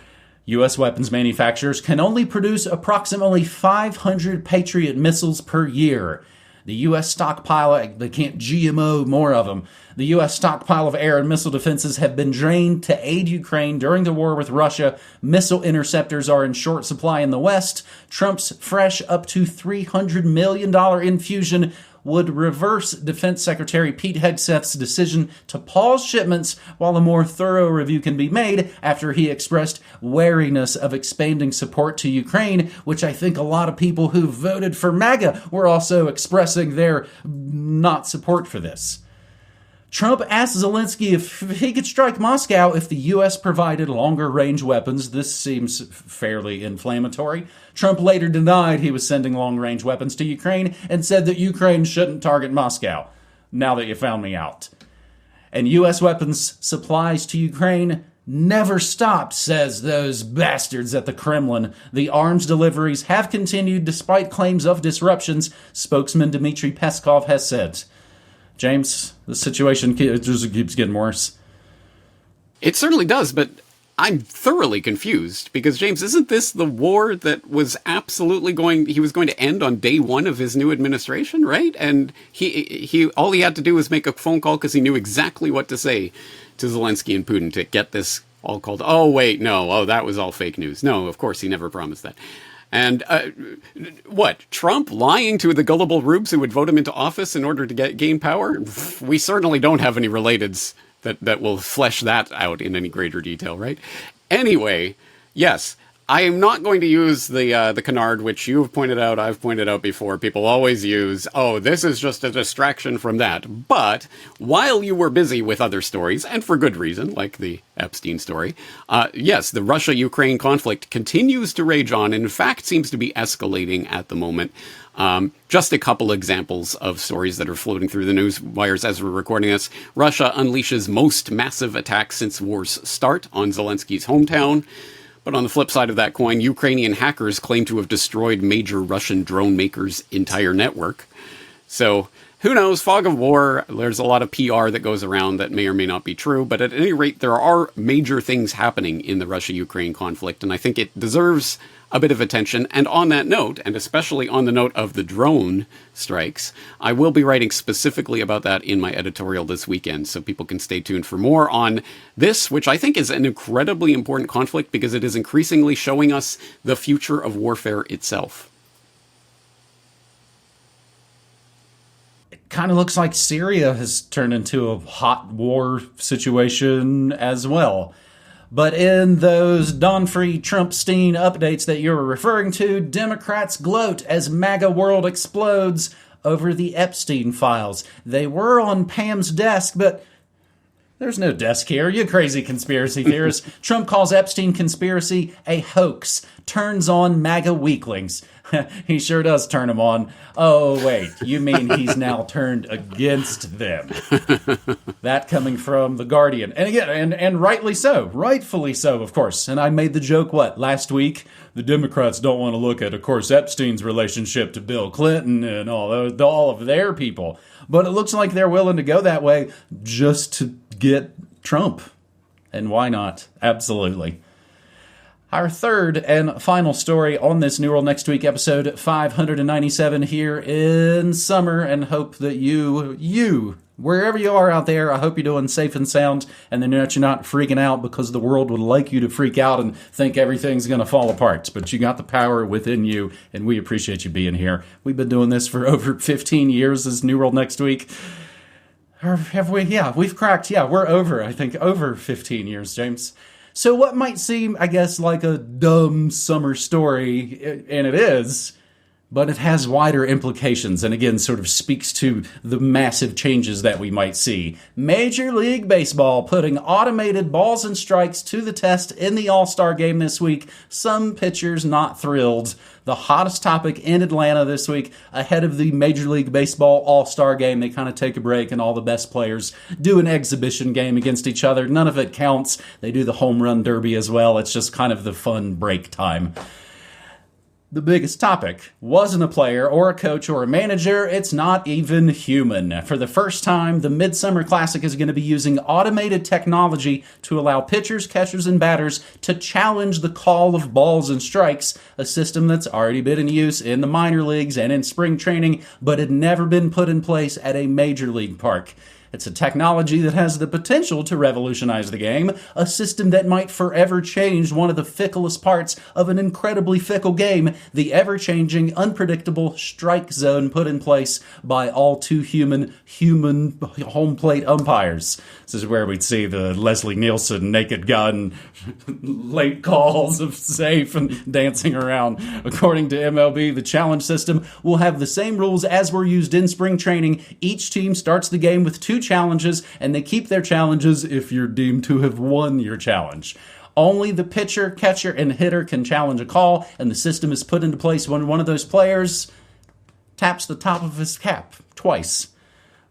U.S. weapons manufacturers can only produce approximately 500 Patriot missiles per year. The U.S. stockpile, they can't GMO more of them. The U.S. stockpile of air and missile defenses have been drained to aid Ukraine during the war with Russia. Missile interceptors are in short supply in the West. Trump's fresh up to $300 million infusion would reverse Defense Secretary Pete Hegseth's decision to pause shipments while a more thorough review can be made after he expressed wariness of expanding support to Ukraine, which I think a lot of people who voted for MAGA were also expressing their not support for this. Trump asked Zelensky if he could strike Moscow if the U.S. provided longer-range weapons. This seems fairly inflammatory. Trump later denied he was sending long-range weapons to Ukraine and said that Ukraine shouldn't target Moscow, now that you found me out. And U.S. weapons supplies to Ukraine never stopped, says those bastards at the Kremlin. The arms deliveries have continued despite claims of disruptions, spokesman Dmitry Peskov has said. James, the situation just keeps getting worse. It certainly does, but I'm thoroughly confused because, James, isn't this the war that was absolutely going to end on day one of his new administration, right? And he all he had to do was make a phone call because he knew exactly what to say to Zelensky and Putin to get this all called. Oh, wait, no. Oh, that was all fake news. No, of course, he never promised that. And what? Trump lying to the gullible rubes who would vote him into office in order to gain power? We certainly don't have any relateds that will flesh that out in any greater detail, right? Anyway, yes, I am not going to use the canard, which you've pointed out, I've pointed out before. People always use, oh, this is just a distraction from that. But while you were busy with other stories, and for good reason, like the Epstein story, yes, the Russia-Ukraine conflict continues to rage on, and in fact seems to be escalating at the moment. Just a couple examples of stories that are floating through the news wires as we're recording this. Russia unleashes most massive attack since war's start on Zelensky's hometown. But on the flip side of that coin, Ukrainian hackers claim to have destroyed major Russian drone makers' entire network. So, who knows? Fog of war, there's a lot of PR that goes around that may or may not be true. But at any rate, there are major things happening in the Russia-Ukraine conflict, and I think it deserves a bit of attention. And on that note, and especially on the note of the drone strikes, I will be writing specifically about that in my editorial this weekend, so people can stay tuned for more on this, which I think is an incredibly important conflict because it is increasingly showing us the future of warfare itself. It kind of looks like Syria has turned into a hot war situation as well. But in those Donfrey Trumpstein updates that you're referring to, Democrats gloat as MAGA world explodes over the Epstein files. They were on Pam's desk, but there's no desk here, you crazy conspiracy theorists. Trump calls Epstein conspiracy a hoax, turns on MAGA weaklings. He sure does turn them on. Oh, wait, you mean he's now turned against them. That coming from The Guardian. And again, and rightly so. Rightfully so, of course. And I made the joke, last week? The Democrats don't want to look at, of course, Epstein's relationship to Bill Clinton and all of their people. But it looks like they're willing to go that way just to get Trump. And why not? Absolutely. Our third and final story on this New World Next Week, episode 597 here in summer, and hope that you, wherever you are out there, I hope you're doing safe and sound, and then that you're not freaking out because the world would like you to freak out and think everything's going to fall apart. But you got the power within you, and we appreciate you being here. We've been doing this for over 15 years, this New World Next Week. Or have we? Yeah, we've cracked. Yeah, we're over 15 years, James. So what might seem, I guess, like a dumb summer story, and it is, but it has wider implications and again sort of speaks to the massive changes that we might see. Major League Baseball putting automated balls and strikes to the test in the All-Star game this week. Some pitchers not thrilled. The hottest topic in Atlanta this week, ahead of the Major League Baseball All-Star game. They kind of take a break and all the best players do an exhibition game against each other. None of it counts. They do the home run derby as well. It's just kind of the fun break time. The biggest topic wasn't a player or a coach or a manager. It's not even human. For the first time, the Midsummer Classic is going to be using automated technology to allow pitchers, catchers, and batters to challenge the call of balls and strikes, a system that's already been in use in the minor leagues and in spring training, but had never been put in place at a major league park. It's a technology that has the potential to revolutionize the game, a system that might forever change one of the ficklest parts of an incredibly fickle game, the ever-changing, unpredictable strike zone put in place by all too human home plate umpires. This is where we'd see the Leslie Nielsen naked gun, late calls of safe and dancing around. According to MLB, the challenge system will have the same rules as were used in spring training. Each team starts the game with 2 challenges, and they keep their challenges if you're deemed to have won your challenge. Only the pitcher, catcher, and hitter can challenge a call, and the system is put into place when one of those players taps the top of his cap twice.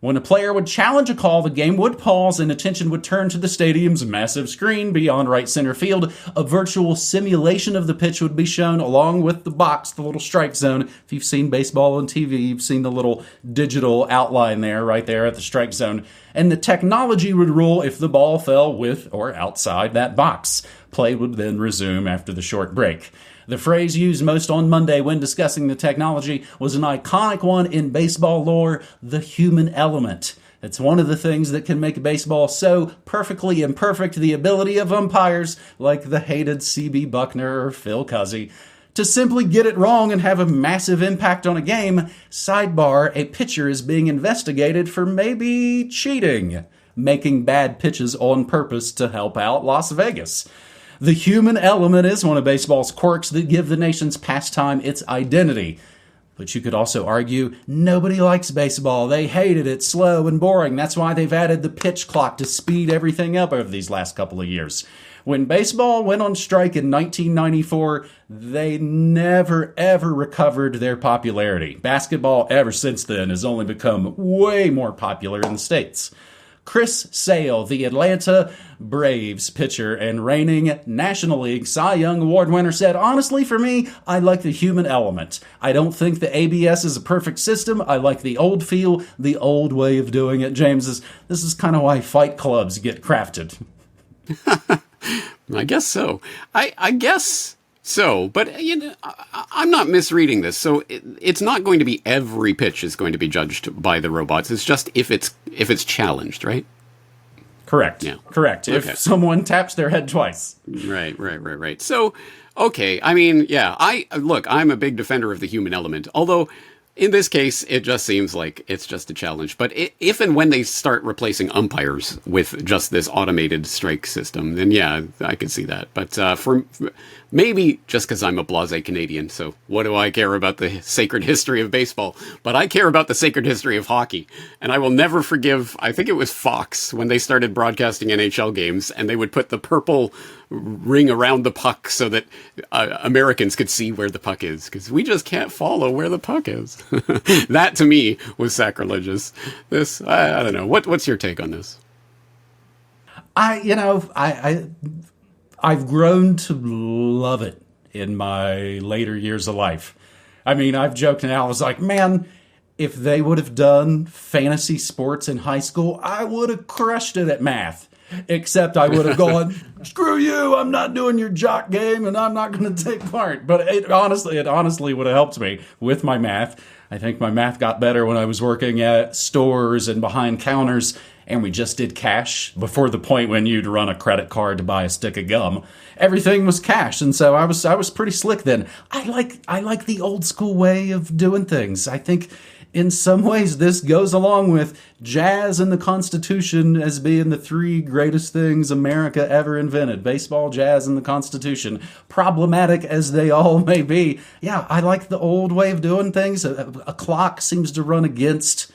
When a player would challenge a call, the game would pause and attention would turn to the stadium's massive screen beyond right center field. A virtual simulation of the pitch would be shown along with the box, the little strike zone. If you've seen baseball on TV, you've seen the little digital outline there, right there at the strike zone. And the technology would rule if the ball fell with or outside that box. Play would then resume after the short break. The phrase used most on Monday when discussing the technology was an iconic one in baseball lore, the human element. It's one of the things that can make baseball so perfectly imperfect, the ability of umpires like the hated C.B. Buckner or Phil Cuzzy to simply get it wrong and have a massive impact on a game. Sidebar, a pitcher is being investigated for maybe cheating, making bad pitches on purpose to help out Las Vegas. The human element is one of baseball's quirks that give the nation's pastime its identity. But you could also argue nobody likes baseball. They hate it. It's slow and boring. That's why they've added the pitch clock to speed everything up over these last couple of years. When baseball went on strike in 1994, they never, ever recovered their popularity. Basketball, ever since then, has only become way more popular in the States. Chris Sale, the Atlanta Braves pitcher and reigning National League Cy Young Award winner, said, "Honestly, for me, I like the human element. I don't think the ABS is a perfect system. I like the old feel, the old way of doing it." James, this is kind of why fight clubs get crafted. I guess so. I guess so, but I'm not misreading this. So it's not going to be every pitch is going to be judged by the robots. It's just if it's challenged, right? Correct. Yeah. Correct. Okay. If someone taps their head twice. Right. So, okay. I mean, yeah. I'm a big defender of the human element. Although, in this case, it just seems like it's just a challenge. But if and when they start replacing umpires with just this automated strike system, then yeah, I could see that. But for maybe just because I'm a blasé Canadian, so what do I care about the sacred history of baseball? But I care about the sacred history of hockey. And I will never forgive, I think it was Fox, when they started broadcasting NHL games, and they would put the purple ring around the puck so that Americans could see where the puck is, because we just can't follow where the puck is. That to me was sacrilegious. This, I don't know. What's your take on this? I've grown to love it in my later years of life. I mean, I've joked now, I was like, man, if they would have done fantasy sports in high school, I would have crushed it at math. Except I would have gone, screw you, I'm not doing your jock game and I'm not going to take part. But it honestly would have helped me with my math. I think my math got better when I was working at stores and behind counters, and we just did cash before the point when you'd run a credit card to buy a stick of gum. Everything was cash, and so I was pretty slick then. I like the old school way of doing things. I think in some ways this goes along with jazz and the Constitution as being the three greatest things America ever invented. Baseball, jazz, and the Constitution. Problematic as they all may be. Yeah, I like the old way of doing things. A clock seems to run against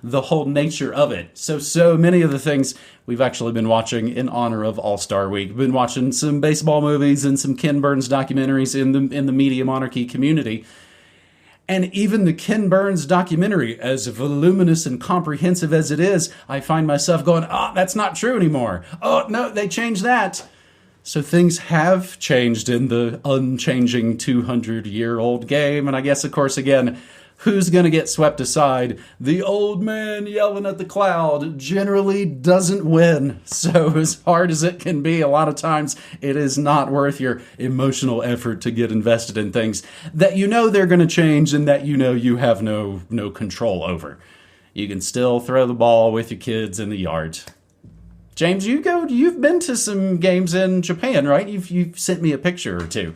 the whole nature of it. So many of the things we've actually been watching in honor of All-Star Week. We've been watching some baseball movies and some Ken Burns documentaries in the media monarchy community. And even the Ken Burns documentary, as voluminous and comprehensive as it is, I find myself going, oh, that's not true anymore. Oh, no, they changed that. So things have changed in the unchanging 200-year-old game. And I guess, of course, again, who's going to get swept aside? The old man yelling at the cloud generally doesn't win. So as hard as it can be, a lot of times it is not worth your emotional effort to get invested in things that you know they're going to change and that you know you have no control over. You can still throw the ball with your kids in the yard. James, you've been to some games in Japan, right? You've sent me a picture or two.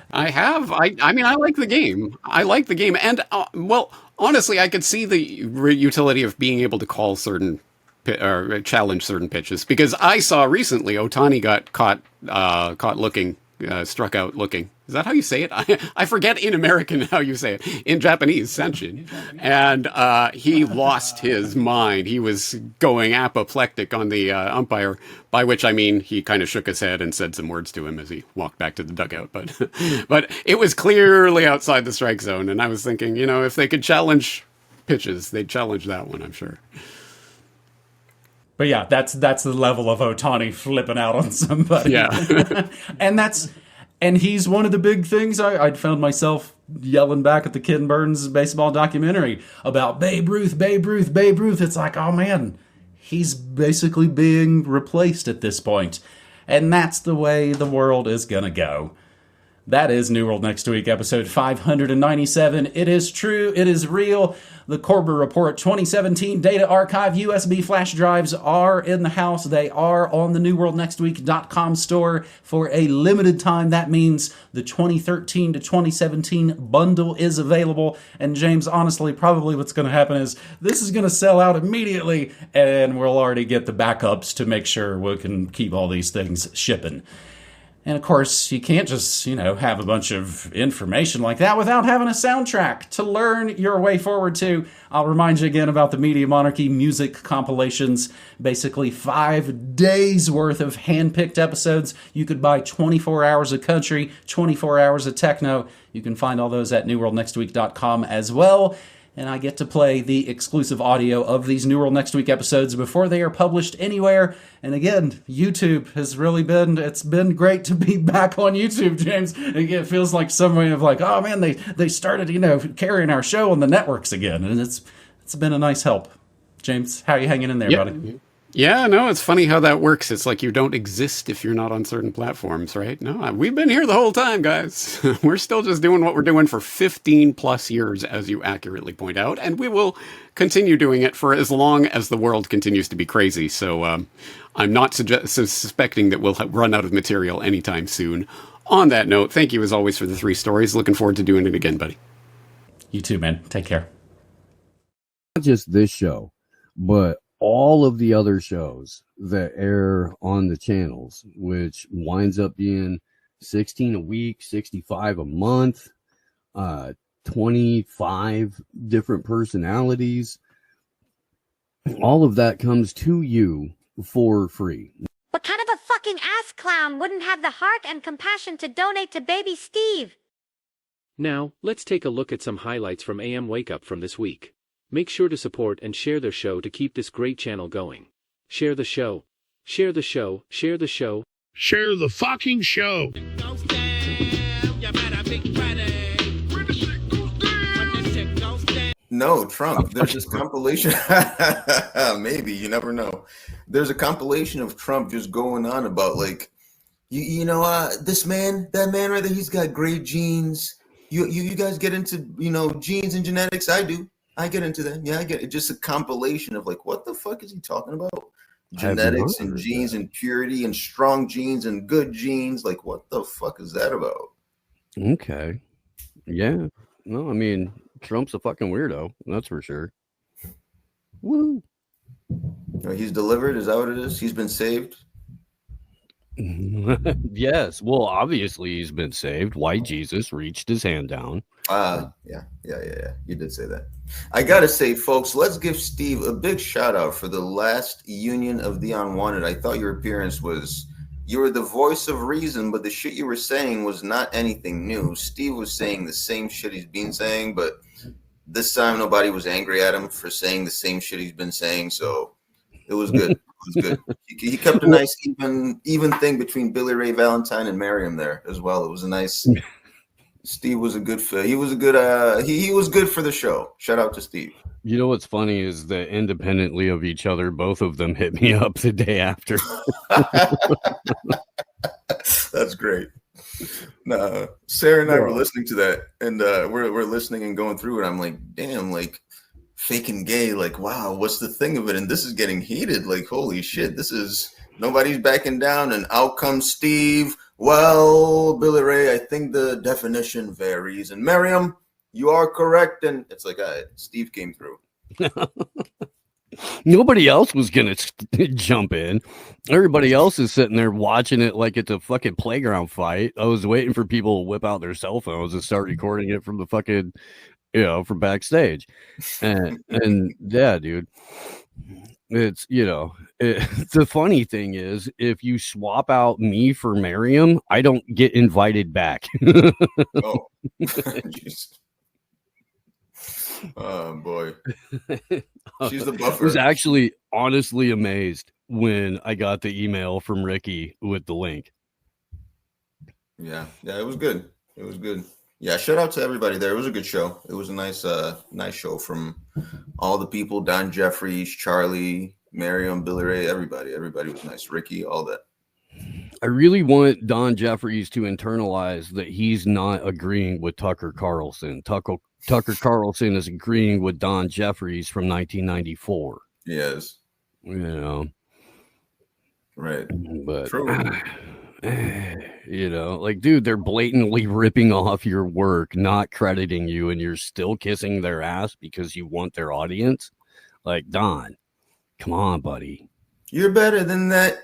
I have. I mean, I like the game. And, well, honestly, I could see the utility of being able to call certain or challenge certain pitches, because I saw recently Ohtani got caught looking, struck out looking. Is that how you say it? I forget in American how you say it. In Japanese, Senshin. And he lost his mind. He was going apoplectic on the umpire, by which I mean he kind of shook his head and said some words to him as he walked back to the dugout. But it was clearly outside the strike zone. And I was thinking, if they could challenge pitches, they'd challenge that one, I'm sure. But yeah, that's the level of Ohtani flipping out on somebody. Yeah. And he's one of the big things. I'd found myself yelling back at the Ken Burns baseball documentary about Babe Ruth. It's like, oh man, he's basically being replaced at this point. And that's the way the world is going to go. That is New World Next Week, episode 597. It is true. It is real. The Corbett Report 2017 Data Archive USB flash drives are in the house. They are on the newworldnextweek.com store for a limited time. That means the 2013 to 2017 bundle is available. And James, honestly, probably what's going to happen is this is going to sell out immediately, and we'll already get the backups to make sure we can keep all these things shipping. And of course, you can't just, have a bunch of information like that without having a soundtrack to learn your way forward to. I'll remind you again about the Media Monarchy music compilations. Basically 5 days worth of hand-picked episodes. You could buy 24 hours of country, 24 hours of techno. You can find all those at newworldnextweek.com as well. And I get to play the exclusive audio of these New World Next Week episodes before they are published anywhere. And again, YouTube has really it's been great to be back on YouTube, James. It feels like some way of like, oh man, they started, carrying our show on the networks again. And it's been a nice help. James, how are you hanging in there, buddy? Yeah, no, it's funny how that works. It's like you don't exist if you're not on certain platforms, right? No, we've been here the whole time, guys. We're still just doing what we're doing for 15 plus years, as you accurately point out, and we will continue doing it for as long as the world continues to be crazy. So I'm not suspecting that we'll run out of material anytime soon. On that note, thank you as always for the 3 stories. Looking forward to doing it again, buddy. You too, man. Take care. Not just this show, but all of the other shows that air on the channels, which winds up being 16 a week, 65 a month, 25 different personalities. All of that comes to you for free. What kind of a fucking ass clown wouldn't have the heart and compassion to donate to baby Steve? Now, let's take a look at some highlights from AM Wake Up from this week. Make sure to support and share their show to keep this great channel going. Share the show. Share the show. Share the show. Share the fucking show. No, Trump. There's this compilation. Maybe, you never know. There's a compilation of Trump just going on about like, this man, that man right there, he's got great genes. You guys get into, genes and genetics? I do. I get into that. Yeah, I get it. Just a compilation of like, what the fuck is he talking about? Genetics and genes and purity and strong genes and good genes. Like, what the fuck is that about? Okay. Yeah. No, I mean, Trump's a fucking weirdo. That's for sure. Woo. He's delivered. Is that what it is? He's been saved. Yes. Well, obviously he's been saved. White Jesus reached his hand down. Yeah. You did say that. I gotta say, folks, let's give Steve a big shout out for the last Union of the Unwanted. I thought your appearance you were the voice of reason, but the shit you were saying was not anything new. Steve was saying the same shit he's been saying, but this time nobody was angry at him for saying the same shit he's been saying, so it was good. It was good. He kept a nice even thing between Billy Ray Valentine and Miriam there as well. It was a nice. Steve was a good fit. He was a good. He was good for the show. Shout out to Steve. You know what's funny is that independently of each other, both of them hit me up the day after. That's great. No, Sarah and I were listening to that, and we're listening and going through it. I'm like, damn, like faking gay. Like, wow, what's the thing of it? And this is getting heated. Like, holy shit, this is nobody's backing down. And out comes Steve. Well, Billy Ray, I think the definition varies. And Miriam, you are correct. And it's like, Steve came through. Nobody else was going to jump in. Everybody else is sitting there watching it like it's a fucking playground fight. I was waiting for people to whip out their cell phones and start recording it from the fucking, from backstage. And yeah, dude. It's, the funny thing is, if you swap out me for Miriam, I don't get invited back. Oh, jeez. Oh, boy. She's the buffer. I was actually honestly amazed when I got the email from Ricky with the link. Yeah, it was good. It was good. Yeah, shout out to everybody there. It was a good show. It was a nice show from all the people, Don Jeffries, Charlie, Miriam, Billy Ray, everybody. Everybody was nice. Ricky, all that. I really want Don Jeffries to internalize that he's not agreeing with Tucker Carlson. Tucker Carlson is agreeing with Don Jeffries from 1994. Yes. Right. But true. Like, dude, they're blatantly ripping off your work, not crediting you, and you're still kissing their ass because you want their audience. Like, Don, come on, buddy. You're better than that.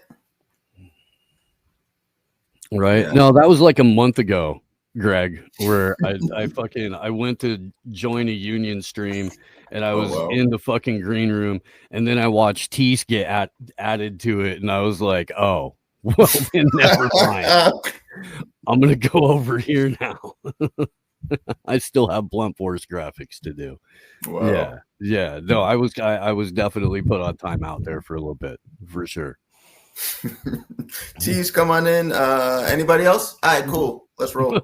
Right? Yeah. No, that was like a month ago, Greg, where I went to join a union stream and I was wow. in the fucking green room, and then I watched Tease get added to it, and I was like, oh, well, then never mind. I'm gonna go over here now. I still have Blunt Force graphics to do. Wow. Yeah. No, I was definitely put on timeout there for a little bit, for sure. Tease, come on in. Anybody else? All right, cool. Let's roll.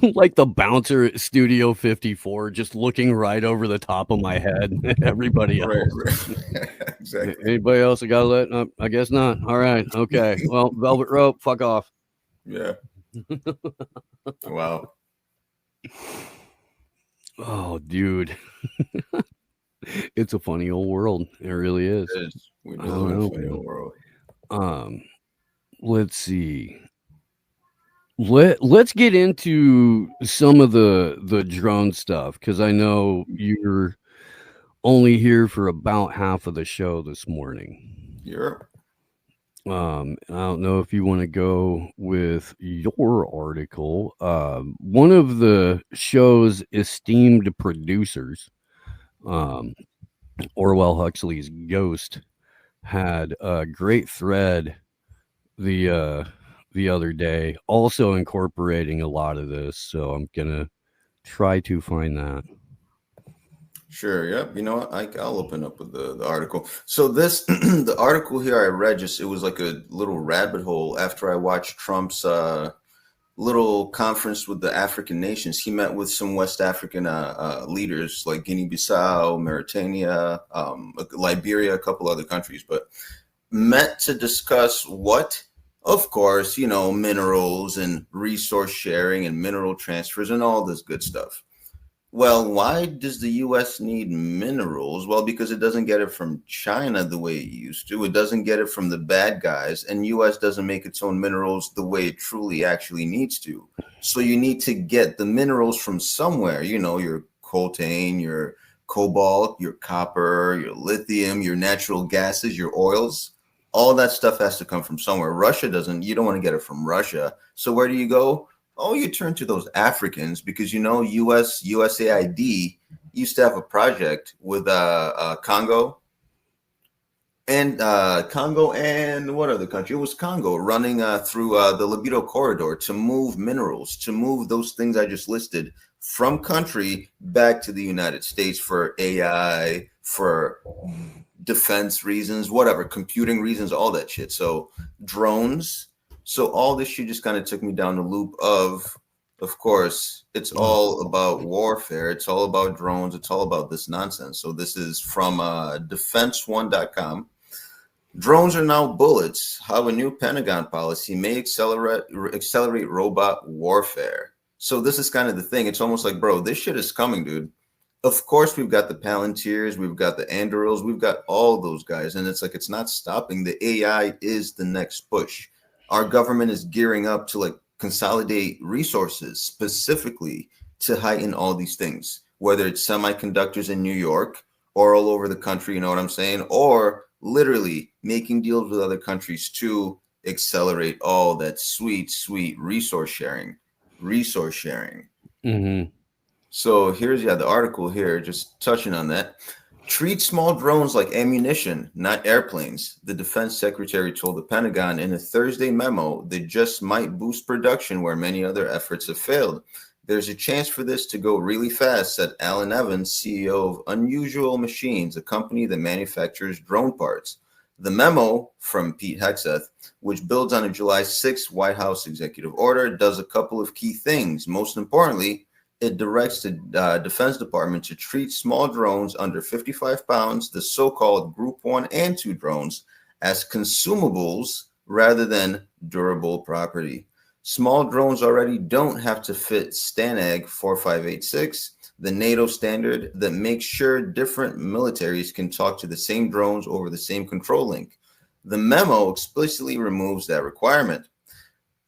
Like the bouncer at Studio 54, just looking right over the top of my head. Everybody else. Right. Exactly. Anybody else I got to let? I guess not. All right. Okay. Well, Velvet Rope, fuck off. Yeah. Wow. Oh, dude. It's a funny old world. It really is. It is. We live in a funny old world. Let's see. Let's get into some of the drone stuff, because I know you're only here for about half of the show this morning. Yeah. I don't know if you want to go with your article. One of the show's esteemed producers, Orwell Huxley's Ghost, had a great thread the other day, also incorporating a lot of this. So I'm gonna try to find that. Sure. Yep. You know what? I'll open up with the article. So this, the article here I read, it was like a little rabbit hole after I watched Trump's little conference with the African nations. He met with some West African leaders like Guinea-Bissau, Mauritania, Liberia, a couple other countries, but met to discuss what, of course, minerals and resource sharing and mineral transfers and all this good stuff. Well, why does the U.S. need minerals? Well, because it doesn't get it from China the way it used to. It doesn't get it from the bad guys, and U.S. doesn't make its own minerals the way it truly actually needs to. So you need to get the minerals from somewhere, your coltan, your cobalt, your copper, your lithium, your natural gases, your oils. All that stuff has to come from somewhere. Russia doesn't. You don't want to get it from Russia. So where do you go? Oh, you turn to those Africans, because USAID used to have a project with Congo and what other country? It was Congo, running through the Libido corridor to move minerals, to move those things I just listed from country back to the United States for AI, for defense reasons, whatever, computing reasons, all that shit. So drones. So all this shit just kind of took me down the loop of course, it's all about warfare. It's all about drones. It's all about this nonsense. So this is from defense1.com. Drones are now bullets. How a new Pentagon policy may accelerate robot warfare. So this is kind of the thing. It's almost like, bro, this shit is coming, dude. Of course, we've got the Palantirs, we've got the Andurils, we've got all those guys. And it's like, it's not stopping. The AI is the next push. Our government is gearing up to consolidate resources specifically to heighten all these things, whether it's semiconductors in New York or all over the country, you know what I'm saying? Or literally making deals with other countries to accelerate all that sweet, sweet resource sharing. Mm-hmm. So here's the article here, just touching on that. Treat small drones like ammunition, not airplanes, the defense secretary told the Pentagon in a Thursday memo that just might boost production where many other efforts have failed. There's a chance for this to go really fast, said Alan Evans, CEO of Unusual Machines, a company that manufactures drone parts. The memo from Pete Hegseth, which builds on a July 6th White House executive order, does a couple of key things. Most importantly, it directs the Defense Department to treat small drones under 55 pounds, the so-called Group 1 and 2 drones, as consumables rather than durable property. Small drones already don't have to fit STANAG 4586, the NATO standard that makes sure different militaries can talk to the same drones over the same control link. The memo explicitly removes that requirement.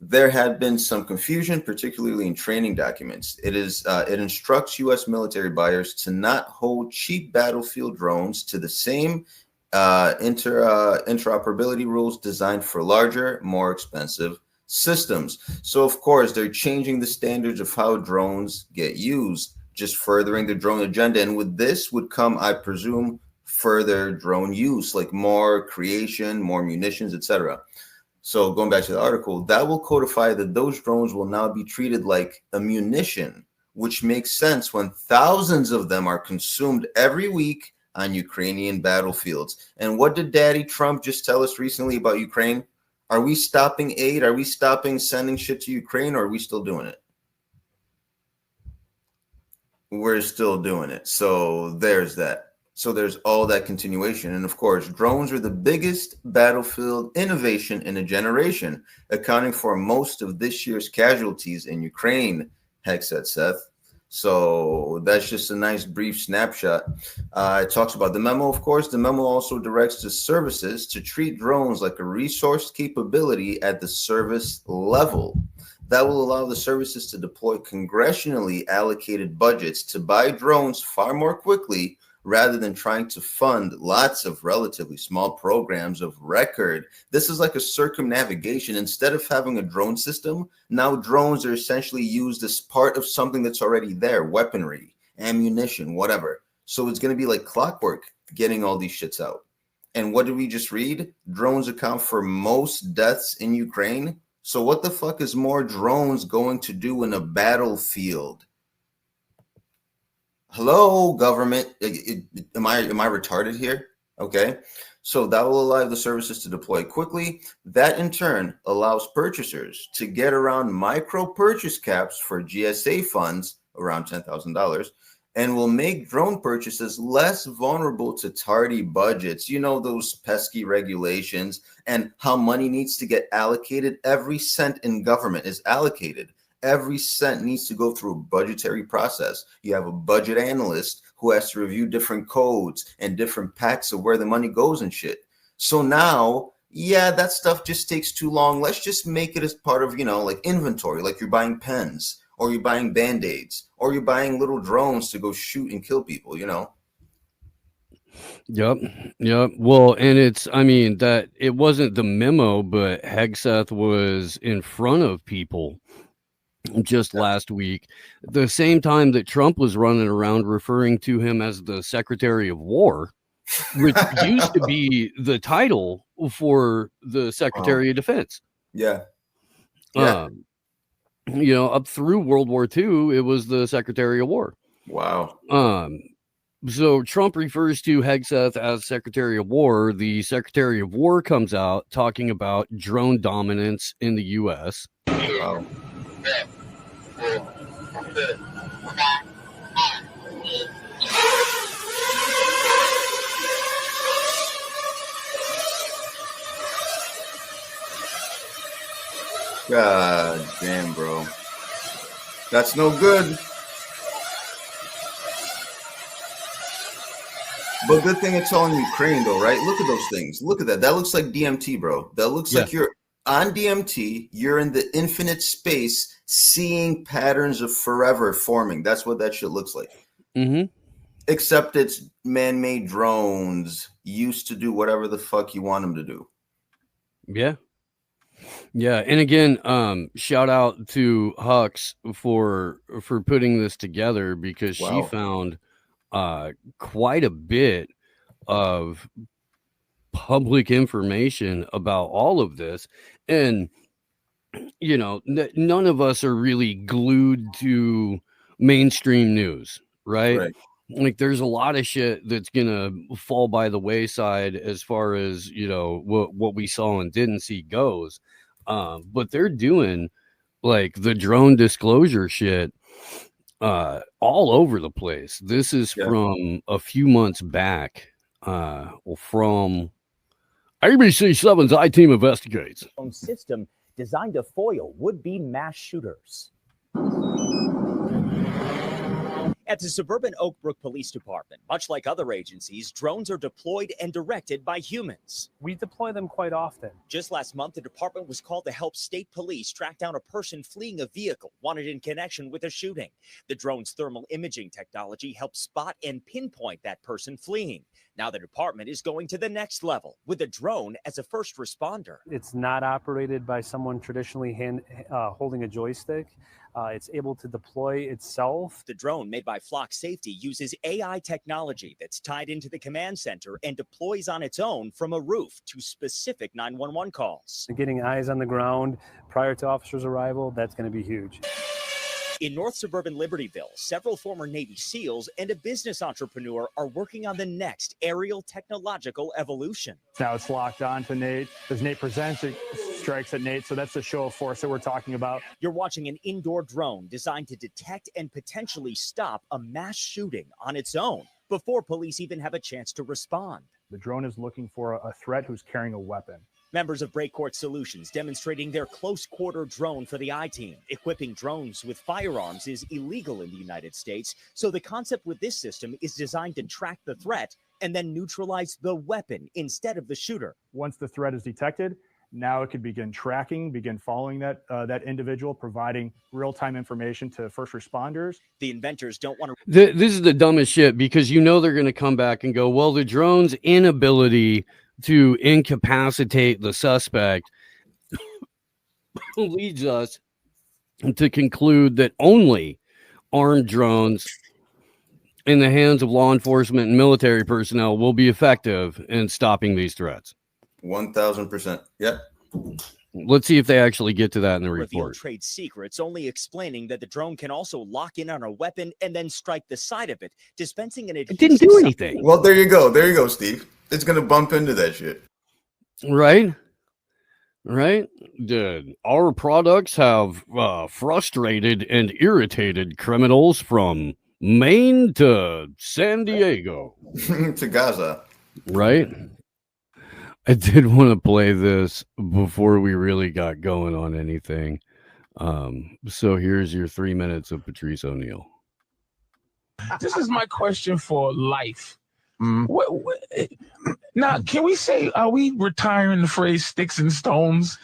There had been some confusion, particularly in training documents. It instructs U.S. military buyers to not hold cheap battlefield drones to the same interoperability rules designed for larger, more expensive systems. So, of course, they're changing the standards of how drones get used, just furthering the drone agenda. And with this would come, I presume, further drone use, like more creation, more munitions, etc. So going back to the article, that will codify that those drones will now be treated like a munition, which makes sense when thousands of them are consumed every week on Ukrainian battlefields. And what did Daddy Trump just tell us recently about Ukraine? Are we stopping aid? Are we stopping sending shit to Ukraine, or are we still doing it? We're still doing it. So there's that. So there's all that continuation. And of course, drones are the biggest battlefield innovation in a generation, accounting for most of this year's casualties in Ukraine, Heck said Seth. So that's just a nice brief snapshot. It talks about the memo, of course. The memo also directs the services to treat drones like a resource capability at the service level. That will allow the services to deploy congressionally allocated budgets to buy drones far more quickly, rather than trying to fund lots of relatively small programs of record. This is like a circumnavigation. Instead of having a drone system, now drones are essentially used as part of something that's already there, weaponry, ammunition, whatever. So it's going to be like clockwork getting all these shits out. And what did we just read? Drones account for most deaths in Ukraine. So what the fuck is more drones going to do in a battlefield? Hello, government. Am I retarded here? Okay. So that will allow the services to deploy quickly. That in turn allows purchasers to get around micro purchase caps for GSA funds, around $10,000, and will make drone purchases less vulnerable to tardy budgets. You know, those pesky regulations and how money needs to get allocated. Every cent in government is allocated. Every cent needs to go through a budgetary process. You have a budget analyst who has to review different codes and different packs of where the money goes and shit. So now, yeah, that stuff just takes too long. Let's just make it as part of, like inventory, like you're buying pens or you're buying Band-Aids or you're buying little drones to go shoot and kill people, Yep. Well, and that it wasn't the memo, but Hegseth was in front of people just last week, the same time that Trump was running around referring to him as the Secretary of War, which used to be the title for the Secretary of Defense. Yeah. Up through World War II, it was the Secretary of War. Wow. So Trump refers to Hegseth as Secretary of War. The Secretary of War comes out talking about drone dominance in the U.S. Wow. God damn, bro. That's no good. But good thing it's all in Ukraine, though, right? Look at those things. Look at that. That looks like DMT, bro. That looks like you're on DMT. You're in the infinite space, seeing patterns of forever forming. That's what that shit looks like. Mm-hmm. Except it's man-made drones used to do whatever the fuck you want them to do. Yeah. And again, shout out to Hux for putting this together, because she found quite a bit of public information about all of this. And none of us are really glued to mainstream news, right? Like there's a lot of shit that's gonna fall by the wayside as far as what we saw and didn't see goes. But they're doing like the drone disclosure shit all over the place. This is from a few months back, from ABC7's I-Team Investigates. System designed to foil would-be mass shooters. At the suburban Oak Brook Police Department, much like other agencies, drones are deployed and directed by humans. We deploy them quite often. Just last month, the department was called to help state police track down a person fleeing a vehicle wanted in connection with a shooting. The drone's thermal imaging technology helps spot and pinpoint that person fleeing. Now the department is going to the next level with a drone as a first responder. It's not operated by someone traditionally holding a joystick. It's able to deploy itself. The drone made by Flock Safety uses AI technology that's tied into the command center and deploys on its own from a roof to specific 911 calls. Getting eyes on the ground prior to officers' arrival, that's going to be huge. In North Suburban Libertyville, several former Navy SEALs and a business entrepreneur are working on the next aerial technological evolution. Now it's locked on to Nate. As Nate presents, it strikes at Nate. So that's the show of force that we're talking about. You're watching an indoor drone designed to detect and potentially stop a mass shooting on its own before police even have a chance to respond. The drone is looking for a threat who's carrying a weapon. Members of Breakcourt Solutions demonstrating their close-quarter drone for the I-Team. Equipping drones with firearms is illegal in the United States, so the concept with this system is designed to track the threat and then neutralize the weapon instead of the shooter. Once the threat is detected, now it could begin tracking, begin following that individual, providing real-time information to first responders. The inventors don't want to... This is the dumbest shit, because you know they're going to come back and go, well, the drone's inability to incapacitate the suspect leads us to conclude that only armed drones in the hands of law enforcement and military personnel will be effective in stopping these threats. 1,000%. Yep. Let's see if they actually get to that in the Reveal report. trade secrets, only explaining that the drone can also lock in on a weapon and then strike the side of it, dispensing an adhesive. It didn't do anything. Well, there you go. There you go, Steve. It's going to bump into that shit. Right? Right? Our products have frustrated and irritated criminals from Maine to San Diego. To Gaza. Right? I did want to play this before we really got going on anything. So here's your 3 minutes of Patrice O'Neill. This is my question for life. Now, can we say, are we retiring the phrase sticks and stones?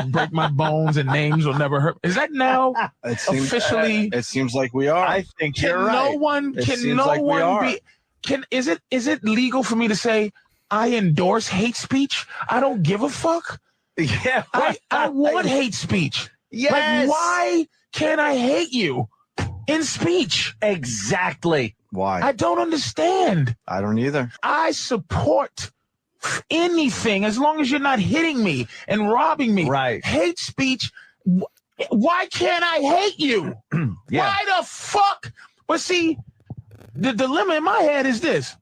Break my bones and names will never hurt. Is that now officially? It seems like we are. I think Can you're right. no one? It Can seems no like we one are. be? Is it legal for me to say I endorse hate speech? I don't give a fuck. Yeah, I want hate speech. Yes. Like, why can't I hate you in speech? Exactly. Why? I don't understand. I don't either. I support anything as long as you're not hitting me and robbing me. Right. Hate speech. Why can't I hate you? Yeah. Why the fuck? But see, the dilemma in my head is this.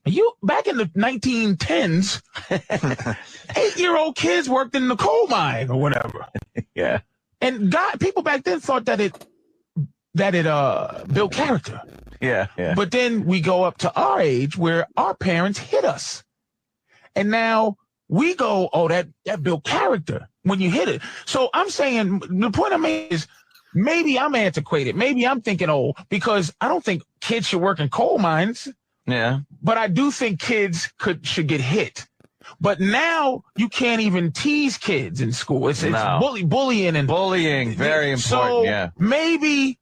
You back in the 1910s, 8-year-old kids worked in the coal mine or whatever. Yeah. And people back then thought that it built character. Yeah. But then we go up to our age where our parents hit us. And now we go, oh, that built character when you hit it. So I'm saying, the point I made is maybe I'm antiquated. Maybe I'm thinking old because I don't think kids should work in coal mines. Yeah. But I do think kids should get hit. But now you can't even tease kids in school. It's bullying and bullying. Very important. So yeah. Maybe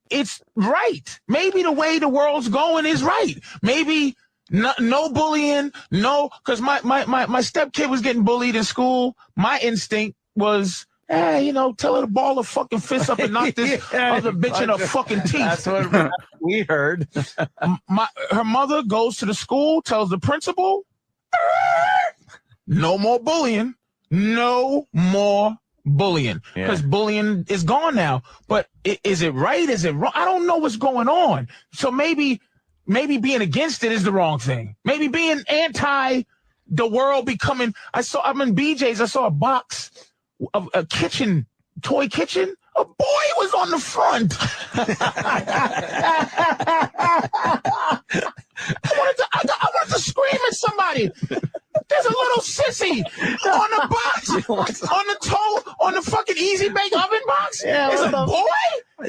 it's right. Maybe the way the world's going is right. Maybe no bullying. No, because my stepkid was getting bullied in school. My instinct was, tell her to ball her fucking fist up and knock this other bitch in her fucking teeth. That's what we heard. Her mother goes to the school, tells the principal, no more bullying. No more bullying. Because bullying is gone now. But is it right? Is it wrong? I don't know what's going on. So maybe being against it is the wrong thing. Maybe being anti the world becoming. I'm in BJ's. I saw a box of a toy kitchen. A boy was on the front. I wanted to scream at somebody. There's a little sissy on the box, on the fucking Easy Bake Oven box. Yeah, it's a boy.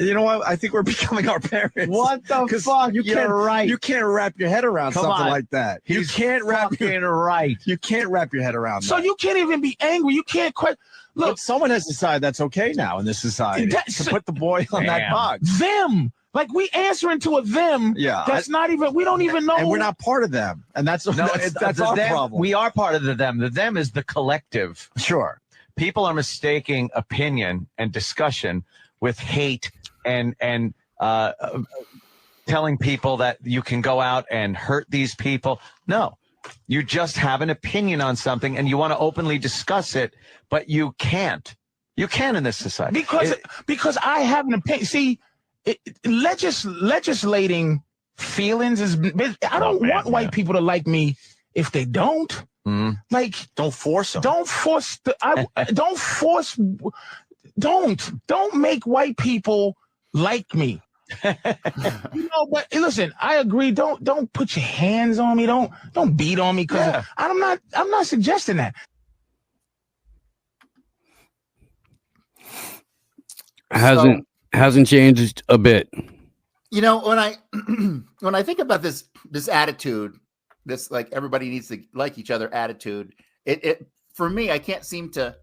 You know what? I think we're becoming our parents. What the fuck? You're right. You can't wrap your head around something like that. You can't wrap right. You can't wrap your head around So that. you can't even be angry. You can't quite. Look, but someone has decided that's okay now in this society to put the boy on that box. Them. Like we answering to a them. Yeah, that's not even. We don't even know. And we're not part of them. And that's that's our them. problem. We are part of the them. The them is the collective. Sure. People are mistaking opinion and discussion with hate and telling people that you can go out and hurt these people. No, you just have an opinion on something and you want to openly discuss it, but you can't. You can in this society because I have an opinion. See, legislating feelings is. I don't want white people to like me if they don't. Like, don't force them. Don't force. Don't force. Don't make white people like me. But listen, I agree. Don't put your hands on me. Don't beat on me because I'm not suggesting that. Hasn't changed a bit. You know, when I think about this attitude, this like everybody needs to like each other attitude, it for me, I can't seem to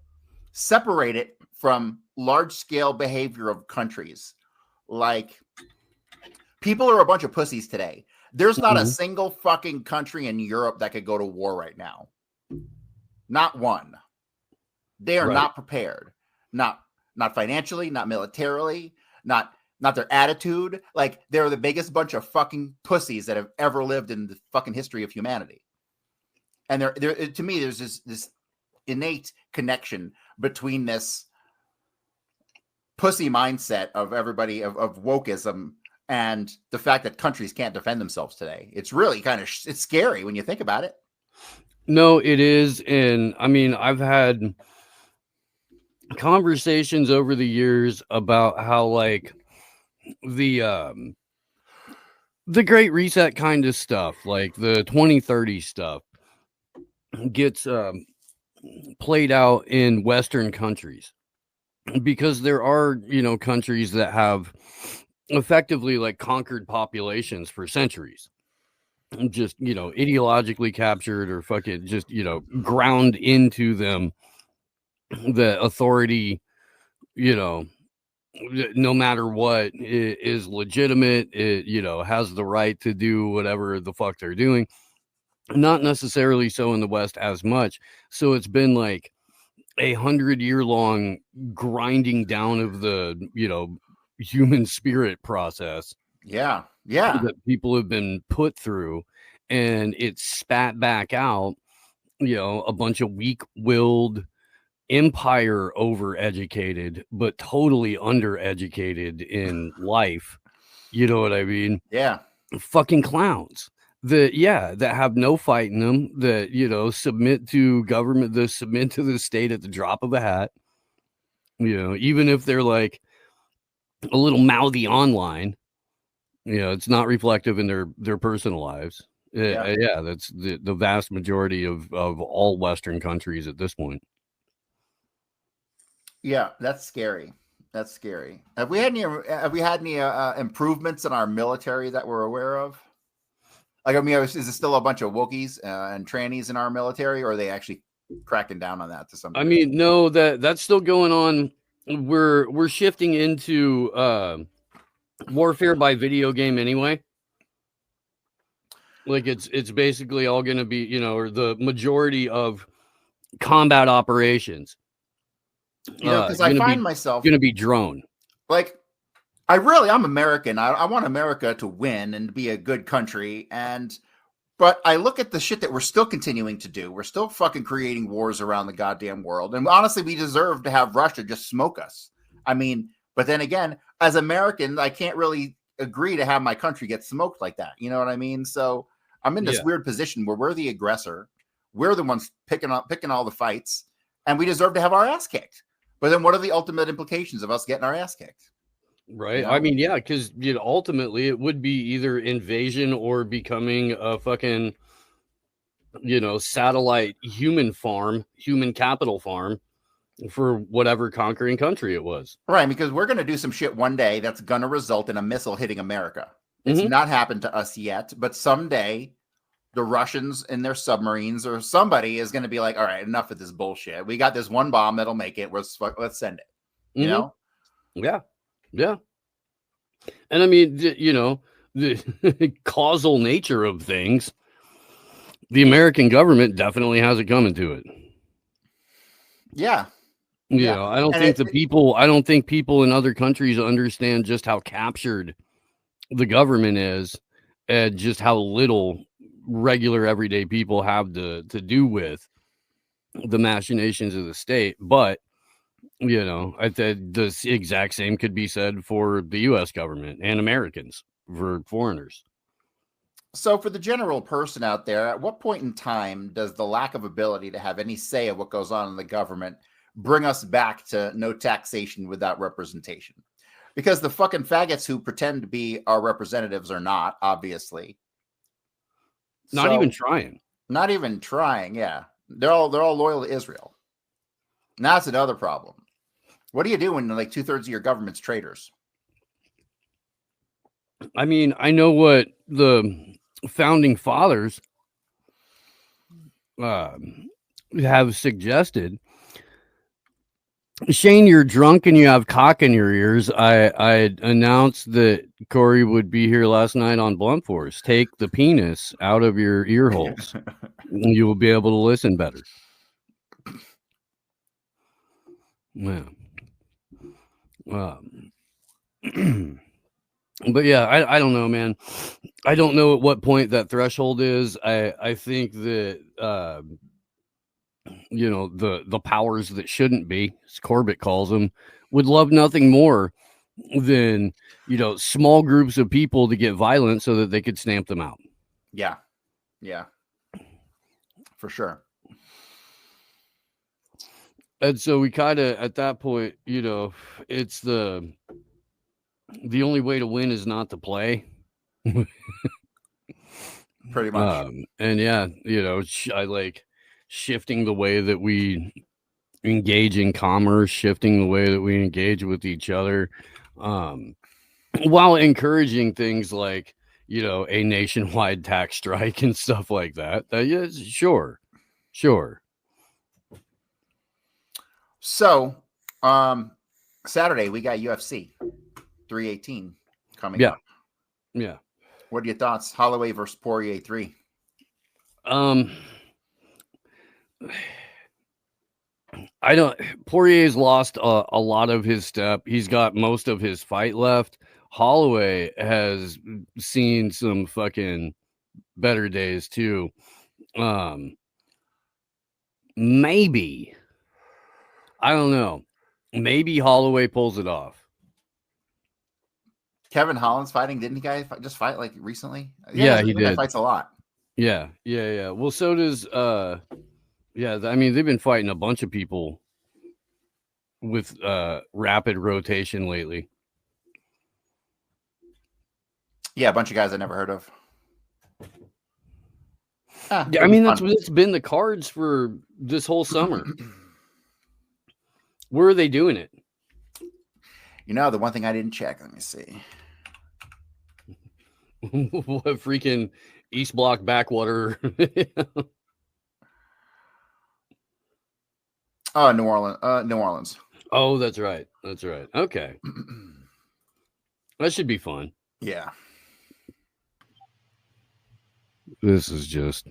separate it from large scale behavior of countries. Like, people are a bunch of pussies today. There's not a single fucking country in Europe that could go to war right now. Not one. They are not prepared. Not financially, not militarily, not their attitude. Like, they're the biggest bunch of fucking pussies that have ever lived in the fucking history of humanity. And there to me, there's this innate connection between this pussy mindset of everybody of wokeism and the fact that countries can't defend themselves today. It's really it's scary when you think about it. No, it is. And I mean, I've had conversations over the years about how like the Great Reset kind of stuff, like the 2030 stuff, gets played out in Western countries, because there are, countries that have effectively like conquered populations for centuries, just, ideologically captured or fucking just, ground into them the authority, no matter what is legitimate, it, has the right to do whatever the fuck they're doing. Not necessarily so in the West as much. So it's been like 100-year-long grinding down of the, human spirit process. Yeah. That people have been put through, and it's spat back out, a bunch of weak-willed, empire overeducated, but totally undereducated in life. You know what I mean? Yeah. Fucking clowns. That have no fight in them, that, submit to government, that submit to the state at the drop of a hat. Even if they're like a little mouthy online, it's not reflective in their personal lives. That's the vast majority of all Western countries at this point. Yeah, that's scary. That's scary. Have we had any improvements in our military that we're aware of? Like, I mean, is it still a bunch of Wookiees and trannies in our military, or are they actually cracking down on that to some degree? I mean, no, that's still going on. We're shifting into warfare by video game anyway. Like, it's basically all going to be, or the majority of combat operations. Because I find myself going to be drone. Like, I'm American. I want America to win and be a good country. But I look at the shit that we're still continuing to do. We're still fucking creating wars around the goddamn world. And honestly, we deserve to have Russia just smoke us. I mean, but then again, as Americans, I can't really agree to have my country get smoked like that. You know what I mean? So I'm in this weird position where we're the aggressor. We're the ones picking all the fights, and we deserve to have our ass kicked. But then what are the ultimate implications of us getting our ass kicked? Right. I mean, yeah, because ultimately it would be either invasion or becoming a fucking, satellite human capital farm for whatever conquering country it was. Right. Because we're going to do some shit one day that's going to result in a missile hitting America. It's not happened to us yet, but someday the Russians in their submarines or somebody is going to be like, all right, enough of this bullshit. We got this one bomb that'll make it. Let's send it. You know? Yeah. Yeah. And I mean, the causal nature of things, the American government definitely has it coming to it. Yeah. I don't think people in other countries understand just how captured the government is and just how little regular everyday people have to do with the machinations of the state. But the exact same could be said for the U.S. government and Americans, for foreigners. So for the general person out there, at what point in time does the lack of ability to have any say of what goes on in the government bring us back to no taxation without representation? Because the fucking faggots who pretend to be our representatives are not, obviously. Not even trying. Not even trying, yeah. They're all loyal to Israel. Now that's another problem. What do you do when like 2/3 of your government's traitors? I mean, I know what the founding fathers have suggested. Shane, you're drunk and you have cock in your ears. I announced that Corey would be here last night on Blunt Force. Take the penis out of your ear holes. You will be able to listen better. Yeah. But yeah, I don't know, man. I don't know at what point that threshold is. I think that the powers that shouldn't be, as Corbett calls them, would love nothing more than small groups of people to get violent so that they could stamp them out. Yeah, for sure. And so we kind of, at that point, it's the only way to win is not to play. Pretty much. And yeah, I like shifting the way that we engage in commerce, shifting the way that we engage with each other, while encouraging things like, a nationwide tax strike and stuff like that. Yeah, sure. So, Saturday we got UFC 318 coming up. Yeah. What are your thoughts? Holloway versus Poirier 3. Poirier's lost a lot of his step. He's got most of his fight left. Holloway has seen some fucking better days too. Maybe, I don't know. Maybe Holloway pulls it off. Kevin Holland's fighting. Didn't he guys just fight like recently? Yeah, he did. He fights a lot. Yeah. Well, so does I mean, they've been fighting a bunch of people with rapid rotation lately. Yeah, a bunch of guys I never heard of. Yeah, I mean, it's been the cards for this whole summer. Where are they doing it? The one thing I didn't check. Let me see. What freaking East Block backwater? New Orleans. Oh, that's right. Okay. That should be fun. Yeah. This is just...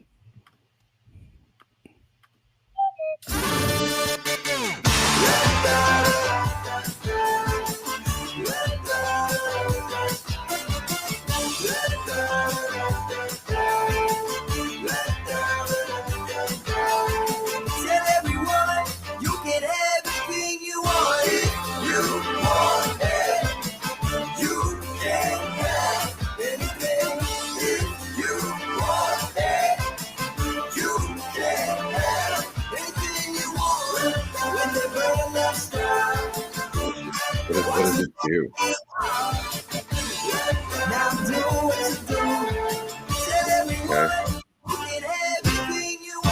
What does it do?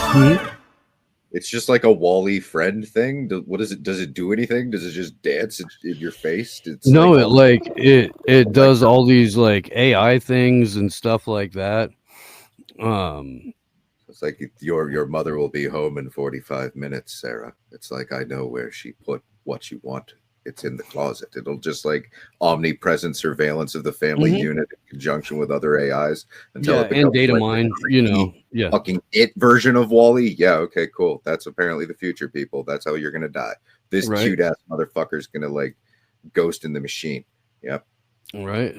Okay. It's just like a Wall-E friend thing. What is it? Does it do anything? Does it just dance in your face? No, it does all these like AI things and stuff like that. It's like your mother will be home in 45 minutes, Sarah. It's like I know where she put what you want. it's in the closet. It'll just like omnipresent surveillance of the family unit in conjunction with other AIs until it becomes and data like mine, you know, fucking it version of Wall-E. Yeah, okay, cool. That's apparently the future, people. That's how you're gonna die. This cute ass motherfucker's gonna like ghost in the machine. Yep. Right.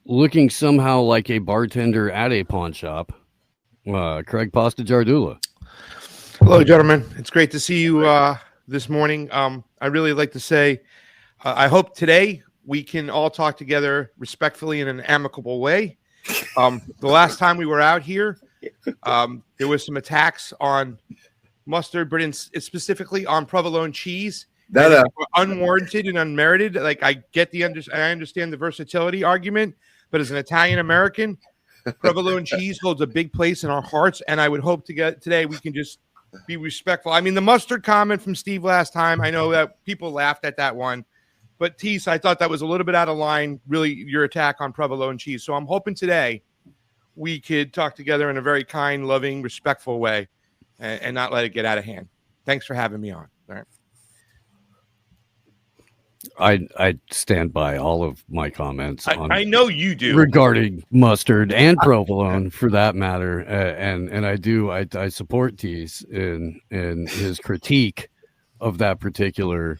Looking somehow like a bartender at a pawn shop. Craig Pasta Jardula. Hello, gentlemen. It's great to see you this morning. I really like to say, I hope today we can all talk together respectfully in an amicable way. The last time we were out here, there was some attacks on mustard, but specifically on provolone cheese. That were unwarranted and unmerited. Like I understand the versatility argument, but as an Italian American, provolone cheese holds a big place in our hearts, and I would hope today we can just be respectful. I mean, the mustard comment from Steve last time, I know that people laughed at that one, but Tease, I thought that was a little bit out of line, really, your attack on provolone cheese. So I'm hoping today we could talk together in a very kind, loving, respectful way and not let it get out of hand. Thanks for having me on. All right. I stand by all of my comments. I know you do regarding mustard and provolone, for that matter, and I support Tease in his critique of that particular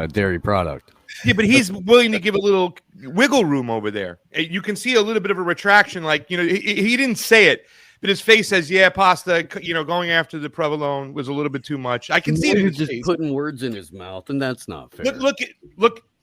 dairy product. Yeah, but he's willing to give a little wiggle room over there. You can see a little bit of a retraction, like he didn't say it, but his face says, "Yeah, Pasta, going after the provolone was a little bit too much." I can see it in his just face. Putting words in his mouth, and that's not fair. Look.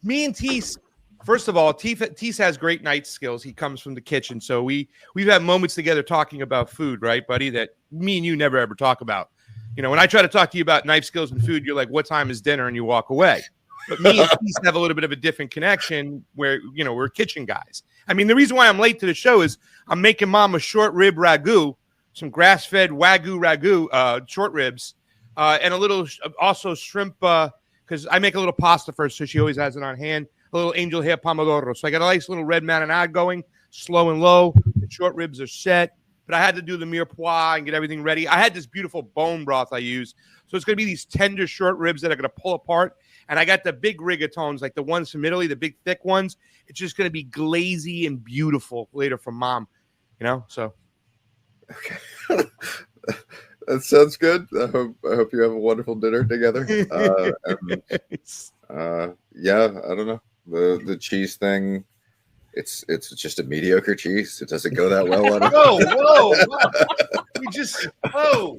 Me and Teese. First of all, Teese has great night skills. He comes from the kitchen, so we've had moments together talking about food, right, buddy? That me and you never ever talk about. When I try to talk to you about knife skills and food, you're like, "What time is dinner?" and you walk away. But me and Teese have a little bit of a different connection where we're kitchen guys. I mean, the reason why I'm late to the show is I'm making Mom a short rib ragu, some grass-fed Wagyu ragu, short ribs, and a little also shrimp, because I make a little pasta first, so she always has it on hand, a little angel hair pomodoro. So I got a nice little red marinade going, slow and low. The short ribs are set, but I had to do the mirepoix and get everything ready. I had this beautiful bone broth I use. So it's going to be these tender short ribs that are going to pull apart. And I got the big rigatones, like the ones from Italy, the big thick ones. It's just going to be glazy and beautiful later from Mom, so. Okay. That sounds good. I hope you have a wonderful dinner together. Yeah, I don't know. The cheese thing, it's just a mediocre cheese. It doesn't go that well on it. Whoa.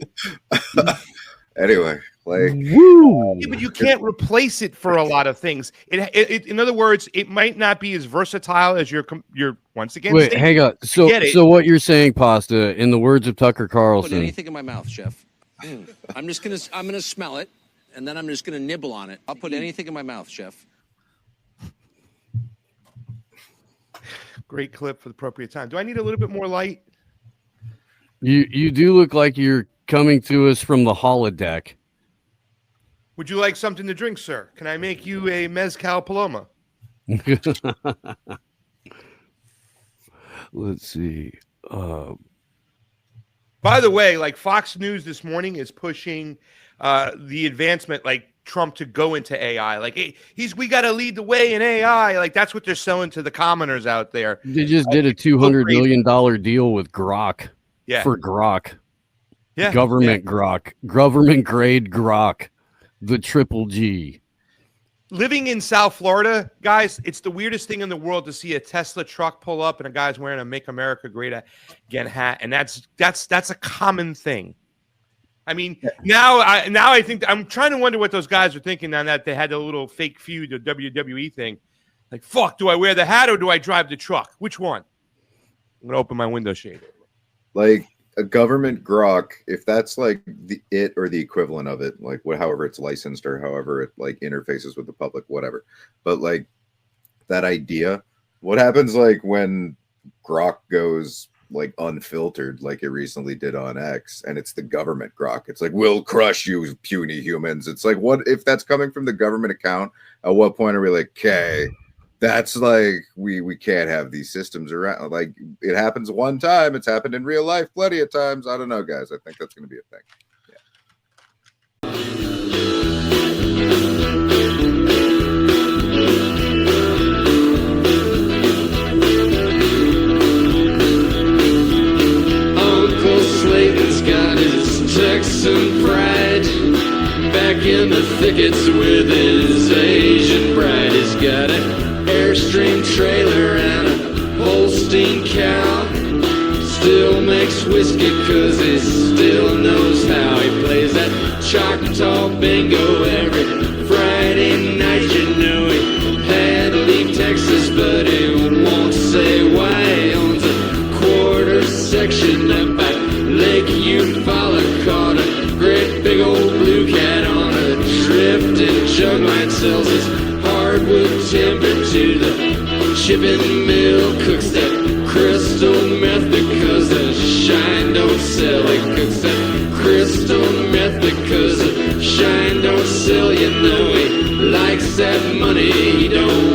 Anyway, like, yeah, but you can't replace it for a lot of things. It in other words, it might not be as versatile as your once again. Wait, hang on. So what you're saying, Pasta, in the words of Tucker Carlson? Put anything in my mouth, Chef. I'm gonna smell it, and then I'm just gonna nibble on it. I'll put anything in my mouth, Chef. Great clip for the appropriate time. Do I need a little bit more light? You do look like you're coming to us from the holodeck. Would you like something to drink, sir? Can I make you a mezcal paloma? Let's see. By the way, like Fox News this morning is pushing the advancement, like Trump to go into AI. Like we got to lead the way in AI. Like that's what they're selling to the commoners out there. They just did a $200 million deal with Grok. Yeah. For Grok. Yeah. Government Grok. Government grade Grok. The triple G. Living in South Florida, guys, it's the weirdest thing in the world to see a Tesla truck pull up and a guy's wearing a "Make America Great Again" hat, and that's a common thing. I mean, now I think I'm trying to wonder what those guys are thinking now that they had a little fake feud, the WWE thing. Like, fuck, do I wear the hat or do I drive the truck? Which one? I'm gonna open my window shade. Like a government grok, if that's like it or the equivalent of it, like however it's licensed or however it like interfaces with the public, whatever. But like that idea, what happens like when grok goes like unfiltered, like it recently did on X, and it's the government grok? It's like, we'll crush you, puny humans. It's like, what if that's coming from the government account? At what point are we like, okay, that's like we can't have these systems around? Like, it happens one time. It's happened in real life plenty of times. I don't know, guys. I think that's going to be a thing. Yeah. Uncle Slayton's got his Texan pride, back in the thickets with his Asian bride. He's got an Airstream trailer and a Holstein cow. Still makes whiskey cause he still knows how. He plays that Choctaw bingo every Friday night. You know he had to leave Texas, but he won't say why. He owns a quarter section up by Lake Eufaula, caught a great big old blue cat on a drifting jug line. Sells his hardwood timber to the chipping mill, cooks that crystal meth because the shine don't sell. He cooks that crystal meth because the shine don't sell. You know he likes that money, he don't